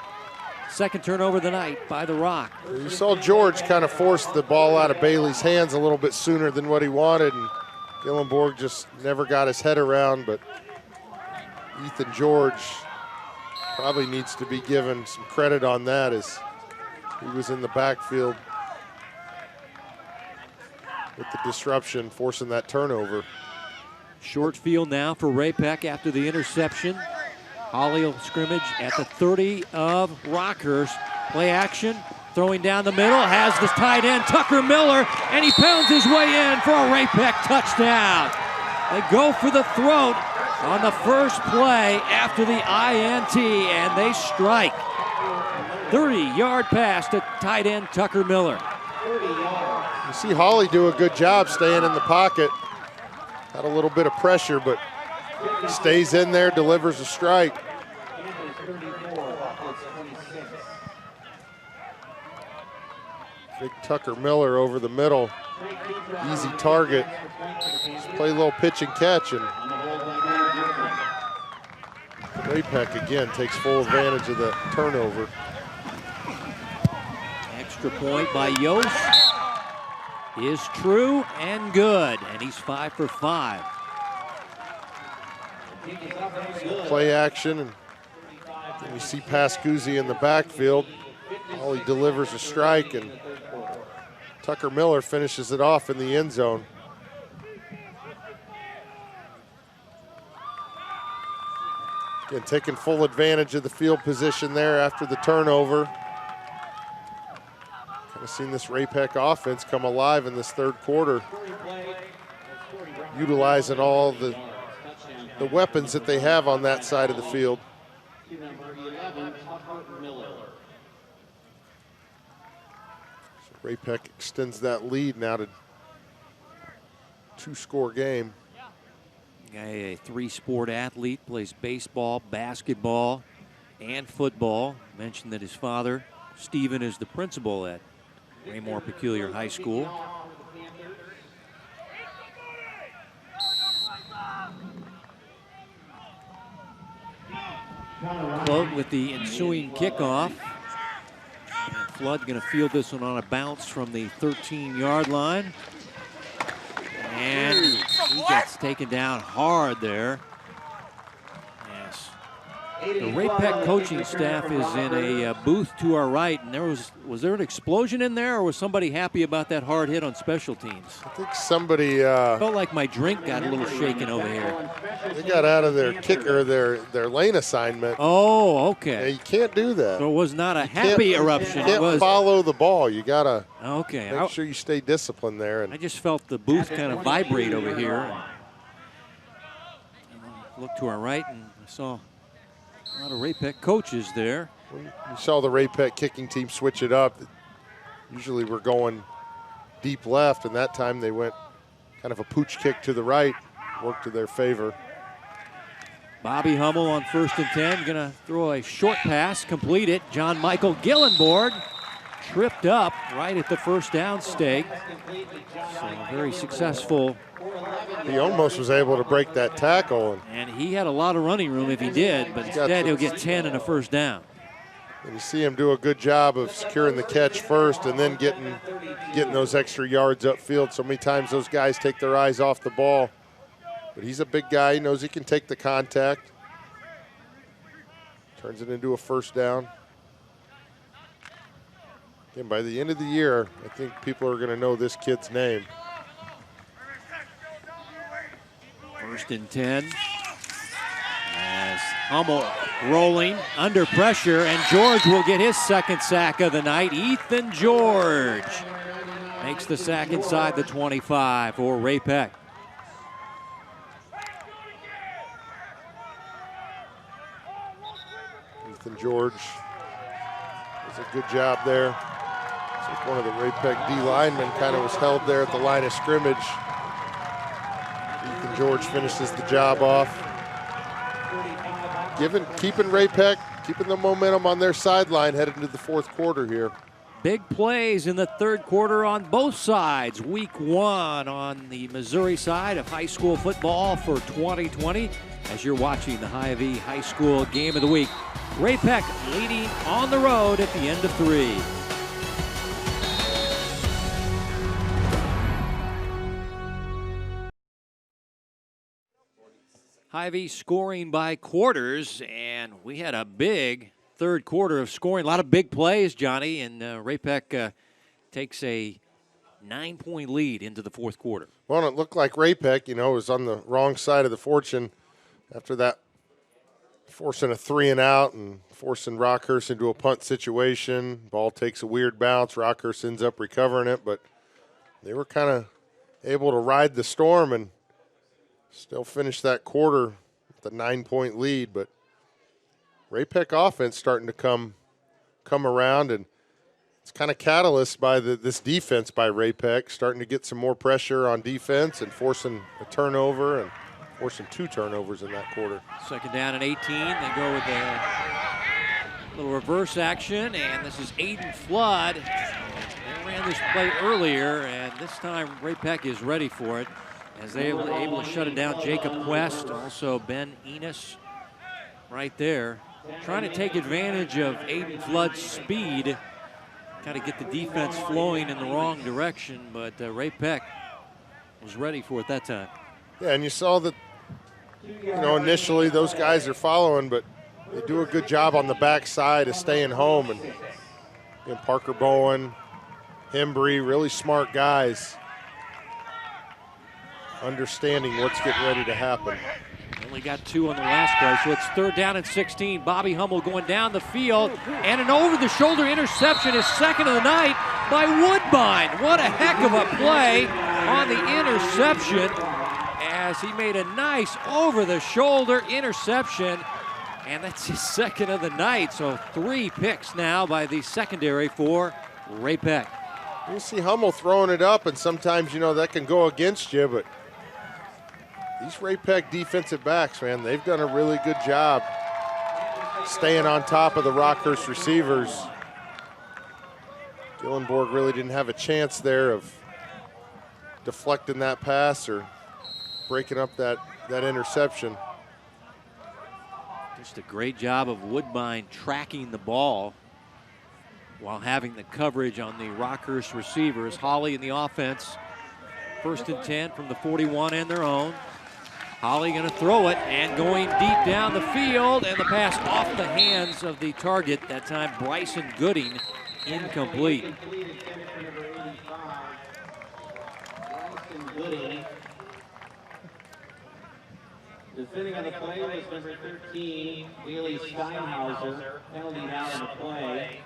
2nd turnover of the night by the Rock. You saw George kind of force the ball out of Bailey's hands a little bit sooner than what he wanted, and Gillenborg just never got his head around, but Ethan George probably needs to be given some credit on that as he was in the backfield with the disruption, forcing that turnover. Short field now for Ray Pec after the interception. Holly will scrimmage at the 30 of Rockhurst. Play action, throwing down the middle, has the tight end Tucker Miller, and he pounds his way in for a Ray Pec touchdown. They go for the throat on the first play after the INT, and they strike. 30-yard pass to tight end Tucker Miller. You see Hawley do a good job staying in the pocket. Had a little bit of pressure, but stays in there, delivers a strike. Big Tucker Miller over the middle. Easy target. Just play a little pitch and catch, and Ray Pec again takes full advantage of the turnover. Extra point by Yost is true and good, and he's 5 for 5. Play action, and then you see Pascuzzi in the backfield. Hawley delivers a strike, and Tucker Miller finishes it off in the end zone. Again, taking full advantage of the field position there after the turnover. Kind of seen this Ray Pec offense come alive in this third quarter, utilizing all the weapons that they have on that side of the field. So Ray Pec extends that lead now to 2-score game. A 3-sport athlete, plays baseball, basketball, and football. Mentioned that his father, Stephen, is the principal at Raymore Peculiar High School. Flood with the ensuing kickoff. And Flood going to field this one on a bounce from the 13-yard line. And he gets taken down hard there. Yes. The Ray Pec coaching staff is in a booth to our right, and was there an explosion in there, or was somebody happy about that hard hit on special teams? I think somebody felt like my drink got a little shaken over here. They got out of their kicker, their lane assignment. Oh, okay. Yeah, you can't do that. So it was not a happy eruption. You can't follow the ball. You gotta make sure you stay disciplined there. And I just felt the booth kind of vibrate over here. And looked to our right, and I saw a lot of Ray Pec coaches there. You saw the Ray Pec kicking team switch it up. Usually we're going deep left, and that time they went kind of a pooch kick to the right, worked to their favor. Bobby Hummel on 1st and 10, gonna throw a short pass, complete it. John Michael Gillenborg tripped up right at the first down stake. So very successful. He almost was able to break that tackle. And he had a lot of running room if he did, but instead he'll get 10 and a first down. And you see him do a good job of securing the catch first and then getting those extra yards upfield. So many times those guys take their eyes off the ball. But he's a big guy. He knows he can take the contact. Turns it into a first down. Again, by the end of the year, I think people are going to know this kid's name. 1st and 10. As Hummel rolling under pressure, and George will get his second sack of the night. Ethan George makes the sack inside the 25 for Ray Pec. Ethan George does a good job there. It's like one of the Ray Pec D linemen kind of was held there at the line of scrimmage. Ethan George finishes the job off. Keeping Ray Pec, keeping the momentum on their sideline headed into the fourth quarter here. Big plays in the third quarter on both sides. Week 1 on the Missouri side of high school football for 2020. As you're watching the Hy-Vee High School Game of the Week, Ray Pec leading on the road at the end of 3. Hy-Vee scoring by quarters, and we had a big third quarter of scoring. A lot of big plays, Johnny, and Ray Pec takes a 9-point lead into the fourth quarter. Well, it looked like Ray Pec, was on the wrong side of the fortune after that forcing a 3-and-out and forcing Rockhurst into a punt situation. Ball takes a weird bounce. Rockhurst ends up recovering it, but they were kind of able to ride the storm and still finish that quarter with a 9-point lead. But Ray Pec offense starting to come around, and it's kind of catalyst by this defense by Ray Pec, starting to get some more pressure on defense and forcing a turnover and forcing 2 turnovers in that quarter. Second down and 18. They go with a little reverse action, and this is Aiden Flood. They ran this play earlier, and this time Ray Pec is ready for it as they were able to shut it down. Jacob Quest, also Ben Enos right there, trying to take advantage of Aiden Flood's speed, kind of get the defense flowing in the wrong direction, but Ray Pec was ready for it that time. Yeah, and you saw that, initially those guys are following, but they do a good job on the backside of staying home. And Parker Bowen, Hembry, really smart guys, understanding what's getting ready to happen. Only got 2 on the last play, so it's 3rd down and 16. Bobby Hummel going down the field, and an over-the-shoulder interception is second of the night by Woodbine. What a heck of a play on the interception, as he made a nice over-the-shoulder interception, and that's his second of the night. So 3 picks now by the secondary for Ray Pec. You see Hummel throwing it up, and sometimes, that can go against you, but these Ray Pec defensive backs, man, they've done a really good job staying on top of the Rockhurst receivers. Gillenborg really didn't have a chance there of deflecting that pass or breaking up that interception. Just a great job of Woodbine tracking the ball while having the coverage on the Rockhurst receivers. Holly in the offense, 1st and 10 from the 41 and their own. Holly going to throw it and going deep down the field, and the pass off the hands of the target. That time Bryson Gooding, incomplete. Defending on the play was number 13, Bailey Steinhauser. Penalty now on the play.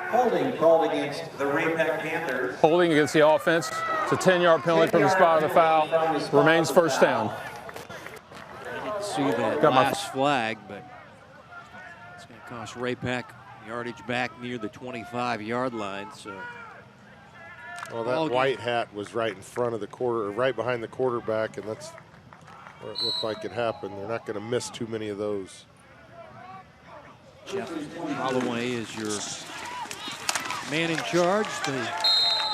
Holding called against the Ray Pec Panthers. Holding against the offense. It's a 10-yard penalty from the spot of the foul. Remains 1st down. I didn't see that last flag, but it's going to cost Ray Pec yardage back near the 25-yard line. So, well, that white hat was right in front of the right behind the quarterback, and that's where it looked like it happened. They're not going to miss too many of those. Jeff Holloway is your man in charge, the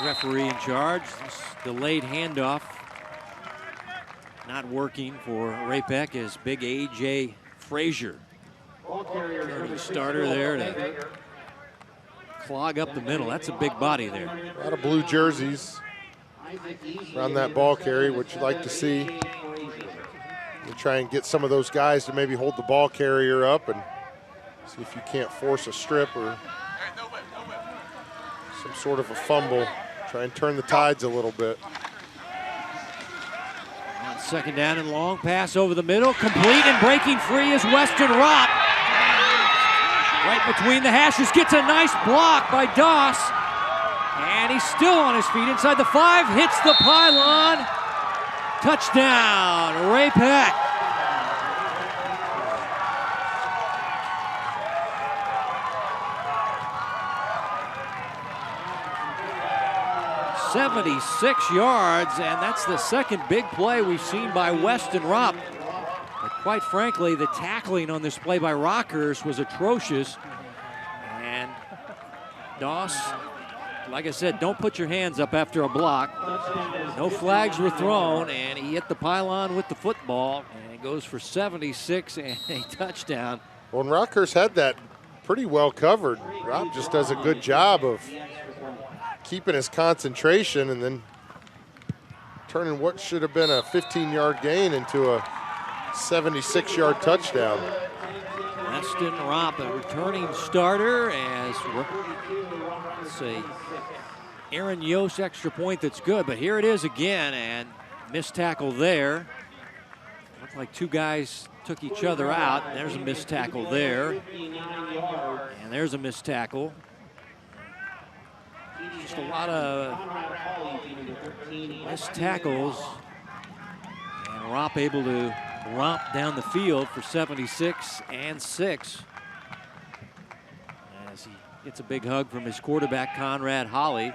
referee in charge. This delayed handoff not working for Ray Pec as big A.J. Frazier, starter there to clog up the middle. That's a big body there. A lot of blue jerseys around that ball carry, which you'd like to see. You try and get some of those guys to maybe hold the ball carrier up and see if you can't force a strip or some sort of a fumble. Try and turn the tides a little bit. On 2nd down and long, pass over the middle, complete, and breaking free is Weston Ropp. Right between the hashes, gets a nice block by Doss. And he's still on his feet inside the 5, hits the pylon. Touchdown, Ray Pec. "76 yards, and that's the second big play we've seen by Weston Ropp. But quite frankly, the tackling on this play by Rockhurst was atrocious. And Doss, like I said, don't put your hands up after a block. No flags were thrown, and he hit the pylon with the football, and it goes for 76 and a touchdown. Well, and Rockhurst had that pretty well covered. Rob just does a good job of keeping his concentration and then turning what should have been a 15-yard gain into a 76-yard touchdown. Weston Ropp, a returning starter, as let's see, Aaron Yost extra point that's good, but here it is again, and missed tackle there. Like two guys took each other out. There's a missed tackle there. And there's a missed tackle. Just a lot of missed tackles. And Ropp able to romp down the field for 76 and 6. As he gets a big hug from his quarterback, Conrad Holly.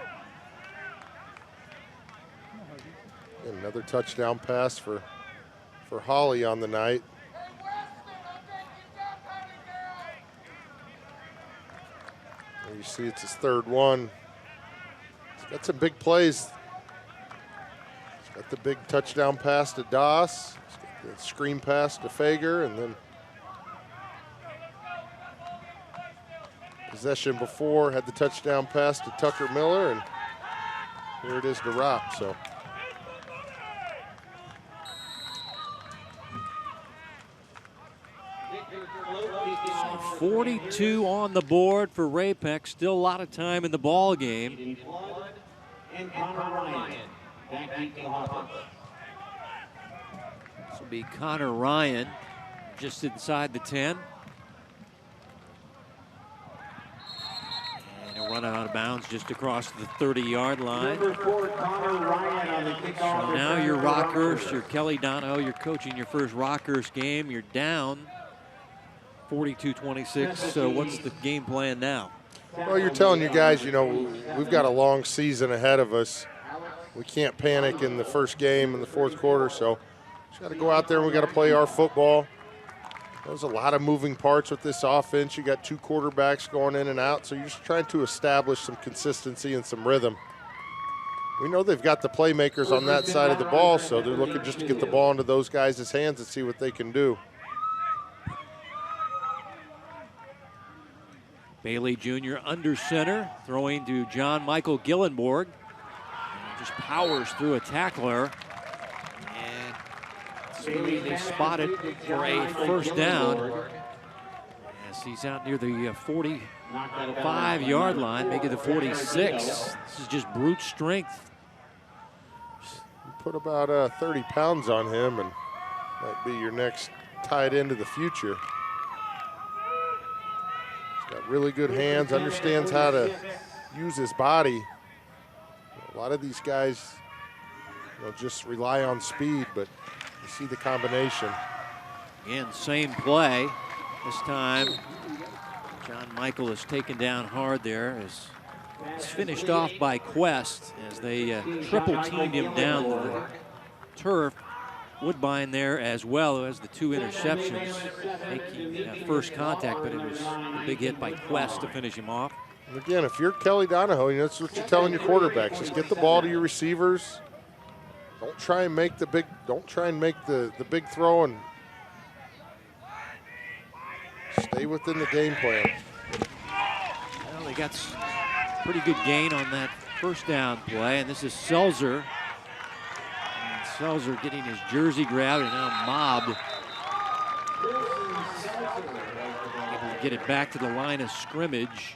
Another touchdown pass for Holly on the night. And you see it's his third one. He's got some big plays. He's got the big touchdown pass to Doss. He's got the screen pass to Fager, and then possession before had the touchdown pass to Tucker Miller, and here it is to Ropp. So 42 on the board for Ray Pec. Still a lot of time in the ball game. And Connor Ryan back deep to the offense. This will be Connor Ryan just inside the 10. And a run out of bounds just across the 30-yard line. Number 4, Connor Ryan on the kickoff. So now you're Rockhurst, you're Kelly Donahoe, you're coaching your first Rockhurst game. You're down 42-26. So what's the game plan now? Well, you're telling you guys, you know, we've got a long season ahead of us. We can't panic in the first game in the fourth quarter, so just got to go out there and we got to play our football. There's a lot of moving parts with this offense. You got two quarterbacks going in and out, so you're just trying to establish some consistency and some rhythm. We know they've got the playmakers on that side of the ball, so they're looking just to get the ball into those guys' hands and see what they can do. Bailey Jr. under center, throwing to John Michael Gillenborg. And just powers through a tackler. And so they spot it for a first down. As he's out near the 45-yard line, maybe the 46. This is just brute strength. You put about 30 pounds on him and might be your next tight end of the future. Got really good hands, understands how to use his body. A lot of these guys, you know, just rely on speed, but you see the combination. Again, same play. This time, John Michael is taken down hard there. It's finished off by Quest as they triple teamed him down the turf. Woodbine there as well as the two interceptions, making first contact, but it was a big hit by Quest to finish him off. And again, if you're Kelly Donahoe, you know, that's what you're telling your quarterbacks. Just get the ball to your receivers. Don't try and make the big big throw, and stay within the game plan. Well, they got pretty good gain on that first down play, and this is Selzer. Selzer getting his jersey grabbed and now mobbed. Able to get it back to the line of scrimmage.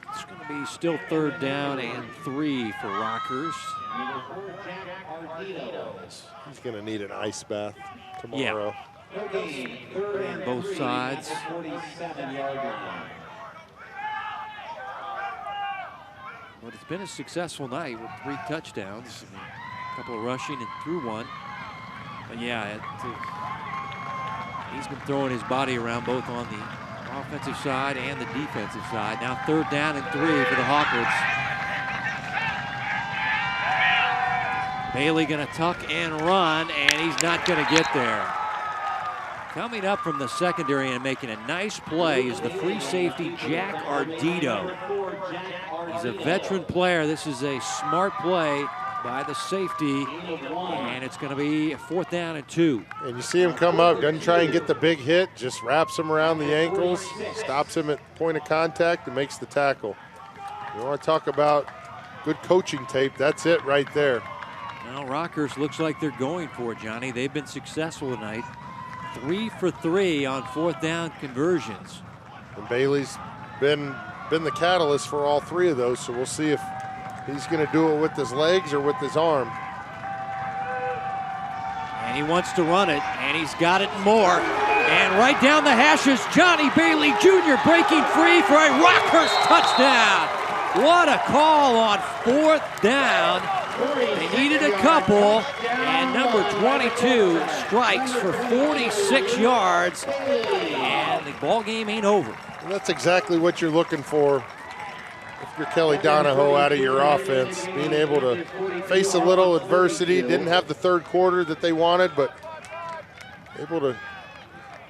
It's going to be still third down and 3 for Rockhurst. He's going to need an ice bath tomorrow. Yeah. On both sides. But it's been a successful night with 3 touchdowns, a couple of rushing and threw one. But yeah, he's been throwing his body around both on the offensive side and the defensive side. Now third down and 3 for the Hawkwoods. Bailey gonna tuck and run, and he's not gonna get there. Coming up from the secondary and making a nice play is the free safety, Jack Ardito. He's a veteran player. This is a smart play by the safety, and it's going to be a 4th down and 2. And you see him come up, doesn't try and get the big hit, just wraps him around the ankles, stops him at point of contact, and makes the tackle. You want to talk about good coaching tape, that's it right there. Now Rockhurst looks like they're going for it, Johnny. They've been successful tonight. 3 for 3 on 4th down conversions. And Bailey's been the catalyst for all 3 of those, so we'll see if he's going to do it with his legs or with his arm. And he wants to run it, and he's got it and more. And right down the hashes, Johnny Bailey Jr. breaking free for a Rockhurst touchdown. What a call on 4th down. They needed a couple, and number 22 strikes for 46 yards, and the ball game ain't over. And that's exactly what you're looking for if you're Kelly Donahoe out of your offense, being able to face a little adversity. Didn't have the third quarter that they wanted, but able to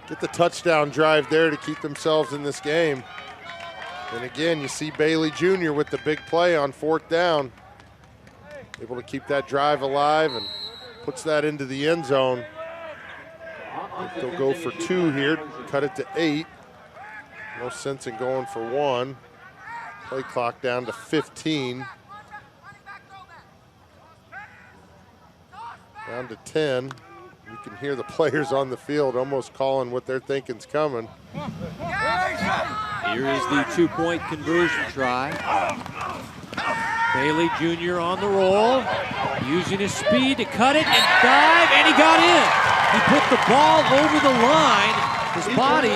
get the touchdown drive there to keep themselves in this game. And again, you see Bailey Jr. with the big play on 4th down, able to keep that drive alive and puts that into the end zone. They'll go for 2 here, cut it to 8. No sense in going for 1. Play clock down to 15. Down to 10. You can hear the players on the field almost calling what they're thinking's coming. Here is the 2-point conversion try. Bailey Jr. on the roll, using his speed to cut it and dive, and he got in. He put the ball over the line. His body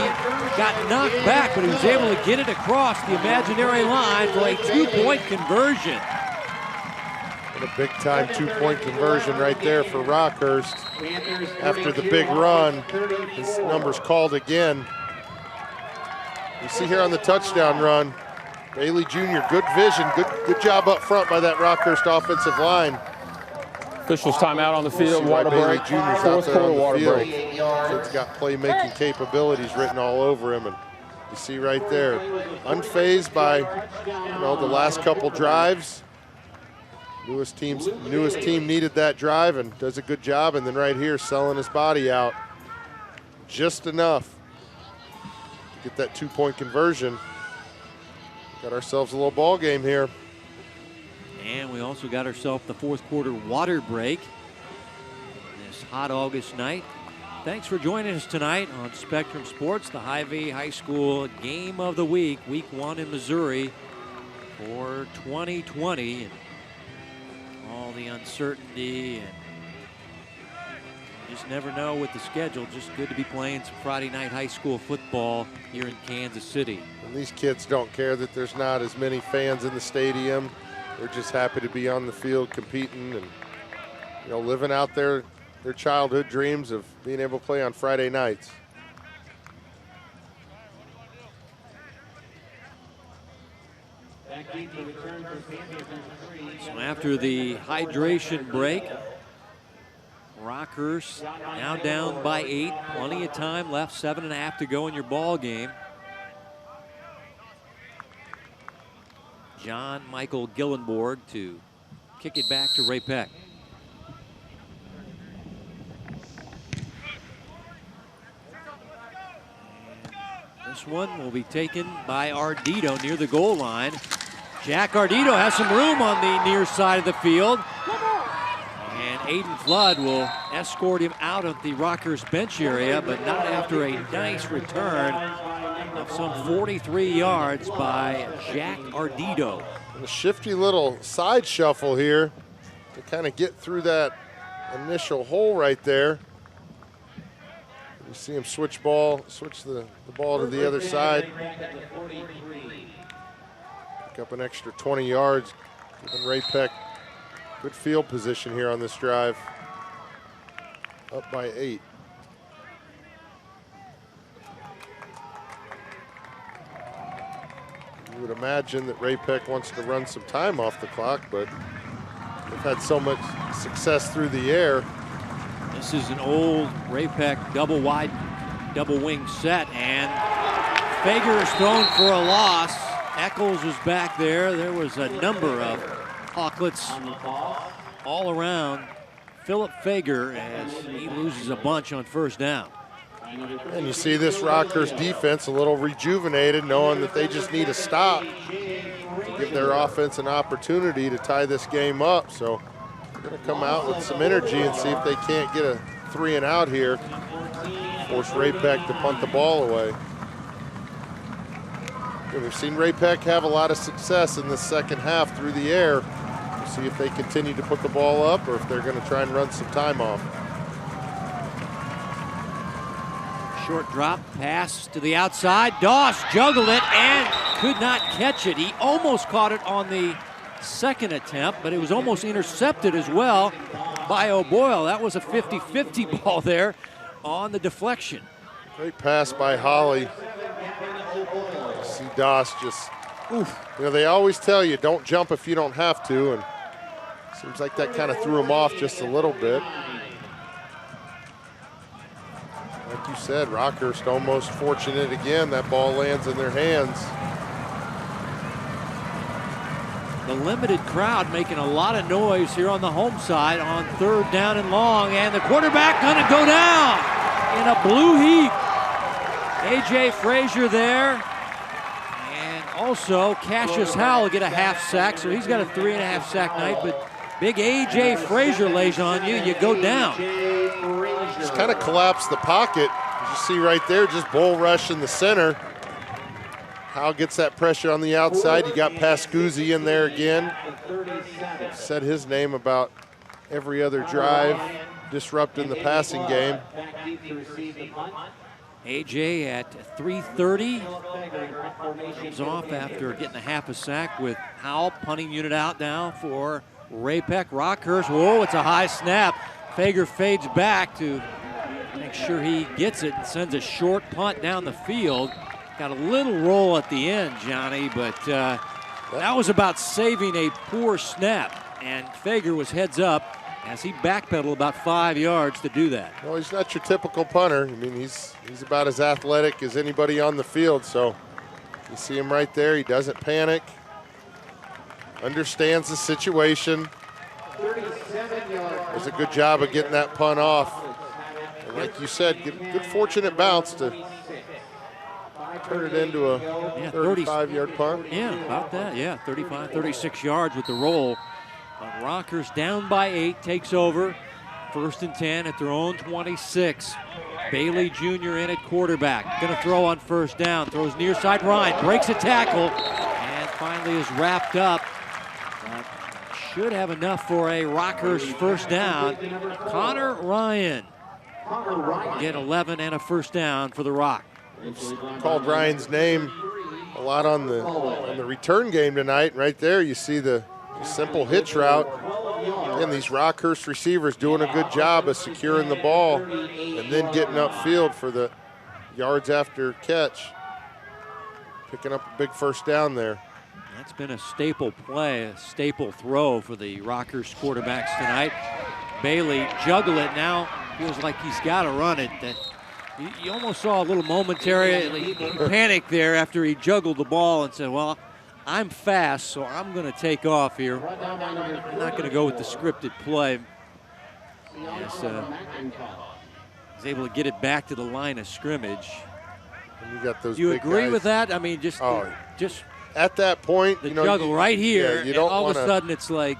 got knocked back, but he was able to get it across the imaginary line for a 2-point conversion. What a big-time 2-point conversion right there for Rockhurst. After the big run, his number's called again. You see here on the touchdown run, Bailey Jr., good vision, good job up front by that Rockhurst offensive line. Officials timeout on the field, water Bailey break, Jr.'s out fourth there quarter on the water field. break. Kid's got playmaking capabilities written all over him, and you see right there, unfazed by the last couple drives. Newest team needed that drive and does a good job, and then right here selling his body out just enough to get that 2-point conversion. Got ourselves a little ball game here. And we also got ourselves the 4th quarter water break this hot August night. Thanks for joining us tonight on Spectrum Sports, the Hy-Vee High School Game of the Week, Week 1 in Missouri for 2020. And all the uncertainty, and you just never know with the schedule. Just good to be playing some Friday night high school football here in Kansas City. And these kids don't care that there's not as many fans in the stadium. They're just happy to be on the field competing and living out their childhood dreams of being able to play on Friday nights. So after the hydration break, Rockhurst now down by 8. Plenty of time left, 7.5 to go in your ball game. John Michael Gillenborg to kick it back to Ray Pec. This one will be taken by Ardito near the goal line. Jack Ardito has some room on the near side of the field. And Aiden Flood will escort him out of the Rockhurst bench area, but not after a nice return of some 43 yards by Jack Ardito. And a shifty little side shuffle here to kind of get through that initial hole right there. You see him switch the ball to the other side. Pick up an extra 20 yards, giving Ray Pec good field position here on this drive. Up by 8. You would imagine that Ray Pec wants to run some time off the clock, but they've had so much success through the air. This is an old Ray Pec double wide, double wing set, and Fager is thrown for a loss. Eccles was back there. There was a number of Hawklets all around Philip Fager as he loses a bunch on first down. And you see this Rockhurst defense a little rejuvenated, knowing that they just need a stop to give their offense an opportunity to tie this game up. So they're going to come out with some energy and see if they can't get a 3 and out here. Force Ray Pec to punt the ball away. And we've seen Ray Pec have a lot of success in the second half through the air. We'll see if they continue to put the ball up or if they're going to try and run some time off. Short drop pass to the outside. Doss juggled it and could not catch it. He almost caught it on the second attempt, but it was almost intercepted as well by O'Boyle. That was a 50-50 ball there on the deflection. Great pass by Holly. You see Doss just, oof. You know, they always tell you don't jump if you don't have to, and seems like that kind of threw him off just a little bit. Like you said, Rockhurst almost fortunate again. That ball lands in their hands. The limited crowd making a lot of noise here on the home side on 3rd down and long, and the quarterback gonna go down in a blue heap. A.J. Frazier there, and also Cassius Howell will get a half sack, so he's got a 3.5 sack night, but big A.J. Frazier lays on you, you go down. Just kind of collapsed the pocket. As you see right there, just bull rush in the center. Howell gets that pressure on the outside. You got Pascuzzi in there again. Said his name about every other drive, disrupting the passing game. A.J. at 3:30. Comes off after getting a half a sack with Howell. Punting unit out now for Ray Pec. Rockhurst, whoa, it's a high snap. Fager fades back to make sure he gets it and sends a short punt down the field. Got a little roll at the end, Johnny, but that was about saving a poor snap. And Fager was heads up as he backpedaled about 5 yards to do that. Well, he's not your typical punter. I mean, he's about as athletic as anybody on the field. So you see him right there. He doesn't panic. Understands the situation. Does a good job of getting that punt off. And like you said, good fortunate bounce to turn it into a 35-yard punt. Yeah, about that. Yeah, 35, 36 yards with the roll. But Rockhurst down by 8, takes over. 1st and 10 at their own 26. Bailey Jr. in at quarterback. Going to throw on 1st down. Throws near side. Ryan breaks a tackle and finally is wrapped up. Should have enough for a Rockhurst 1st down. Connor Ryan get 11 and a 1st down for the Rock. Called Ryan's name a lot on the return game tonight. Right there, you see the simple hitch route. And these Rockhurst receivers doing a good job of securing the ball and then getting upfield for the yards after catch. Picking up a big 1st down there. That's been a staple play, a staple throw for the Rockhurst quarterbacks tonight. Bailey juggle it now. Feels like he's got to run it. You almost saw a little momentary panic there after he juggled the ball and said, well, I'm fast, so I'm going to take off here. I'm not going to go with the scripted play. Yes, he's able to get it back to the line of scrimmage. And you got those. Do you big agree guys. with that? I mean, just at that point, the juggle right here, you don't all of a sudden it's like,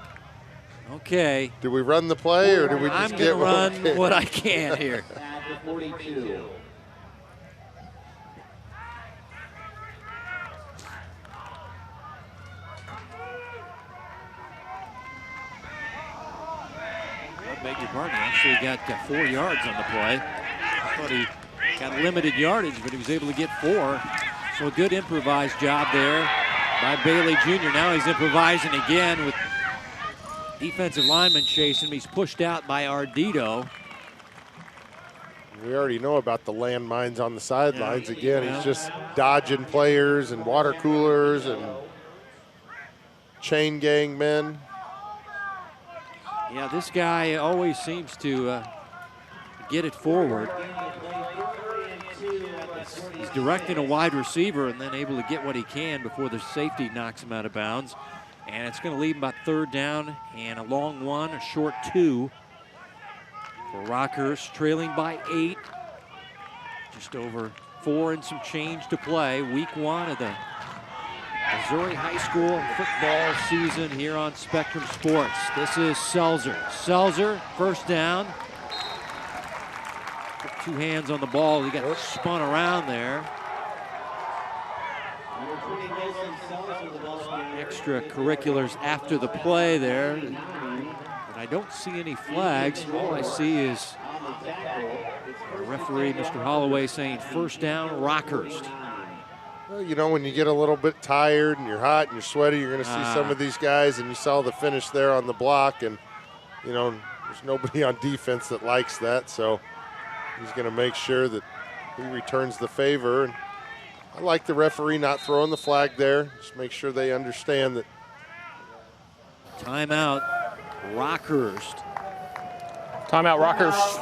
okay. Do we run the play or do we just get I'm going to run what I can here. 42. I beg your pardon. Actually got 4 yards on the play. I thought he got limited yardage, but he was able to get 4. So a good improvised job there by Bailey Jr. Now he's improvising again with defensive lineman chasing him. He's pushed out by Ardito. We already know about the landmines on the sidelines. Again, he's just dodging players and water coolers and chain gang men. Yeah, this guy always seems to get it forward. He's directing a wide receiver and then able to get what he can before the safety knocks him out of bounds. And it's going to leave him about 3rd down and a long 1, a short 2 for Rockhurst, trailing by 8. Just over 4 and some change to play. Week 1 of the Missouri high school football season here on Spectrum Sports. This is Selzer. Selzer, 1st down. Put 2 hands on the ball. He got spun around there. Extracurriculars after the play there. But I don't see any flags. All I see is Our referee, Mr. Holloway, saying first down, Rockhurst. Well, you know, when you get a little bit tired and you're hot and you're sweaty, you're going to see some of these guys, and you saw the finish there on the block, and, you know, there's nobody on defense that likes that, so he's going to make sure that he returns the favor. And I like the referee not throwing the flag there. Just make sure they understand that. Timeout, Rockhurst. Timeout, Rockhurst.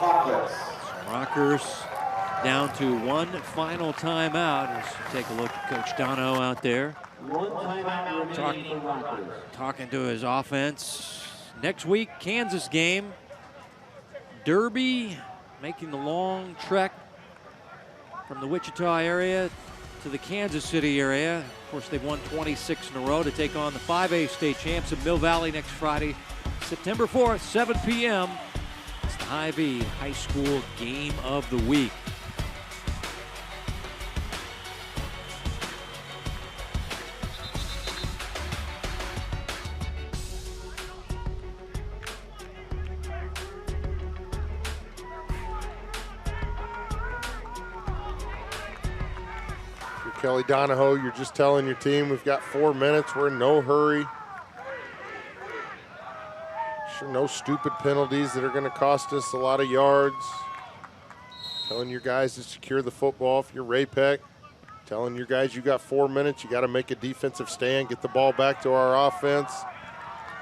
Rockhurst down to one final timeout. Let's take a look at Coach Dono out there. One timeout remaining for Rockhurst. Talking to his offense. Next week, Kansas game. Derby making the long trek from the Wichita area to the Kansas City area. Of course, they've won 26 in a row to take on the 5A state champs of Mill Valley next Friday, September 4th, 7 p.m. It's the Hy-Vee High School Game of the Week. Kelly Donahoe, you're just telling your team we've got 4 minutes, we're in no hurry. Sure, no stupid penalties that are going to cost us a lot of yards. Telling your guys to secure the football. If you're Ray Pec, telling your guys you got 4 minutes, you got to make a defensive stand, get the ball back to our offense,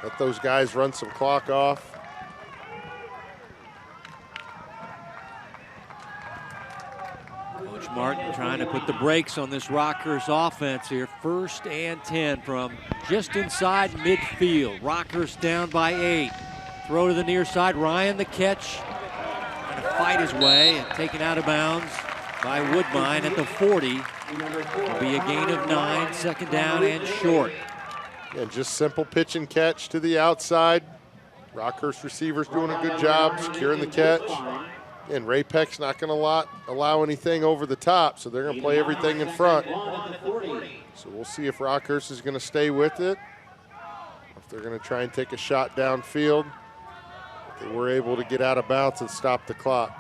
let those guys run some clock off. Coach Martin trying to put the brakes on this Rockhurst offense here. 1st and 10 from just inside midfield. Rockhurst down by 8. Throw to the near side. Ryan the catch. Trying to fight his way and taken out of bounds by Woodbine at the 40. It'll be a gain of 9, 2nd down and short. And just simple pitch and catch to the outside. Rockhurst receivers doing a good job securing the catch. And Ray Pec's not going to allow anything over the top, so they're going to play everything in front. So we'll see if Rockhurst is going to stay with it, if they're going to try and take a shot downfield. They were able to get out of bounds and stop the clock.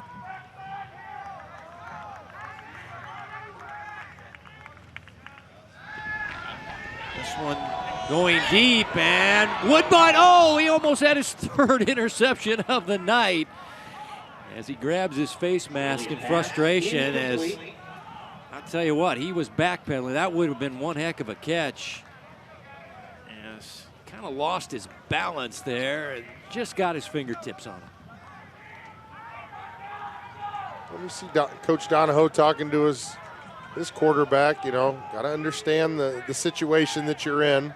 This one going deep, and Woodbine, oh, he almost had his 3rd interception of the night. As he grabs his face mask in frustration, as I'll tell you what, he was backpedaling. That would have been one heck of a catch. Yes, kind of lost his balance there and just got his fingertips on it. Let me see Coach Donahoe talking to his quarterback. You know, got to understand the situation that you're in.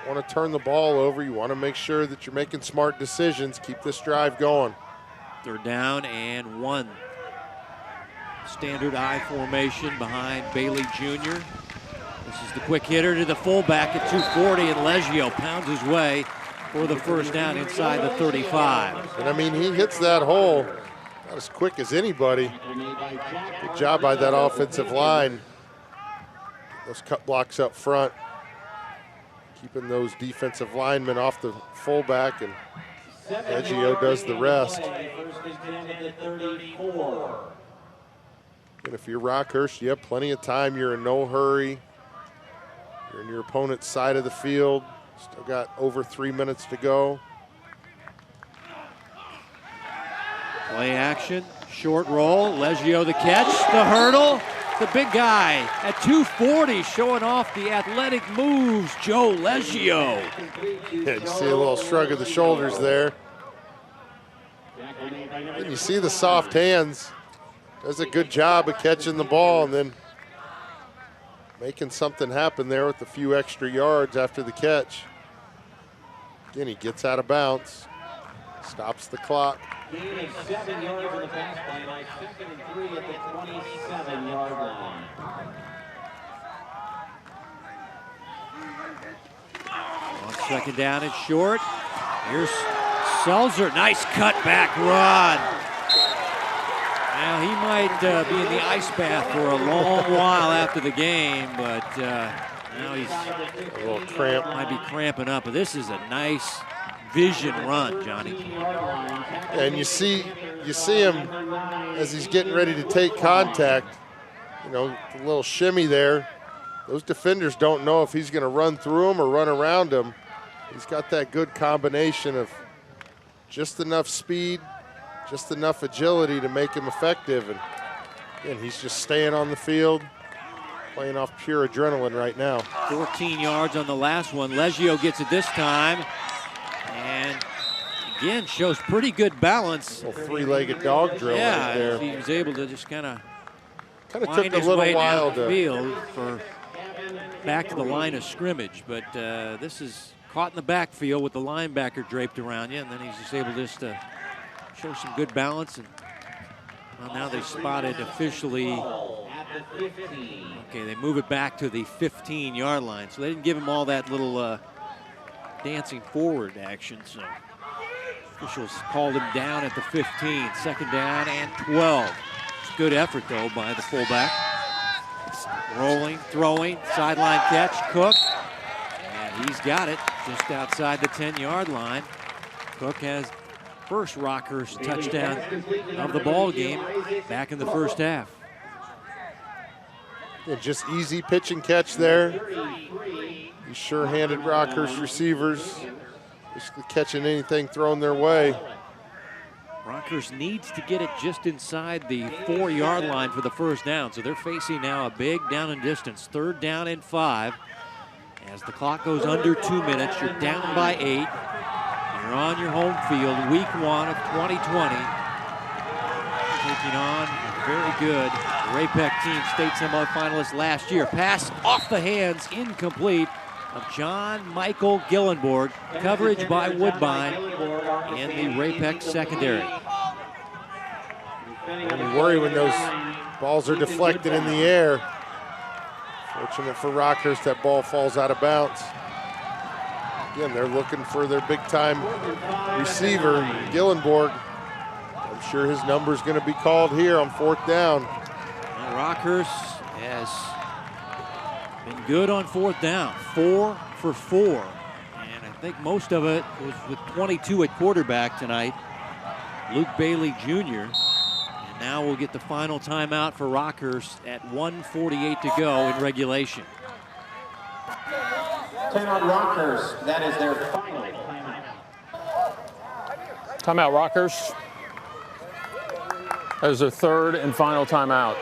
Want to turn the ball over. You want to make sure that you're making smart decisions. Keep this drive going. 3rd down and 1. Standard I formation behind Bailey Jr. This is the quick hitter to the fullback at 240, and Leggio pounds his way for the 1st down inside the 35. And I mean, he hits that hole not as quick as anybody. Good job by that offensive line. Those cut blocks up front, keeping those defensive linemen off the fullback, and Leggio does the rest. And if you're Rockhurst, you have plenty of time. You're in no hurry. You're in your opponent's side of the field. Still got over 3 minutes to go. Play action, short roll, Leggio the catch, the hurdle. The big guy at 240 showing off the athletic moves, Joe Leggio. Yeah, you see a little shrug of the shoulders there. And you see the soft hands. Does a good job of catching the ball and then making something happen there with a few extra yards after the catch. Again, he gets out of bounds, stops the clock. Gain of 7 yards on the pass play by 2nd and 3 at the 27-yard line. On 2nd down and short. Here's Selzer. Nice cutback run. Now, he might be in the ice bath for a long while after the game, but now he's a little cramp. Might be cramping up. But this is a nice vision run, Johnny. And you see him as he's getting ready to take contact, you know, the little shimmy there. Those defenders don't know if he's going to run through him or run around him. He's got that good combination of just enough speed, just enough agility to make him effective. And again, he's just staying on the field, playing off pure adrenaline right now. 14 yards on the last one. Leggio gets it this time. And again, shows pretty good balance. A little three-legged dog drill right there. He was able to just kind of took a little while to field for back to the line of scrimmage, but this is caught in the backfield with the linebacker draped around you, and then he's just able just to show some good balance. And well, now they spotted officially. Okay, they move it back to the 15-yard line, so they didn't give him all that little dancing forward action. So officials called him down at the 15, second down and 12. It's a good effort though by the fullback. Rolling, throwing, sideline catch, Cook, and he's got it just outside the 10-yard line. Cook has first Rockhurst touchdown of the ball game back in the first half. Yeah, just easy pitch and catch there. These sure-handed Rockhurst receivers, basically catching anything thrown their way. Rockhurst needs to get it just inside the 4-yard line for the first down. So they're facing now a big down and distance, third down and 5. As the clock goes under 2 minutes, you're down by 8. You're on your home field, week 1 of 2020. Taking on a very good Ray Pec team, state semifinalist last year. Pass off the hands, incomplete, of John Michael Gillenborg. Coverage by Woodbine in the Ray Pec secondary. And you worry when those balls are deflected in the air. Fortunate for Rockhurst, that ball falls out of bounds. Again, they're looking for their big-time receiver, Gillenborg. I'm sure his number's going to be called here on 4th down. And Rockhurst has been good on 4th down, 4 for 4. And I think most of it was with 22 at quarterback tonight, Luke Bailey Jr. And now we'll get the final timeout for Rockhurst at 1:48 to go in regulation. Timeout Rockhurst, that is their final timeout. Timeout Rockhurst. That is their third and final timeout.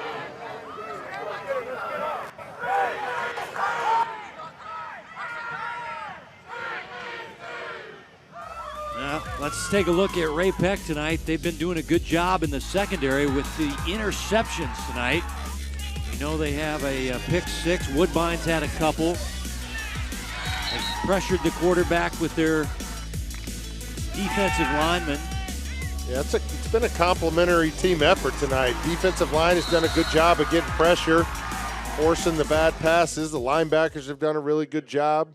Let's take a look at Ray Pec tonight. They've been doing a good job in the secondary with the interceptions tonight. You know they have a pick 6. Woodbine's had a couple. They've pressured the quarterback with their defensive linemen. Yeah, it's been a complimentary team effort tonight. Defensive line has done a good job of getting pressure, forcing the bad passes. The linebackers have done a really good job.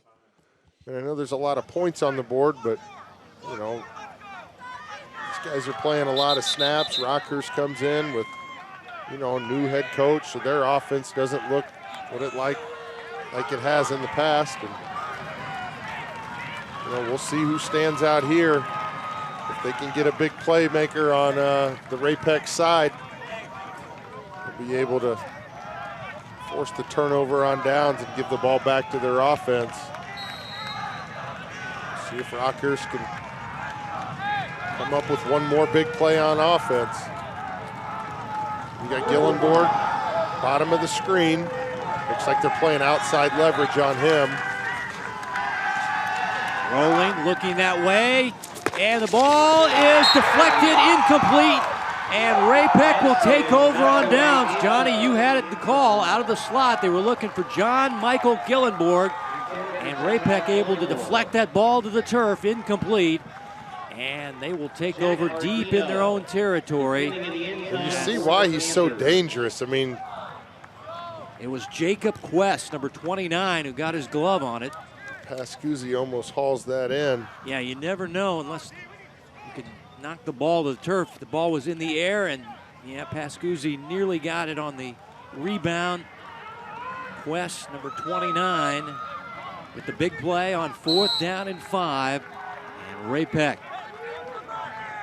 And I know there's a lot of points on the board, but you know, these guys are playing a lot of snaps. Rockhurst comes in with, you know, a new head coach, so their offense doesn't look what it like it has in the past. And you know, we'll see who stands out here. If they can get a big playmaker on the Ray Pec side, they'll be able to force the turnover on downs and give the ball back to their offense. See if Rockhurst can come up with one more big play on offense. We got Gillenborg, bottom of the screen. Looks like they're playing outside leverage on him. Rolling, looking that way, and the ball is deflected, incomplete, and Ray Pec will take over on downs. Johnny, you had it the call out of the slot. They were looking for John Michael Gillenborg, and Ray Pec able to deflect that ball to the turf, incomplete, and they will take over deep in their own territory. And you see why he's so dangerous. I mean, it was Jacob Quest, number 29, who got his glove on it. Pascuzzi almost hauls that in. Yeah, you never know unless you could knock the ball to the turf. The ball was in the air, and yeah, Pascuzzi nearly got it on the rebound. Quest, number 29, with the big play on 4th down and 5. And Ray Pec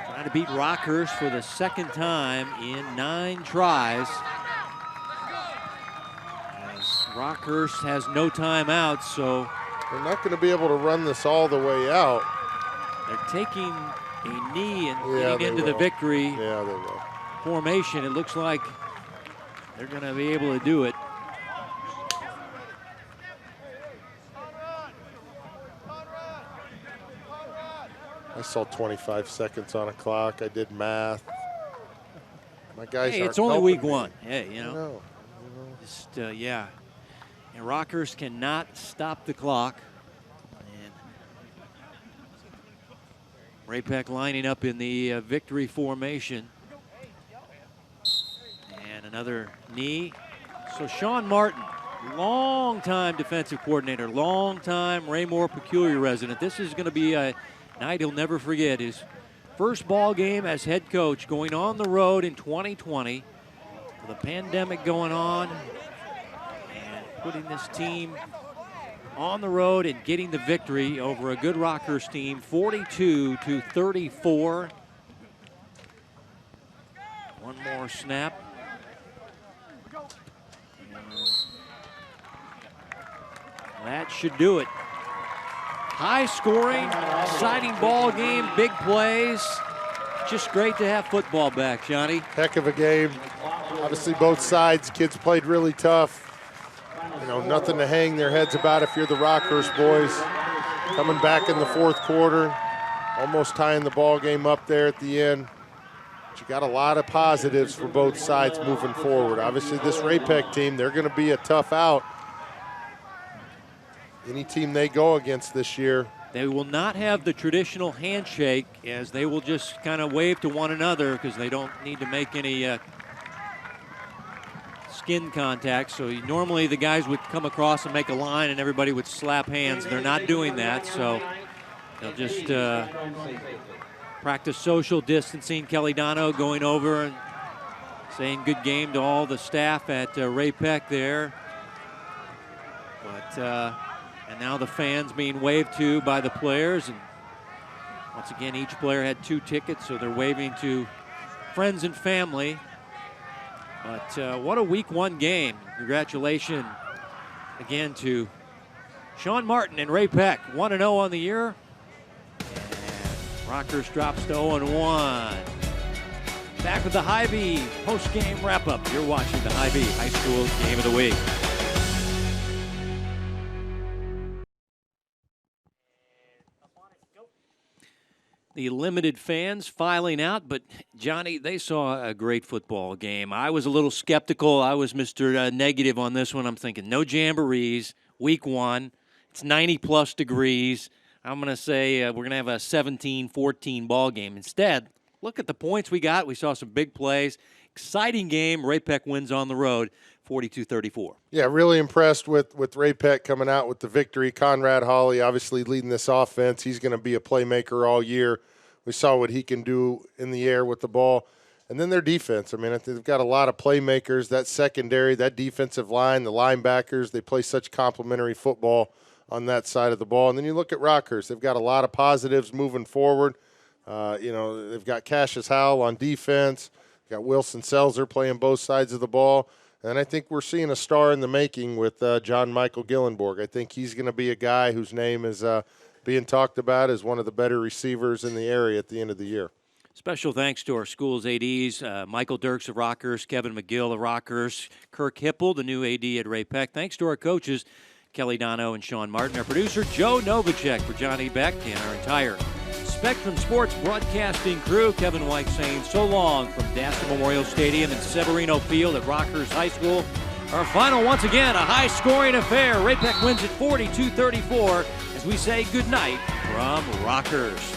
trying to beat Rockhurst for the second time in 9 tries. As Rockhurst has no timeouts, so they're not going to be able to run this all the way out. They're taking a knee and getting into the victory formation. It looks like they're going to be able to do it. I saw 25 seconds on a clock. I did math. My guys Hey, it's only week 1. Hey, you know. Just, yeah. And Rockhurst cannot stop the clock. And Ray Pec lining up in the victory formation. And another knee. So Sean Martin, long-time defensive coordinator, long-time Raymore Peculiar resident. This is going to be a night he'll never forget. His first ball game as head coach, going on the road in 2020. With a pandemic going on, and putting this team on the road and getting the victory over a good Rockhurst team, 42-34. One more snap. That should do it. High scoring, exciting ball game, big plays. Just great to have football back, Johnny. Heck of a game. Obviously both sides, kids played really tough. You know, nothing to hang their heads about if you're the Rockhurst boys. Coming back in the 4th quarter, almost tying the ball game up there at the end. But you got a lot of positives for both sides moving forward. Obviously this Ray Pec team, they're going to be a tough out. Any team they go against this year. They will not have the traditional handshake, as they will just kind of wave to one another because they don't need to make any skin contact. So normally the guys would come across and make a line and everybody would slap hands. They're not doing that, so they'll just practice social distancing. Kelly Dono going over and saying good game to all the staff at Ray Pec there. But and now the fans being waved to by the players. And once again, each player had 2 tickets, so they're waving to friends and family. But what a week 1 game. Congratulations again to Sean Martin and Ray Pec. 1-0 on the year. And Rockhurst drops to 0-1. Back with the Hy-Vee post-game wrap-up. You're watching the Hy-Vee High School Game of the Week. The limited fans filing out, but Johnny, they saw a great football game. I was a little skeptical. I was Mr. Negative on this one. I'm thinking no jamborees, week 1. It's 90-plus degrees. I'm going to say we're going to have a 17-14 ball game. Instead, look at the points we got. We saw some big plays. Exciting game. Ray Pec wins on the road, 42-34. Yeah, really impressed with Ray Pec coming out with the victory. Conrad Hawley obviously leading this offense. He's going to be a playmaker all year. We saw what he can do in the air with the ball. And then their defense. I mean, they've got a lot of playmakers. That secondary, that defensive line, the linebackers, they play such complementary football on that side of the ball. And then you look at Rockhurst. They've got a lot of positives moving forward. You know, they've got Cassius Howell on defense. They've got Wilson Selzer playing both sides of the ball. And I think we're seeing a star in the making with John Michael Gillenborg. I think he's going to be a guy whose name is being talked about as one of the better receivers in the area at the end of the year. Special thanks to our school's ADs, Michael Dirks of Rockhurst, Kevin McGill of Rockhurst, Kirk Hipple, the new AD at Ray Pec. Thanks to our coaches, Kelly Dono and Sean Martin. Our producer, Joe Novacek, for Johnny Beck, and our entire Spectrum Sports broadcasting crew. Kevin White saying so long from Dasher Memorial Stadium and Severino Field at Rockhurst High School. Our final, once again, a high-scoring affair. Ray Pec wins at 42-34 as we say goodnight from Rockhurst.